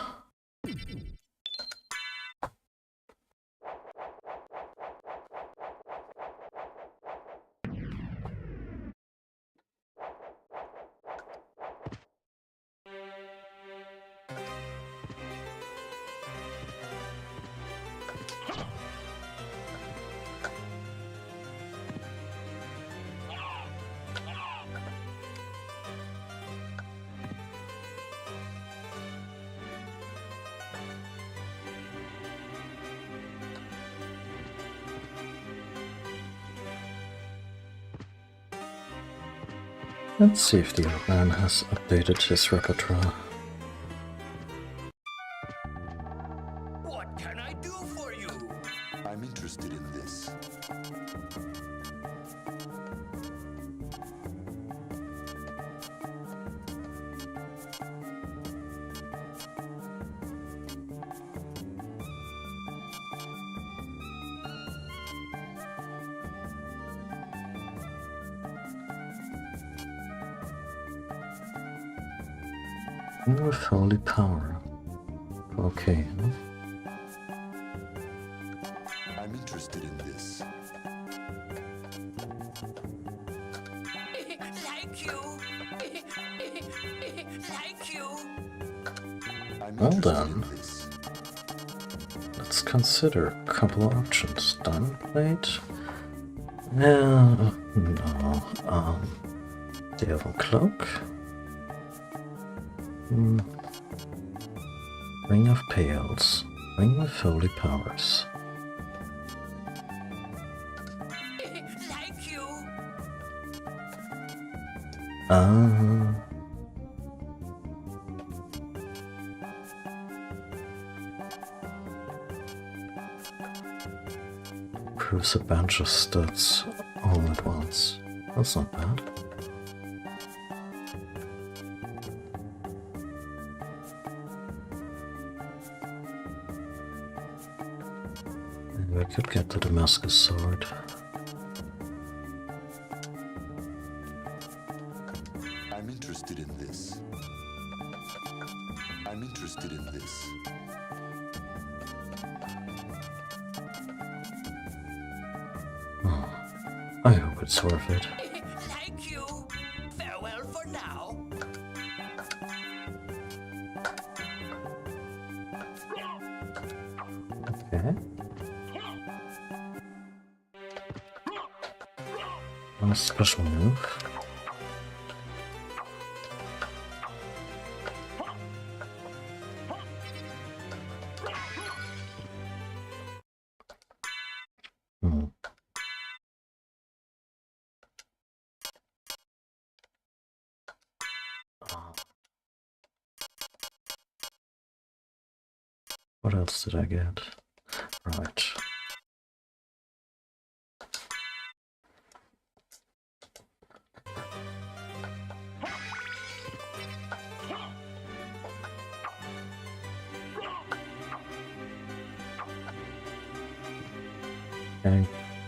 Let's see if the old man has updated his repertoire. What can I do for you? I'm interested in this. With holy power. Okay. I'm interested in this. Thank you. Thank you. I'm Well interested done. in this. Let's consider a couple of options. Diamond plate? No. The Elven cloak? Ring of Pails. Ring with holy powers. Thank you. Proves a bunch of studs all at once. That's not bad. And we could get the Damascus sword. I'm interested in this. I'm interested in this. I hope it's worth it. Thank you. Farewell for now. Okay. One special move. What else did I get? Right. I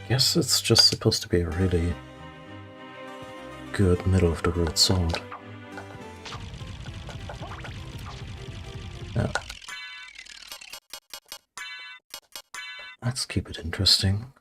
guess it's just supposed to be a really good middle of the road sword. Yeah. Let's keep it interesting.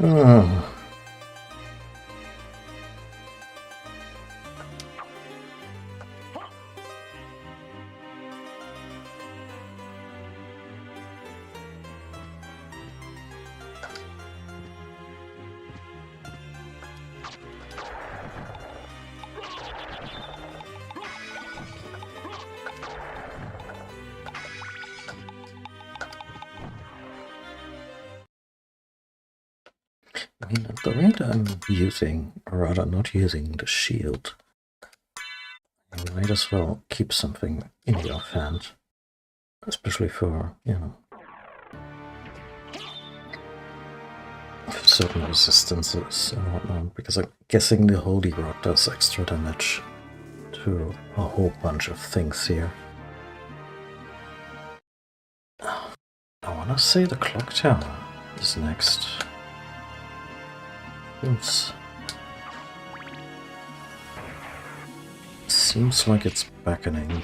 Oh. I mean, at the rate I'm using, or rather not using, the shield, you might as well keep something in your hand. Especially for, you know, certain resistances and whatnot, because I'm guessing the Holy Rod does extra damage to a whole bunch of things here. I wanna say the Clock Tower is next. Seems like it's beckoning.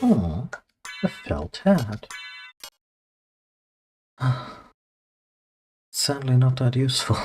Oh, a felt hat. Sadly not that useful.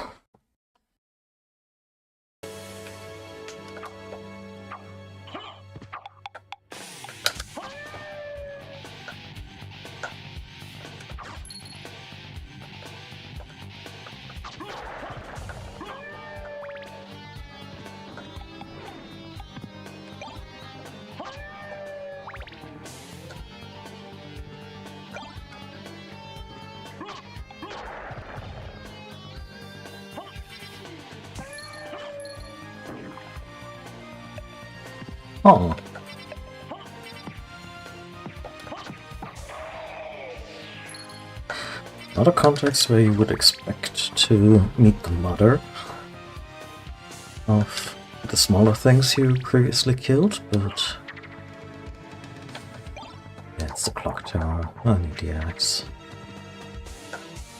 Oh. Not a context where you would expect to meet the mother of the smaller things you previously killed, but yeah, it's the Clock Tower. I need the axe.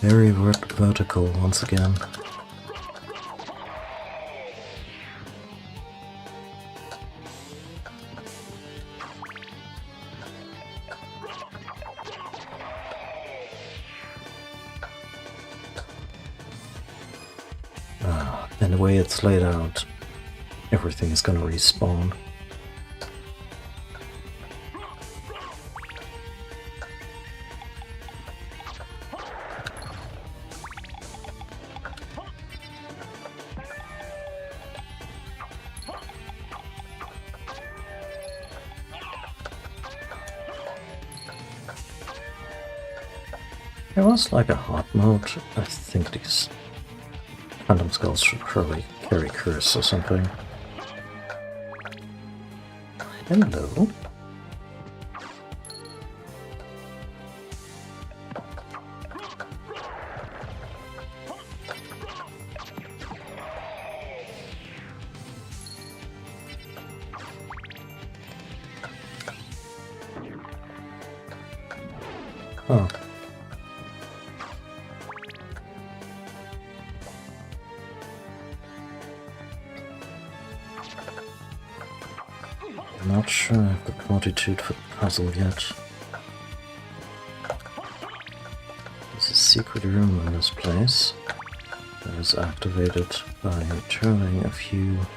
Very vertical once again. And the way it's laid out, everything is gonna respawn. There was like a hard mode. I think these Phantom Skulls should probably carry curse or something. Hello. Huh. Not sure I have the fortitude for the puzzle yet. There's a secret room in this place that is activated by turning a few of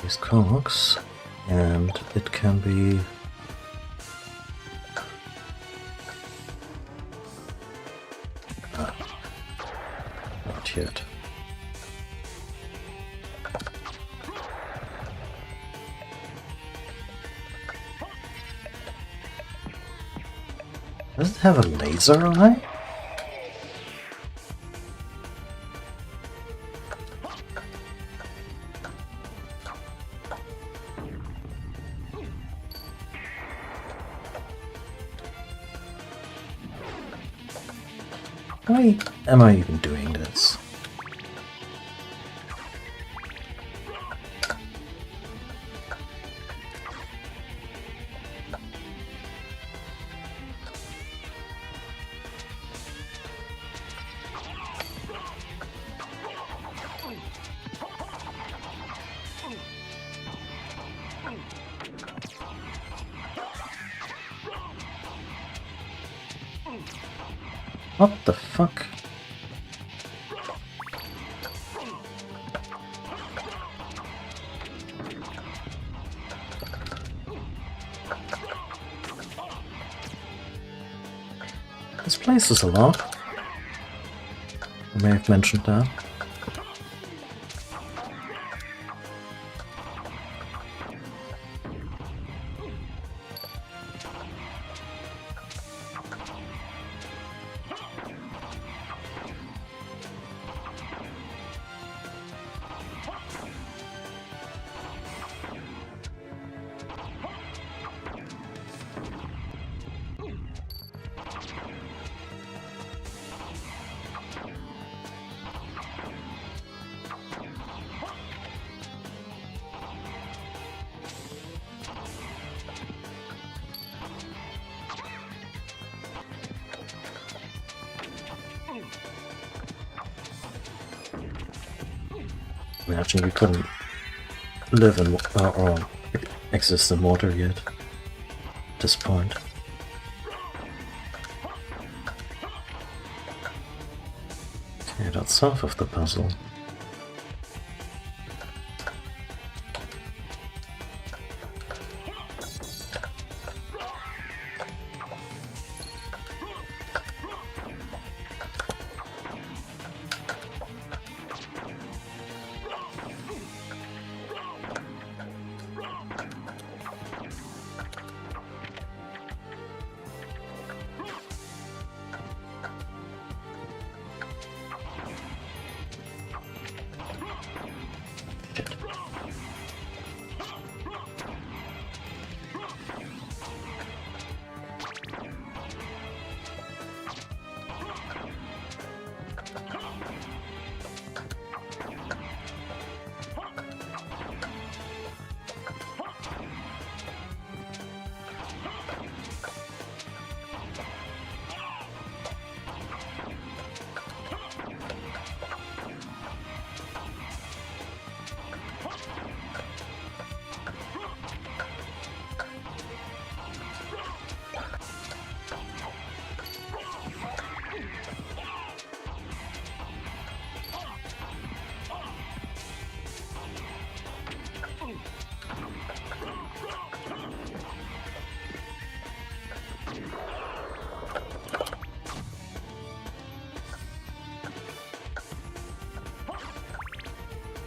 these cogs, and it can be not yet. Does it have a laser eye? Why am I even doing this? What the fuck? This place is a lot. I may have mentioned that. Imagine you couldn't live in or exist in water yet at this point. Okay, that's half of the puzzle.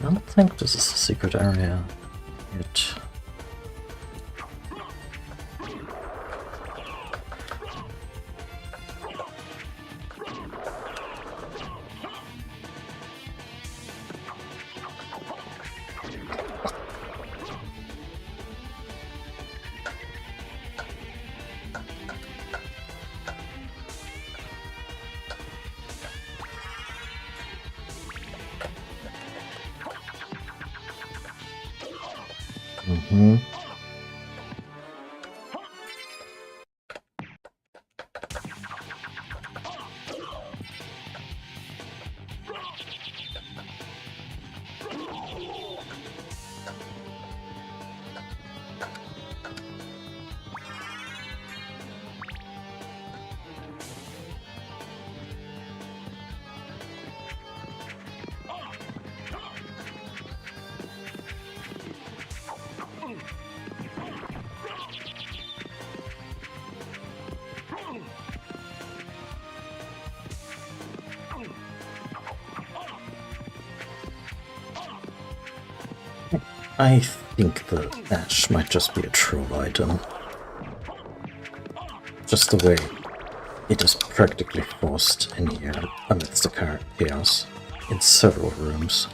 I don't think this is a secret area yet. Mm-hmm. I think the ash might just be a troll item. Just the way It is practically forced in here amidst the chaos in several rooms.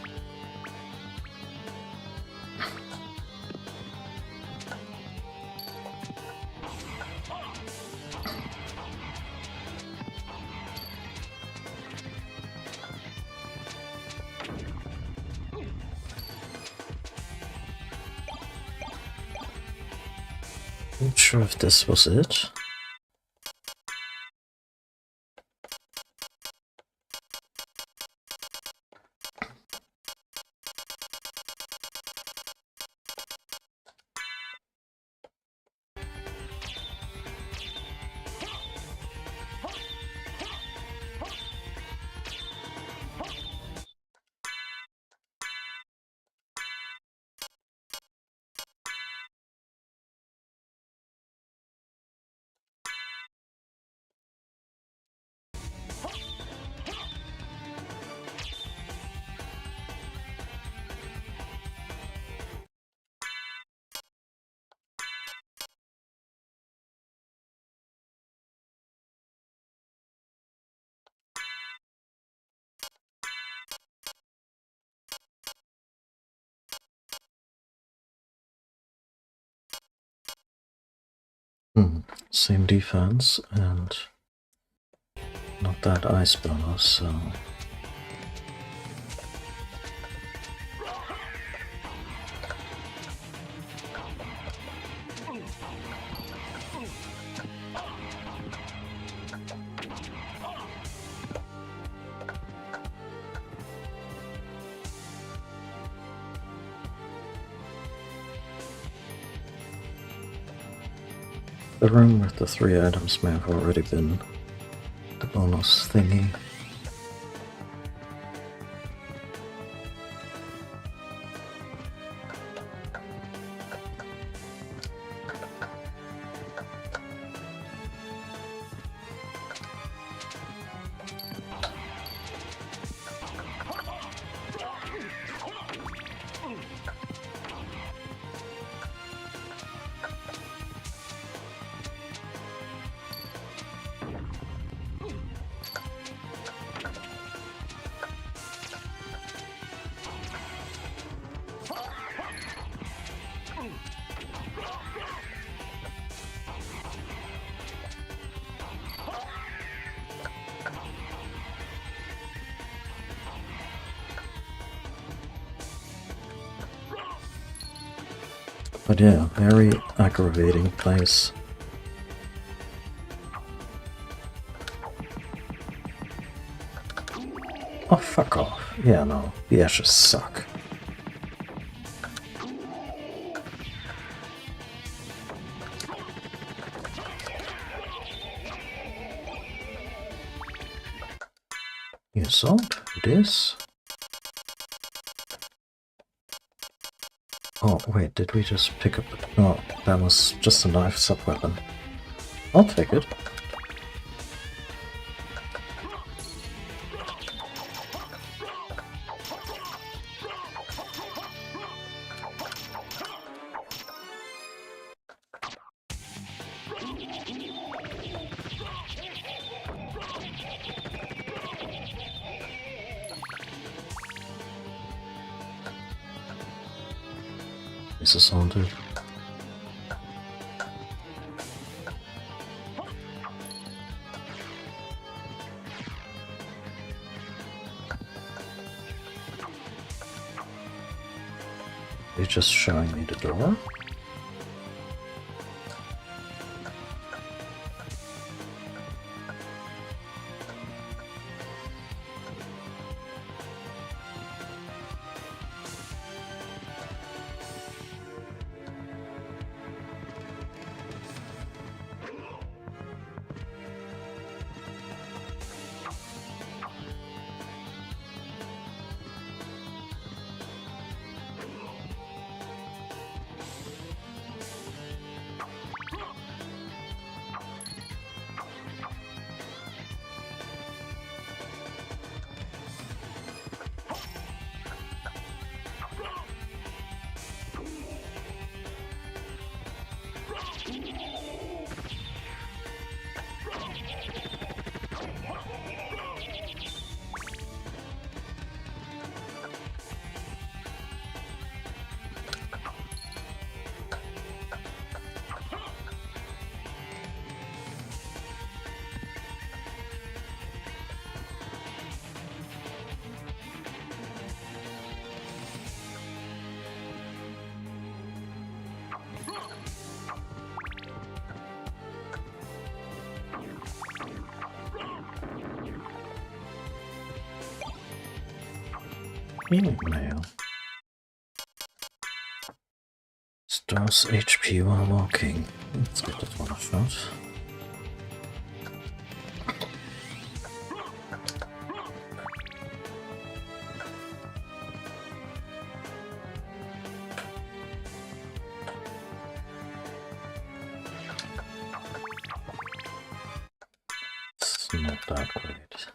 Not sure if this was it. Same defense and not that ice bonus, so... The room with the 3 items may have already been the bonus thingy. But yeah, very aggravating place. Oh, fuck off. Yeah, no, the ashes suck. You assault this? Oh, wait, did we just pick up the... No, that was just a knife sub-weapon. I'll take it. Is this haunted? You're just showing me the door? Healing mail. Stars HP while walking. Let's get that one a shot. It's not that great.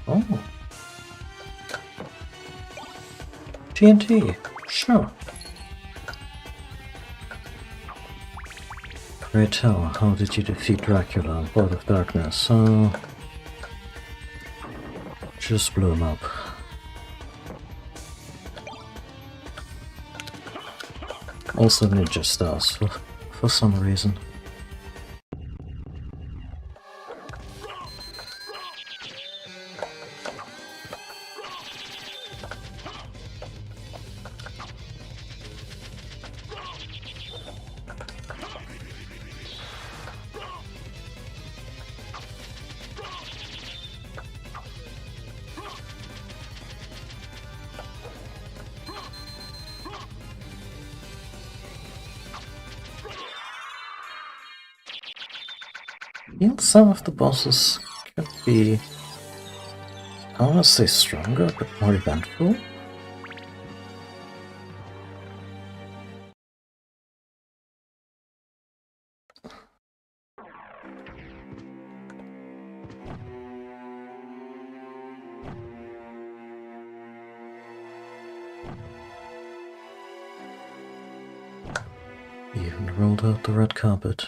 Oh. TNT. Sure. Pray tell, how did you defeat Dracula, Lord of Darkness? Just blew him up. Also ninja stars, for some reason. I think some of the bosses could be, I don't want to say stronger, but more eventful. Even rolled out the red carpet.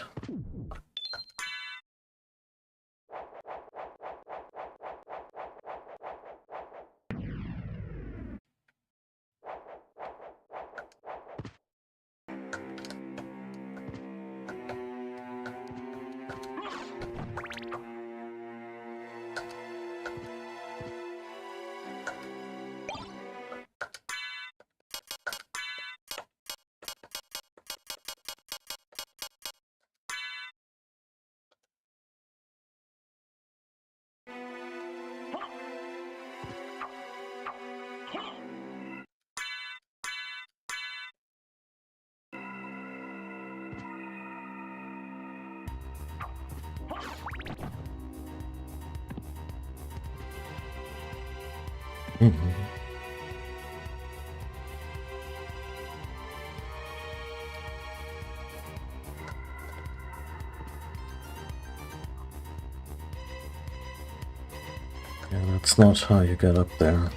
Yeah, that's not how you get up there.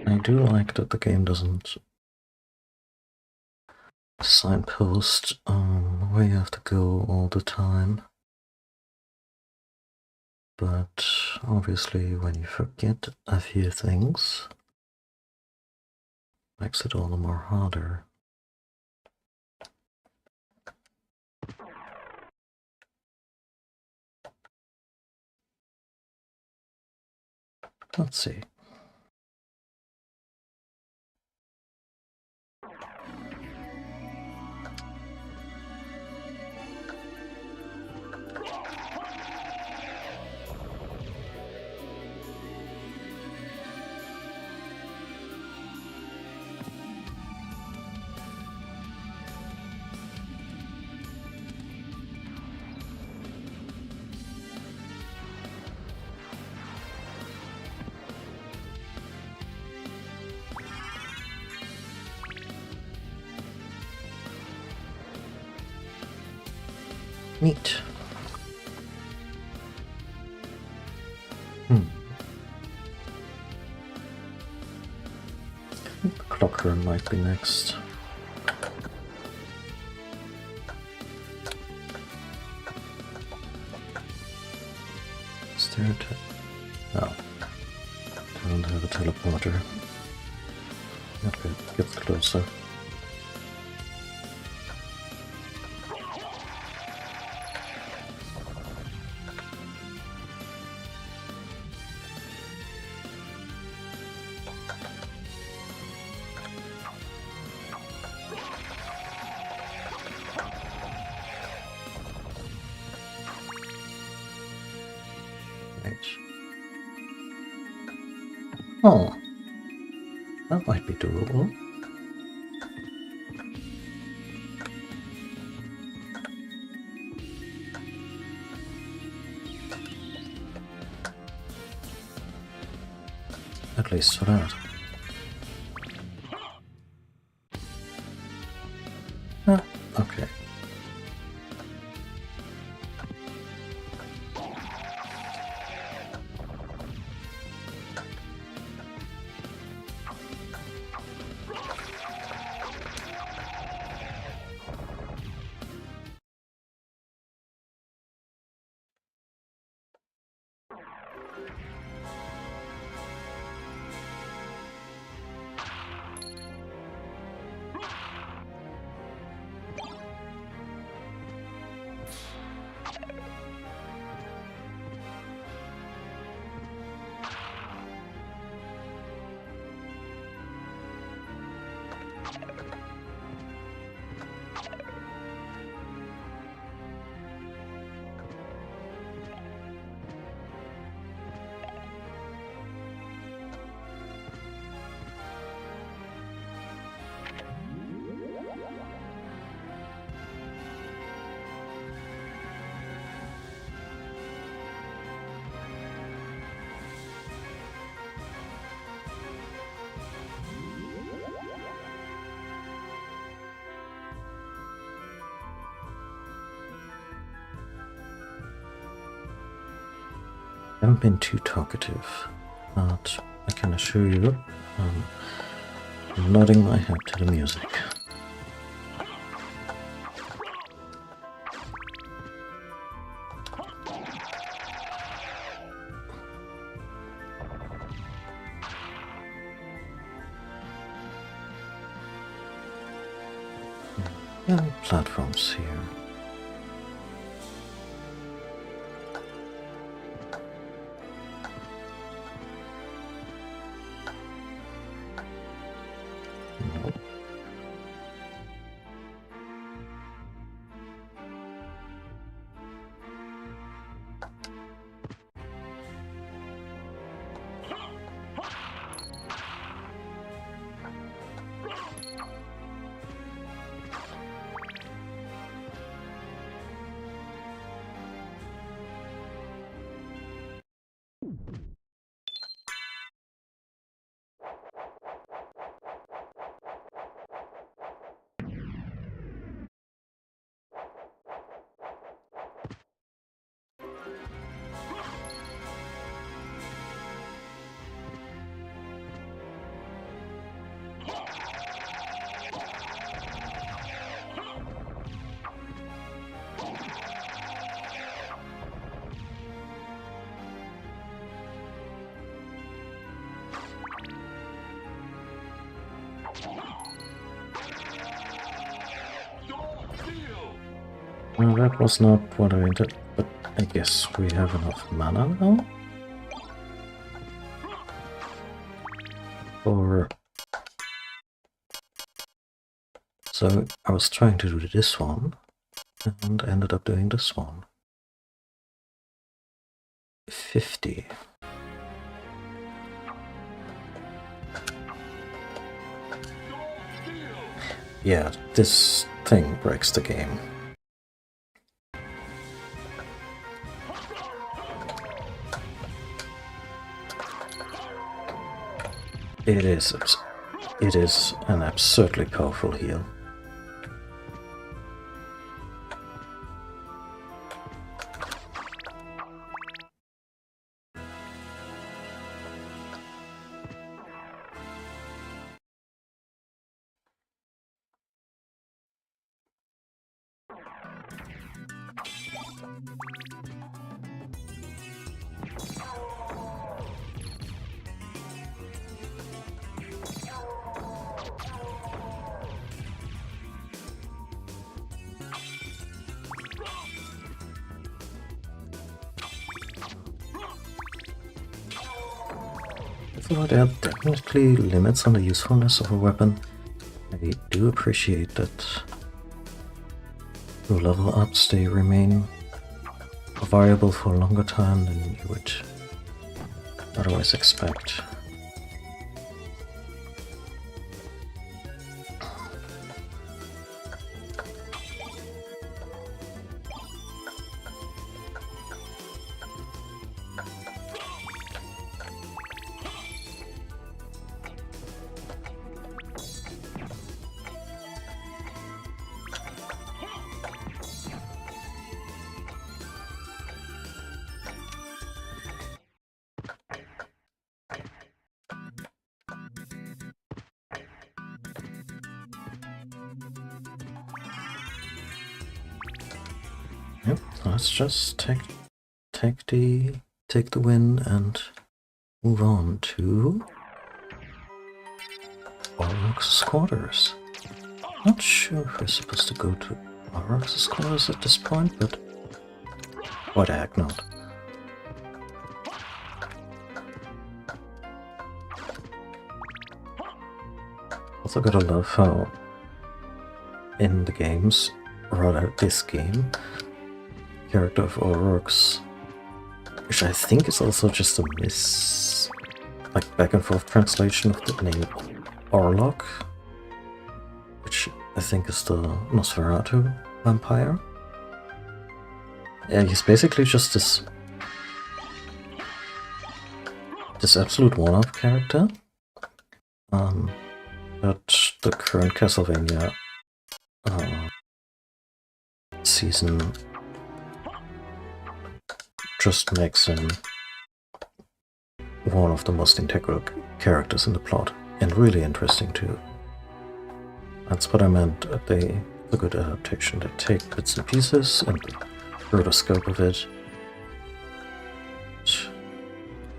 I do like that the game doesn't signpost where you have to go all the time. But obviously when you forget a few things, makes it all the more harder. Let's see. Neat. Clock run might be next. Is there a no. Don't have a teleporter. Okay, get closer. Oh, that might be doable. At least for that. Ah, okay. I haven't been too talkative, but I can assure you I'm nodding my head to the music. And platforms here. Well, that was not what I intended, but I guess we have enough mana now. Or... So I was trying to do this one, and ended up doing this one. 50. Yeah, this thing breaks the game. It is an absurdly powerful heal. Although there are definitely limits on the usefulness of a weapon, I do appreciate that through level ups they remain viable for a longer time than you would otherwise expect. Yep, let's just take the win and move on to Aurochs' quarters. Not sure if we're supposed to go to Aurochs' quarters at this point, but why the heck not? Also gotta love how in the games, or rather this game, character of Aurochs, which I think is also just a back and forth translation of the name Orlok, which I think is the Nosferatu vampire. Yeah, he's basically just this absolute one-off character that the current Castlevania season just makes him one of the most integral characters in the plot, and really interesting too. That's what I meant at the good adaptation. They take bits and pieces and the broader scope of it.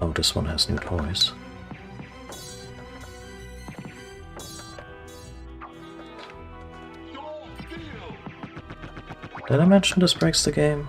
Oh, this one has new toys. Did I mention this breaks the game?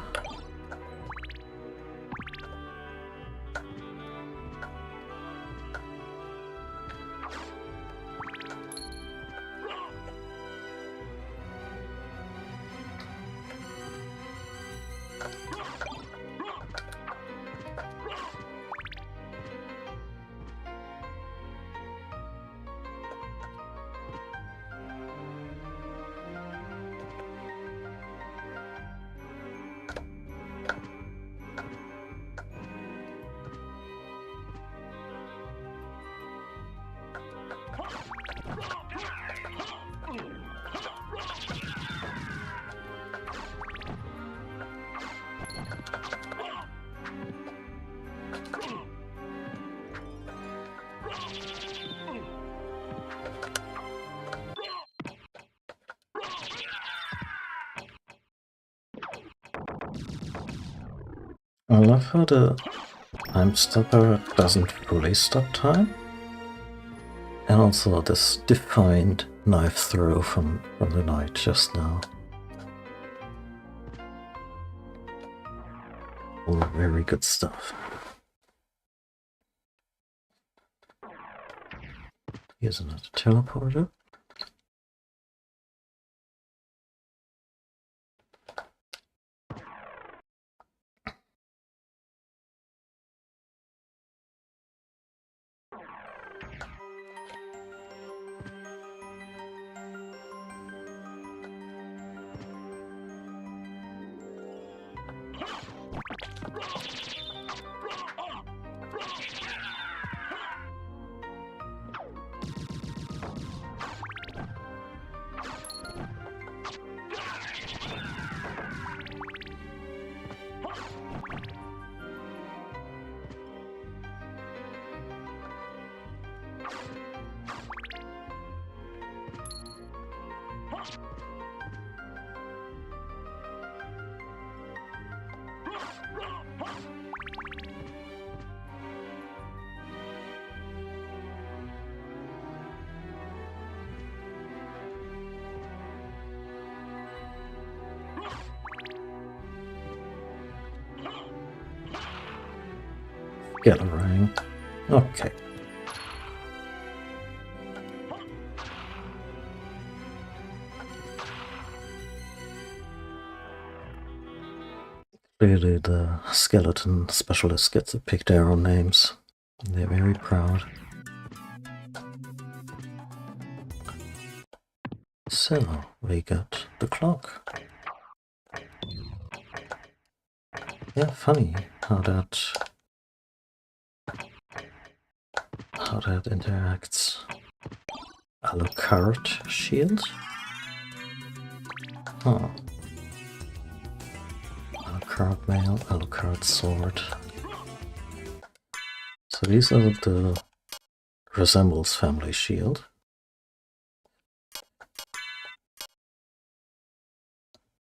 I love how the time stopper doesn't fully stop time. And also this defined knife throw from the knight just now. All very good stuff. Here's another teleporter. Get a ring. Okay. Clearly the skeleton specialists get to pick their own names. They're very proud. So, we got the clock. Yeah, funny how that interacts. Alucard shield? Huh. Alucard mail, Alucard sword. So these are the resembles family shield.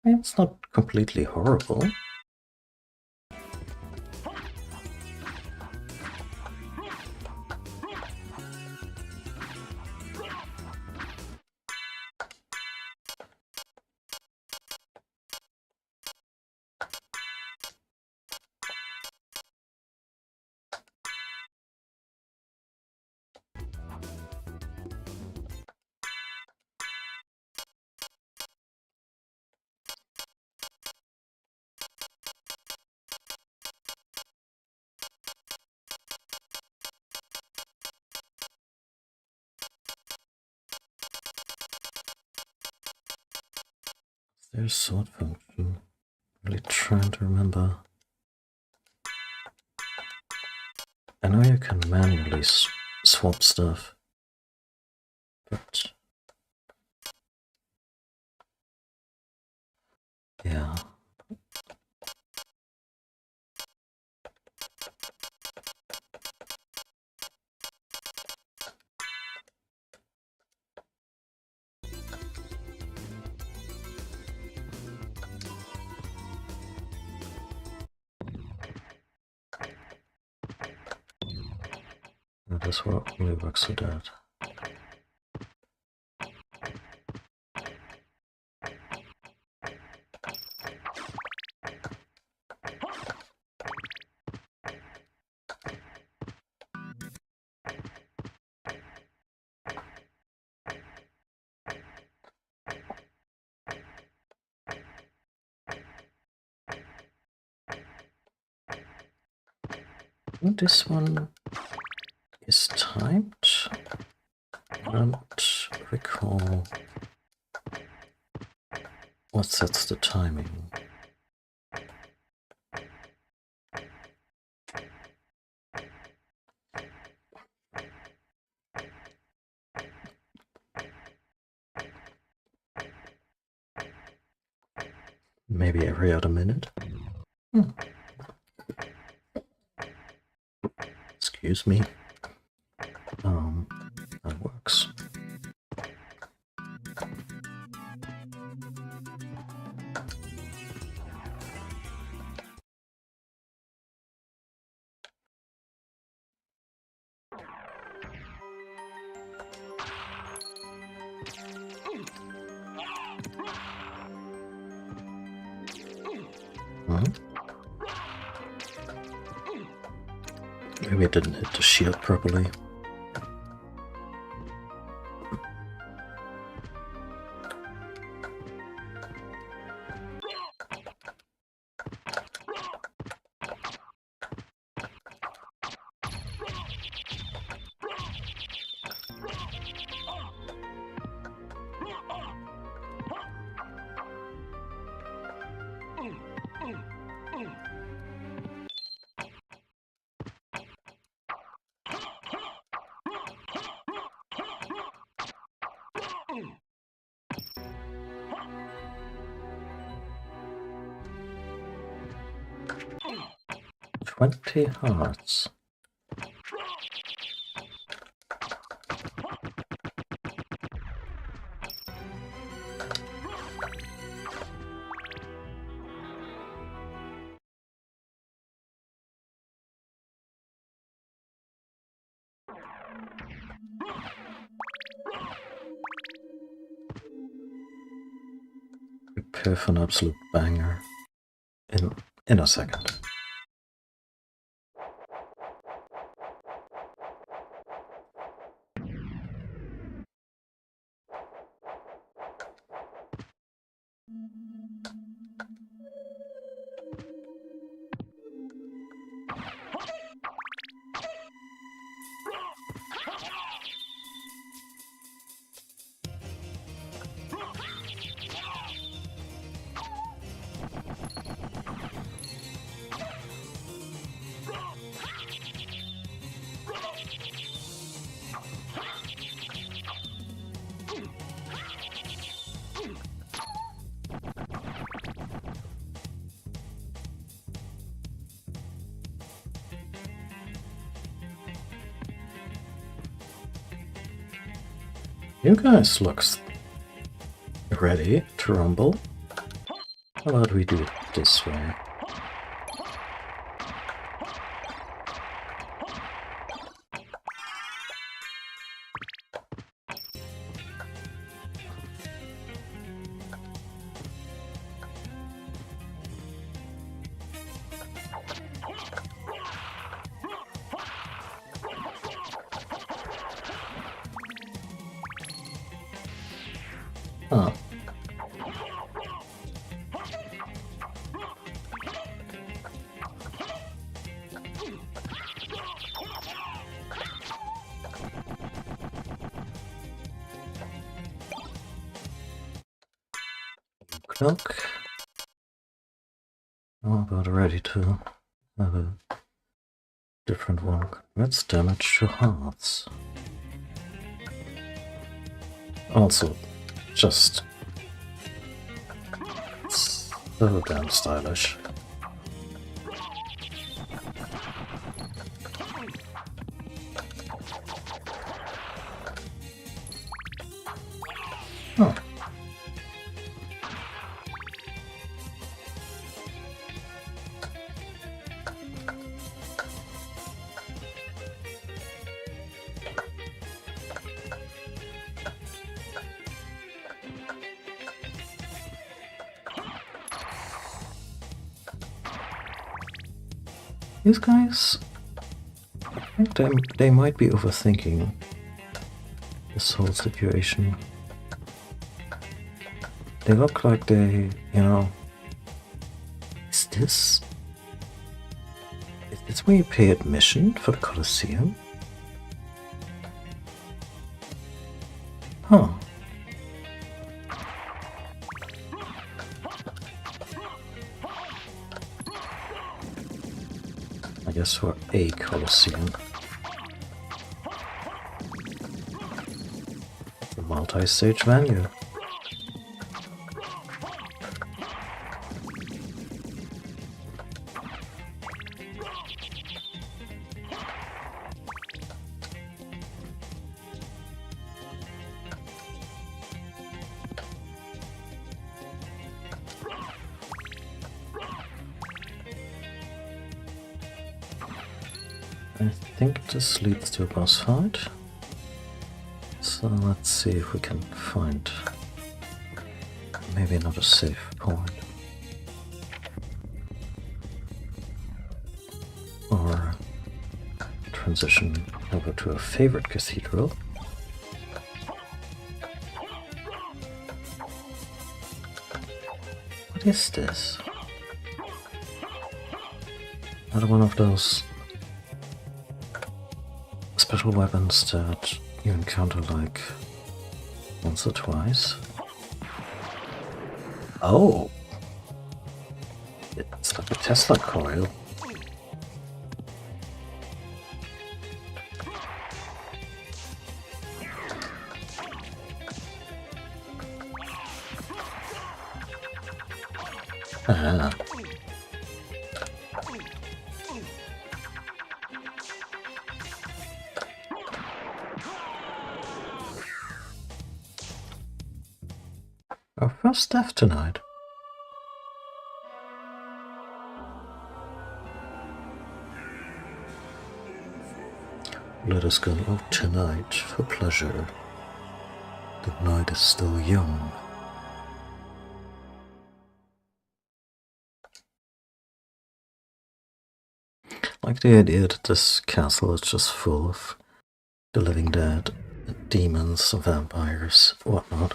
It's not completely horrible. There's sword function. Really trying to remember. I know you can manually swap stuff, but yeah. That's what only works with that. This one is timed. I don't recall what sets the timing. Maybe every other minute? Excuse me. That works. Maybe I didn't hit the shield properly. $20 hearts. Prepare for an absolute banger in a second. You guys look ready to rumble. How about we do it this way? Huh. Cloak. How about ready to have a different one? That's damage to hearts. Also, just so damn stylish. Huh. These guys, I think they might be overthinking this whole situation. They look like they, you know, is this where you pay admission for the Colosseum? Huh. I guess for a Colosseum. A multi-stage venue. I think this leads to a boss fight. So let's see if we can find maybe another safe point. Or transition over to a favorite cathedral. What is this? Another one of those special weapons that you encounter like once or twice. Oh! It's like a Tesla coil. Ah. Our first death tonight. Let us go out tonight for pleasure. The night is still young. Like the idea that this castle is just full of the living dead, demons, vampires, whatnot.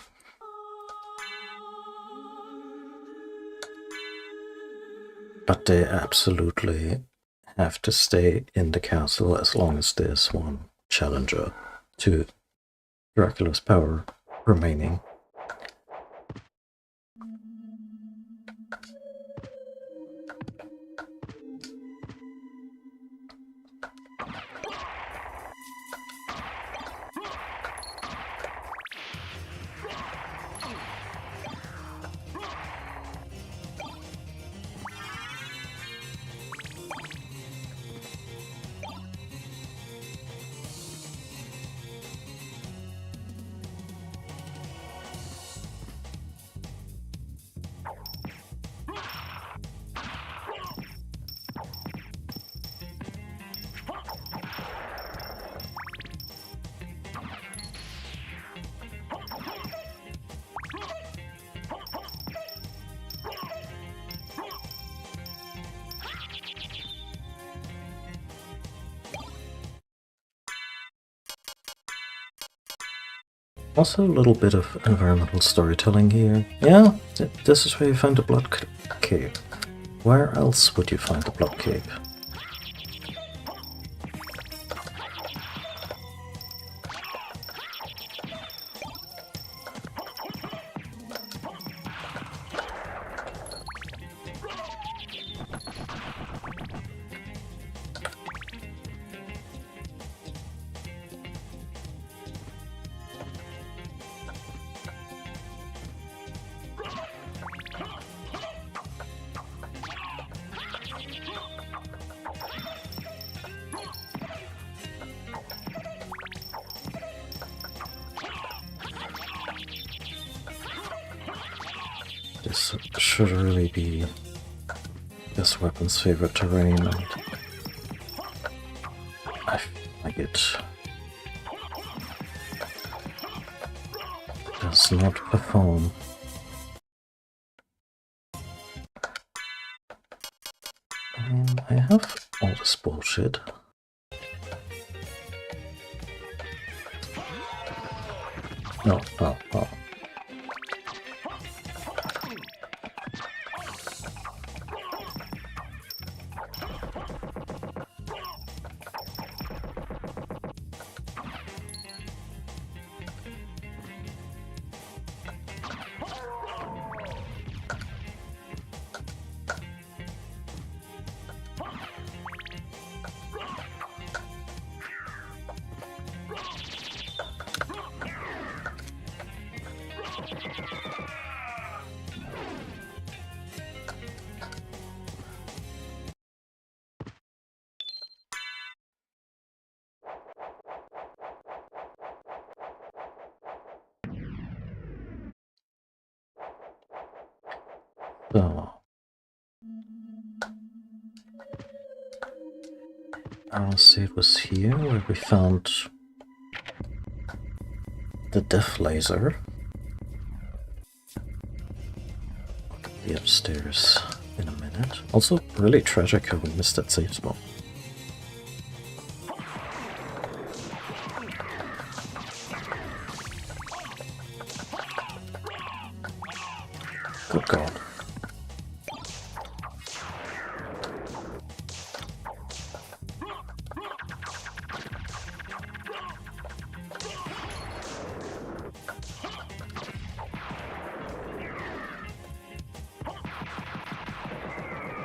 But they absolutely have to stay in the castle as long as there's one challenger to Dracula's power remaining. Also, a little bit of environmental storytelling here. Yeah, this is where you find the Blood Cape. Where else would you find the Blood Cape? This should really be this weapon's favorite terrain, and I like it. Does not perform. I have all this bullshit. No. So, I want to say it was here where we found the death laser. The upstairs in a minute. Also, really tragic how we missed that save spot. Good God.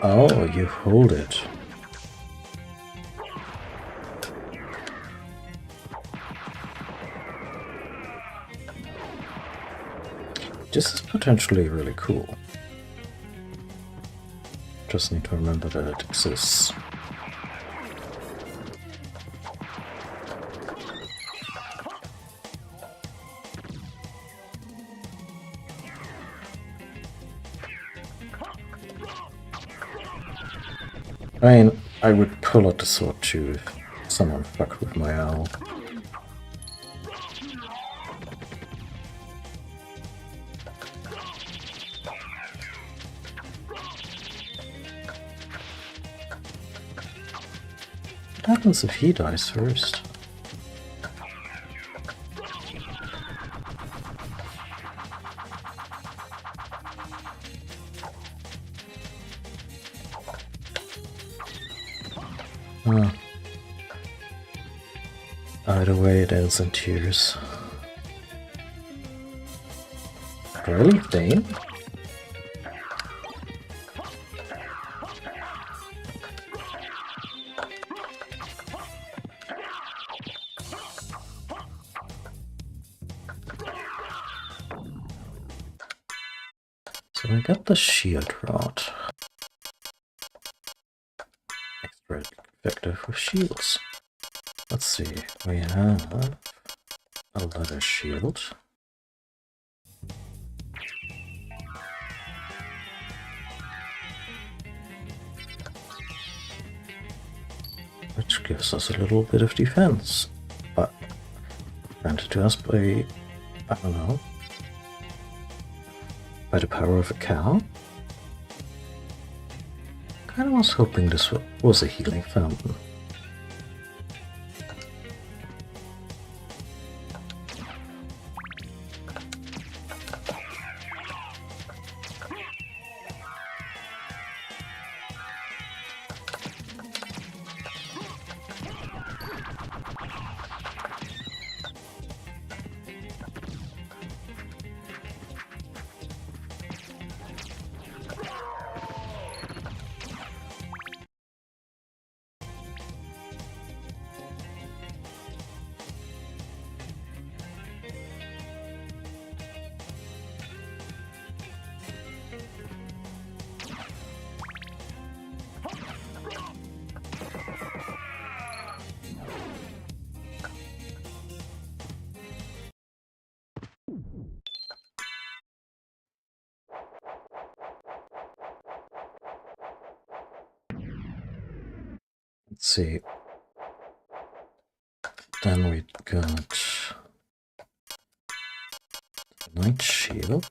Oh, you hold it. This is potentially really cool. Just need to remember that it exists. I mean, I would pull out the sword too if someone fucked with my owl. What happens if he dies first? Either way, it ends in tears. Really, Dane? So I got the shield rod. Extra effective with shields. Let's see, we have a leather shield. Which gives us a little bit of defense, but granted to us by, I don't know, by the power of a cow? Kinda was hoping this was a healing fountain. Let's see. Then we got Knight Shield.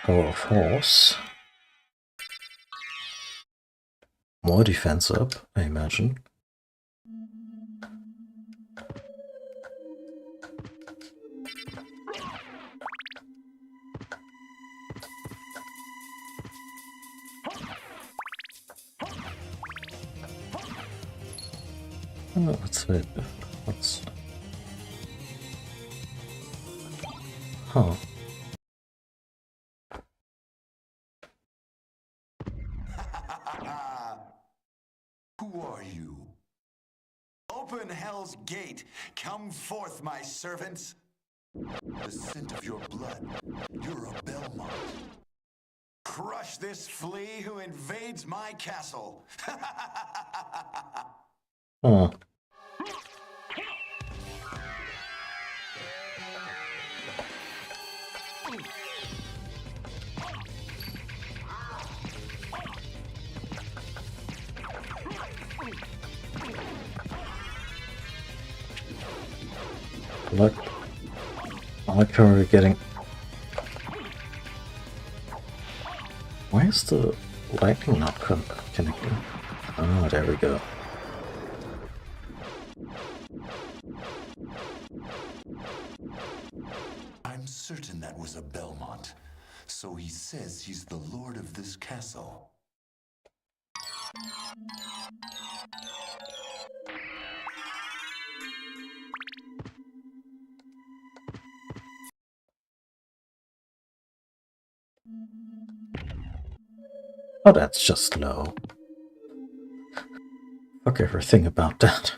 Power of Horse. More defense up, I imagine. Oh, that's it. What's... Huh. Who are you? Open Hell's Gate. Come forth, my servants. The scent of your blood. You're a Belmont. Crush this flea who invades my castle. Huh. Look, I like how we're getting... Why is the lightning not connecting? Ah, there we go. I'm certain that was a Belmont. So he says he's the lord of this castle. Oh, that's just low. Fuck everything about that.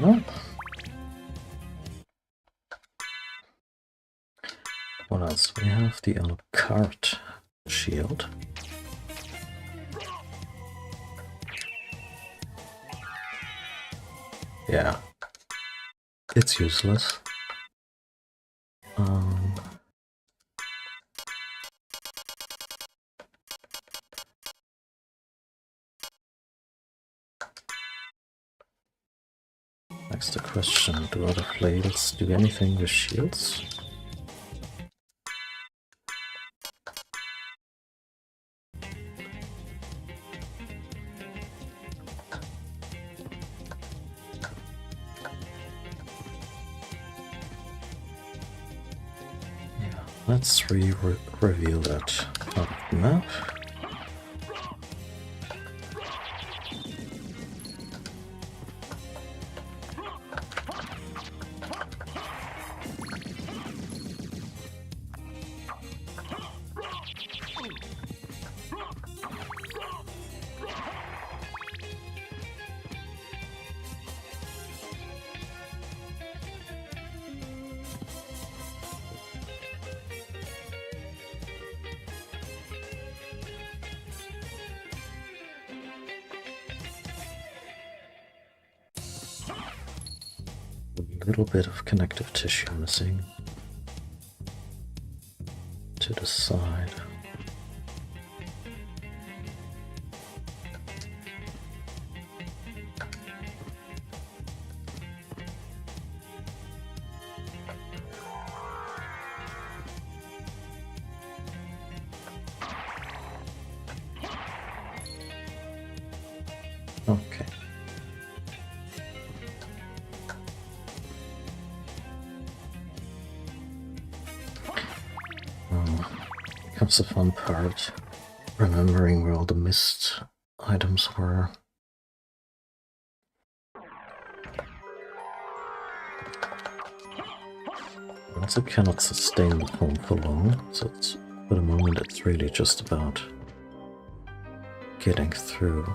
No. What else? We have the Alucard shield. Yeah. It's useless. Next the question, do other flails do anything with shields? Yeah, let's reveal that part of the map. A little bit of connective tissue missing to the side. Okay. That's the fun part. Remembering where all the missed items were. I also cannot sustain the form for long, so it's, for the moment it's really just about getting through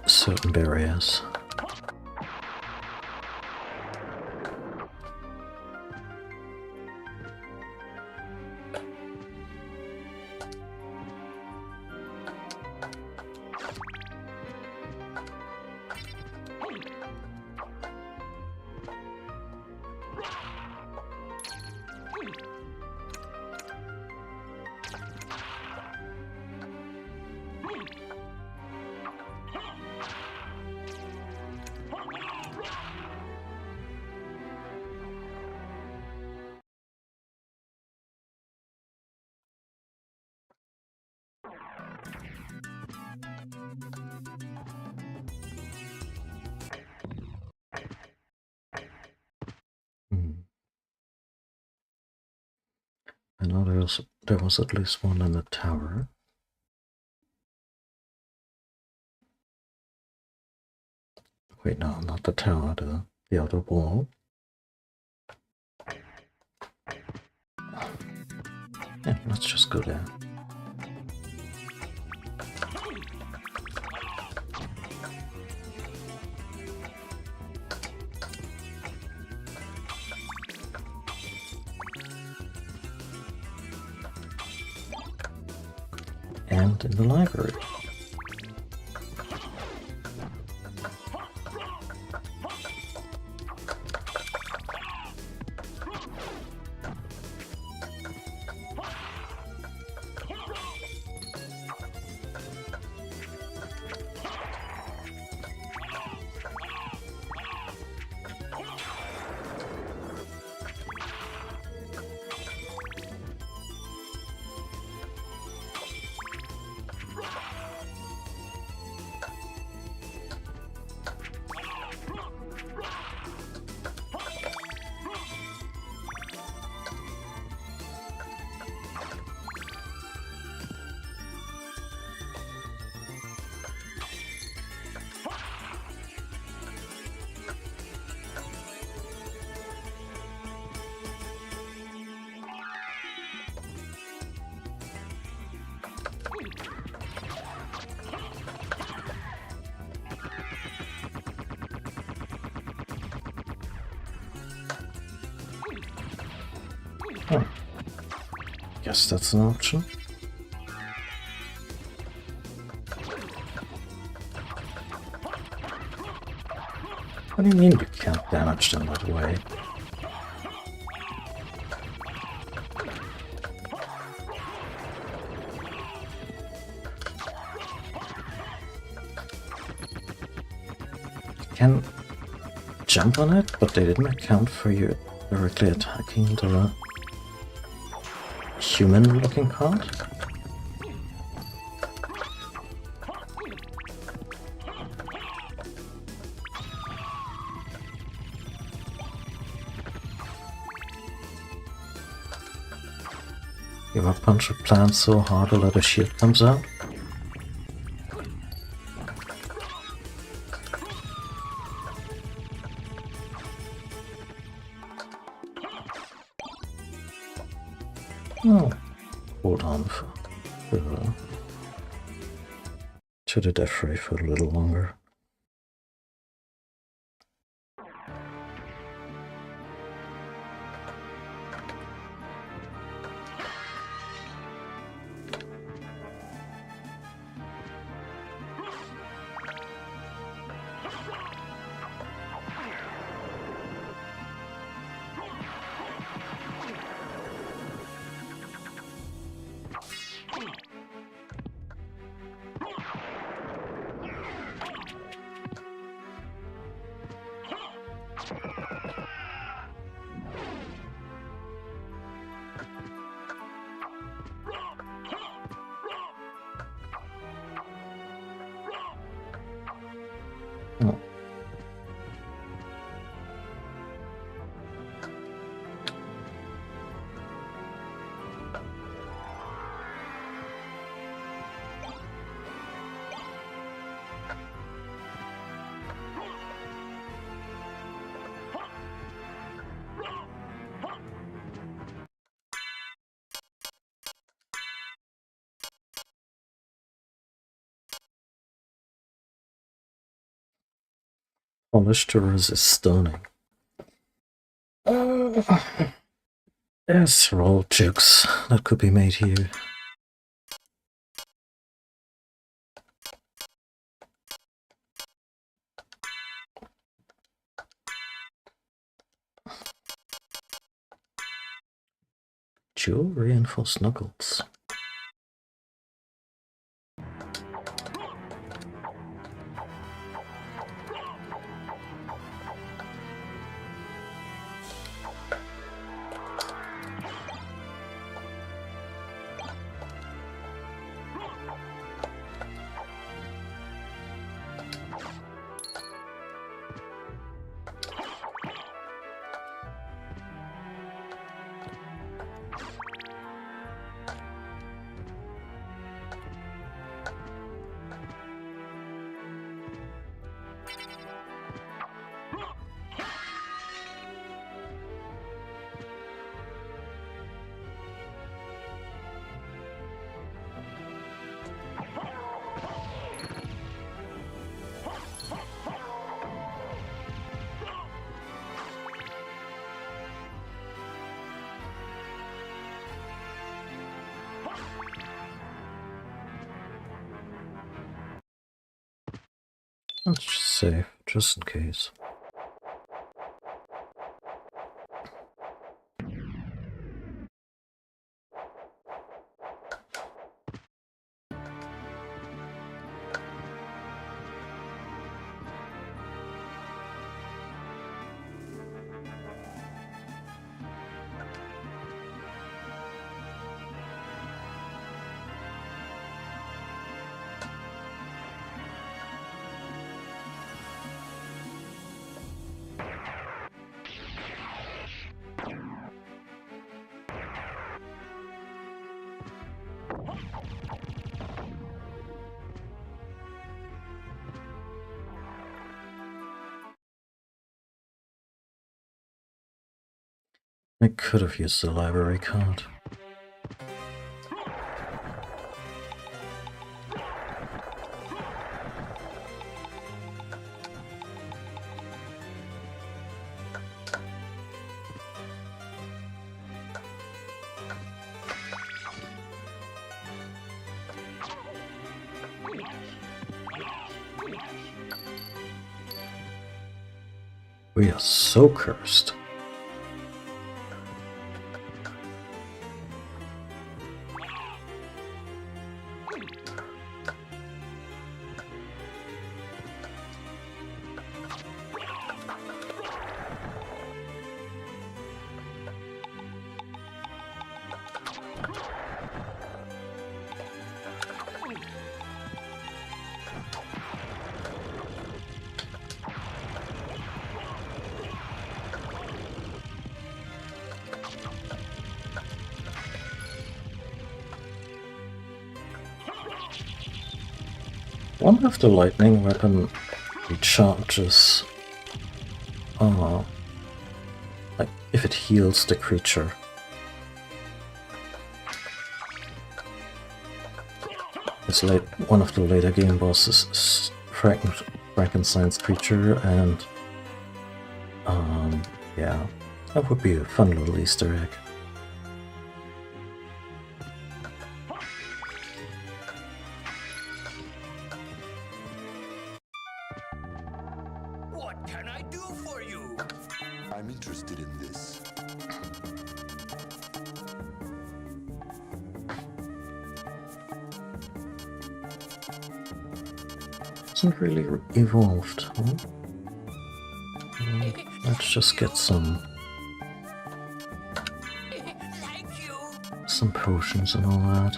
certain barriers. I know there was at least one in the tower. Wait, no, not the tower, the other wall. Yeah, let's just go there. And in the library. Oh. Guess that's an option. What do you mean we can't damage them that way? You can jump on it, but they didn't account for you directly attacking the human-looking card? You ever punch a plant so hard a lot of shit comes out? Oh, hold on to the death ray for a little longer. Polished to resist stoning. There's all jokes that could be made here. Dual reinforced knuckles. Let's just save, just in case. I could have used the library card. We are so cursed. One of the lightning weapon recharges, like if it heals the creature. It's like one of the later game bosses is Frankenstein's creature, and yeah, that would be a fun little Easter egg. What can I do for you? I'm interested in this. Isn't really evolved, huh? Let's just get some Thank you. potions and all that.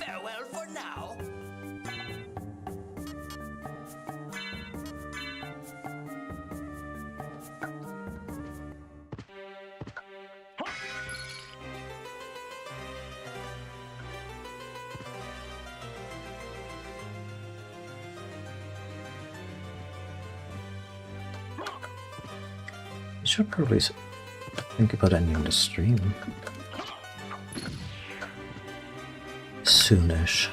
Farewell for now. should probably think about ending the stream soonish.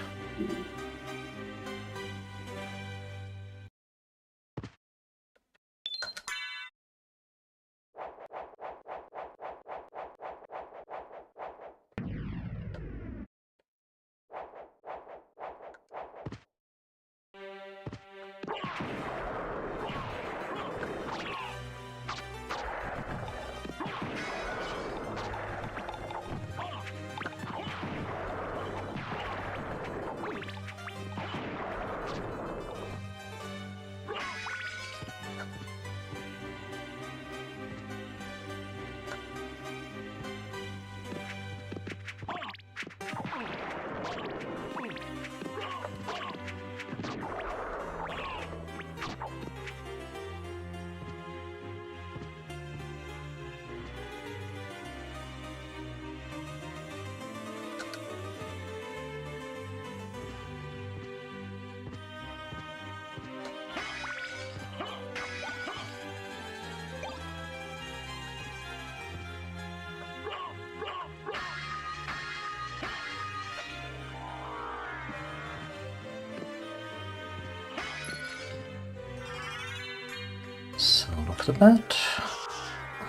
So look at that.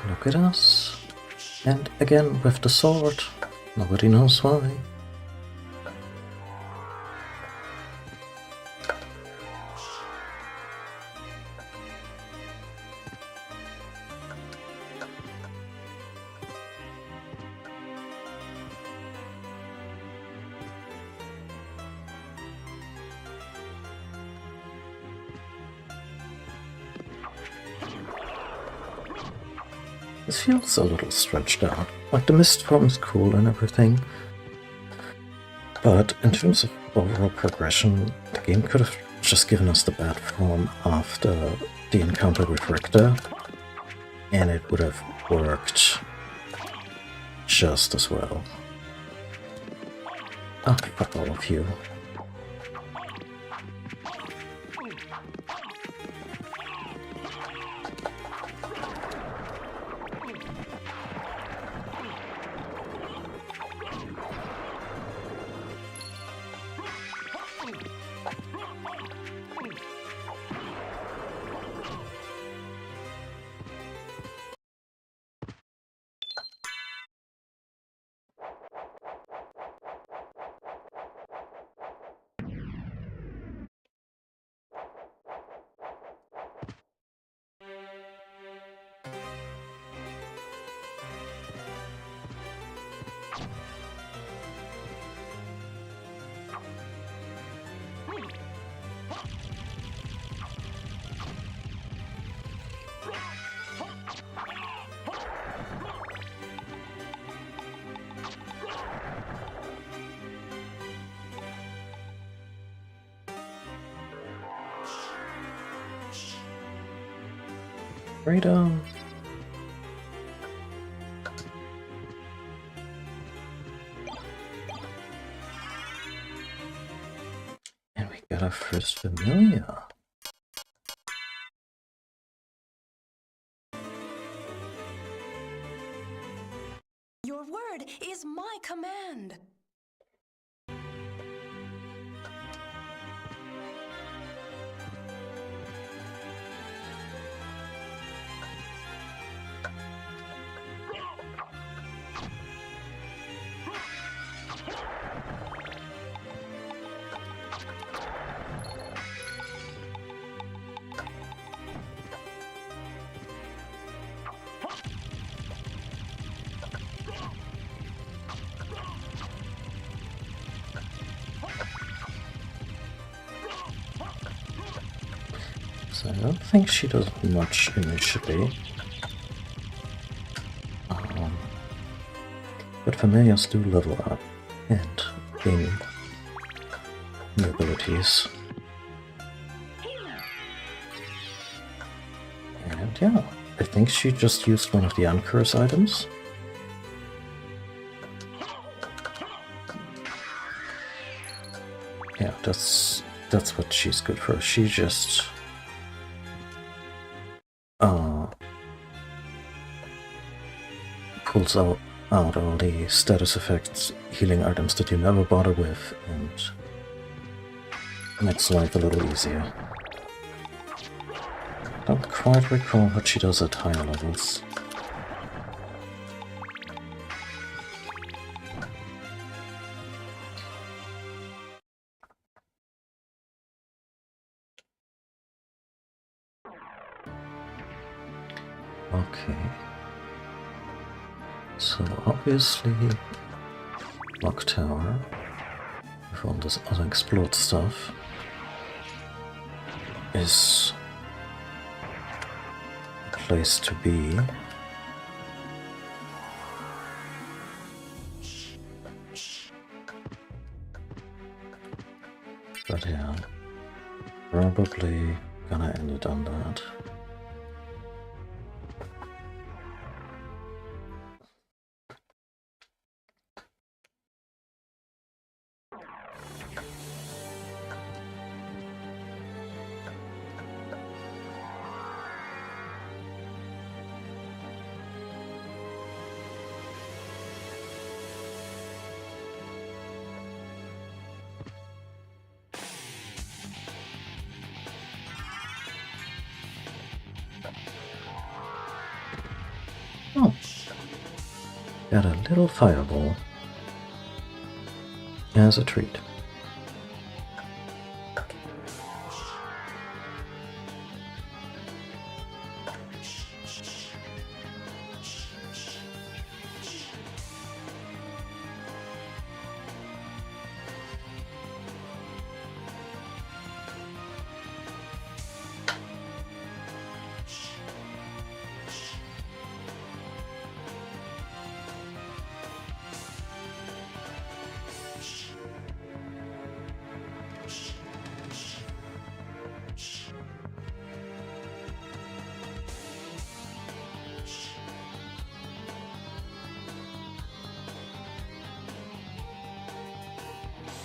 Look at us. And again with the sword. Nobody knows why. This feels a little stretched out. Like the mist form is cool and everything, but in terms of overall progression, the game could have just given us the bad form after the encounter with Richter, and it would have worked just as well. Ah, fuck all of you. Freedom. And we got our first familiar. Your word is my command. So I don't think she does much initially. But familiars do level up and gain new abilities. And yeah, I think she just used one of the Anchor's items. Yeah, that's what she's good for. She just pulls out all the status effects, healing items that you never bother with, and makes life a little easier. Don't quite recall what she does at higher levels. Okay. So obviously Lock Tower with all this unexplored stuff is a place to be. But yeah, probably gonna end it on that. Oh, got a little fireball as a treat.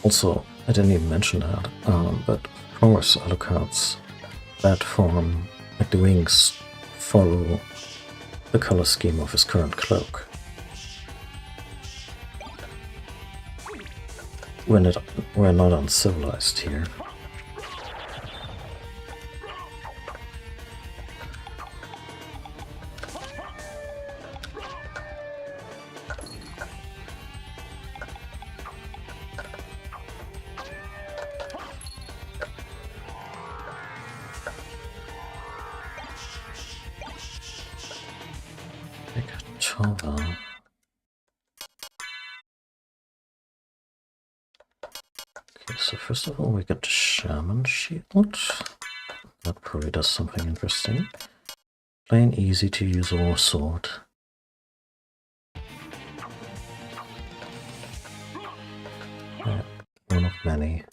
Also, I didn't even mention that, but Horus Alucard's bat form, like the wings, follow the color scheme of his current cloak. We're not uncivilized here. Chava. Okay, so first of all we got the Shaman Shield. That probably does something interesting. Plain easy to use war sword. One of many.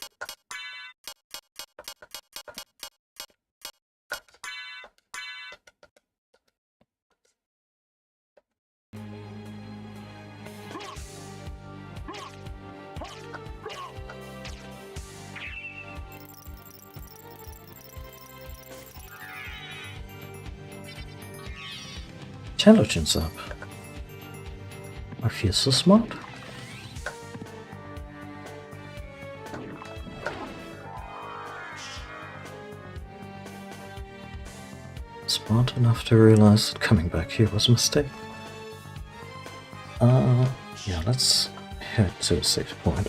Intelligence up. I feel so smart. Smart enough to realize that coming back here was a mistake. Yeah, let's head to a safe point.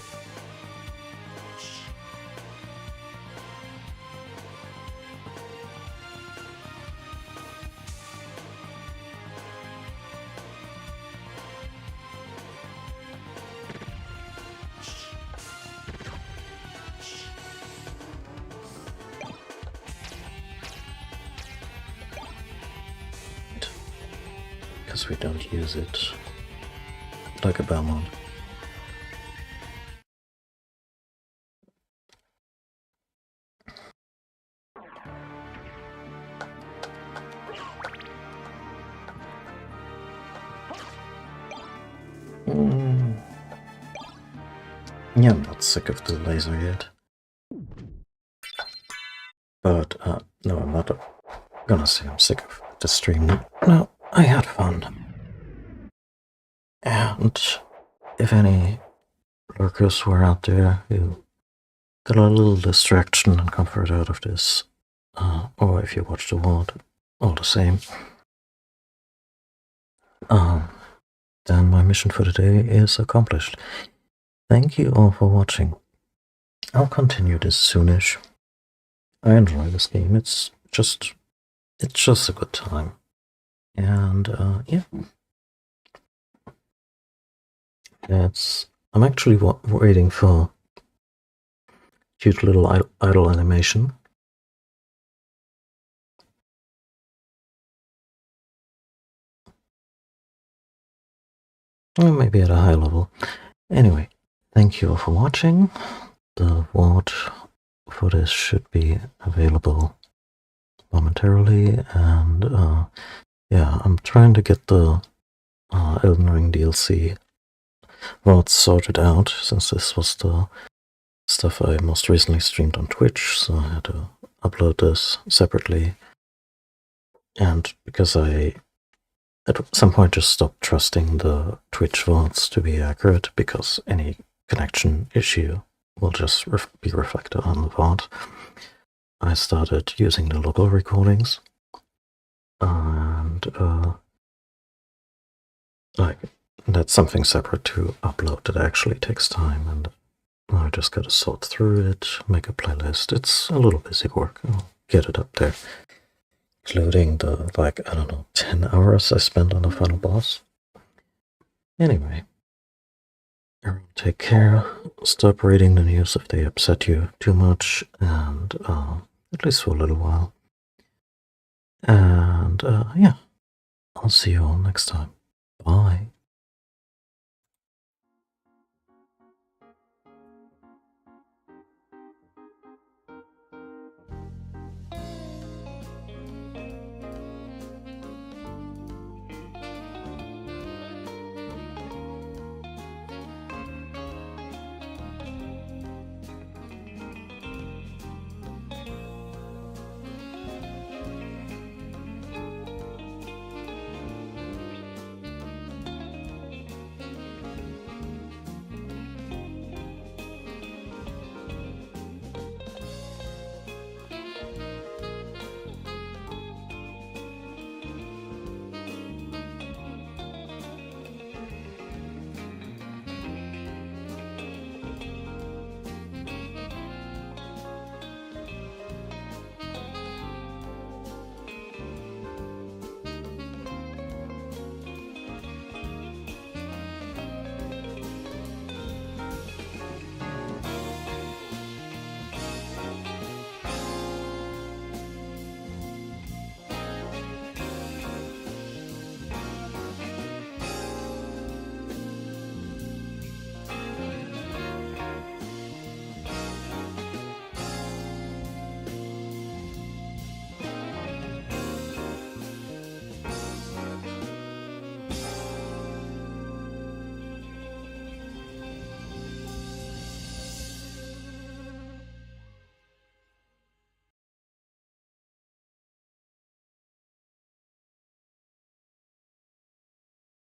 Because we don't use it like a Belmont. Yeah, I'm not sick of the laser yet. But, no, I'm not gonna say I'm sick of the stream. No, I had fun. And if any lurkers were out there who got a little distraction and comfort out of this, or if you watched the VOD, all the same, then my mission for today is accomplished. Thank you all for watching. I'll continue this soonish. I enjoy this game. It's just a good time. And yeah. I'm actually waiting for cute little idle animation. Or maybe at a high level. Anyway, thank you all for watching. The VOD for this should be available momentarily, and yeah, I'm trying to get the Elden Ring DLC VODs sorted out, since this was the stuff I most recently streamed on Twitch, so I had to upload this separately. And because I at some point just stopped trusting the Twitch VODs to be accurate, because any connection issue will just be reflected on the VOD, I started using the local recordings, and like, that's something separate to upload that actually takes time, and I just gotta sort through it, make a playlist. It's a little busy work. I'll get it up there, including the, like, I don't know, 10 hours I spent on the final boss. Anyway, everyone take care. Stop reading the news if they upset you too much, and at least for a little while. And yeah, I'll see you all next time. Bye.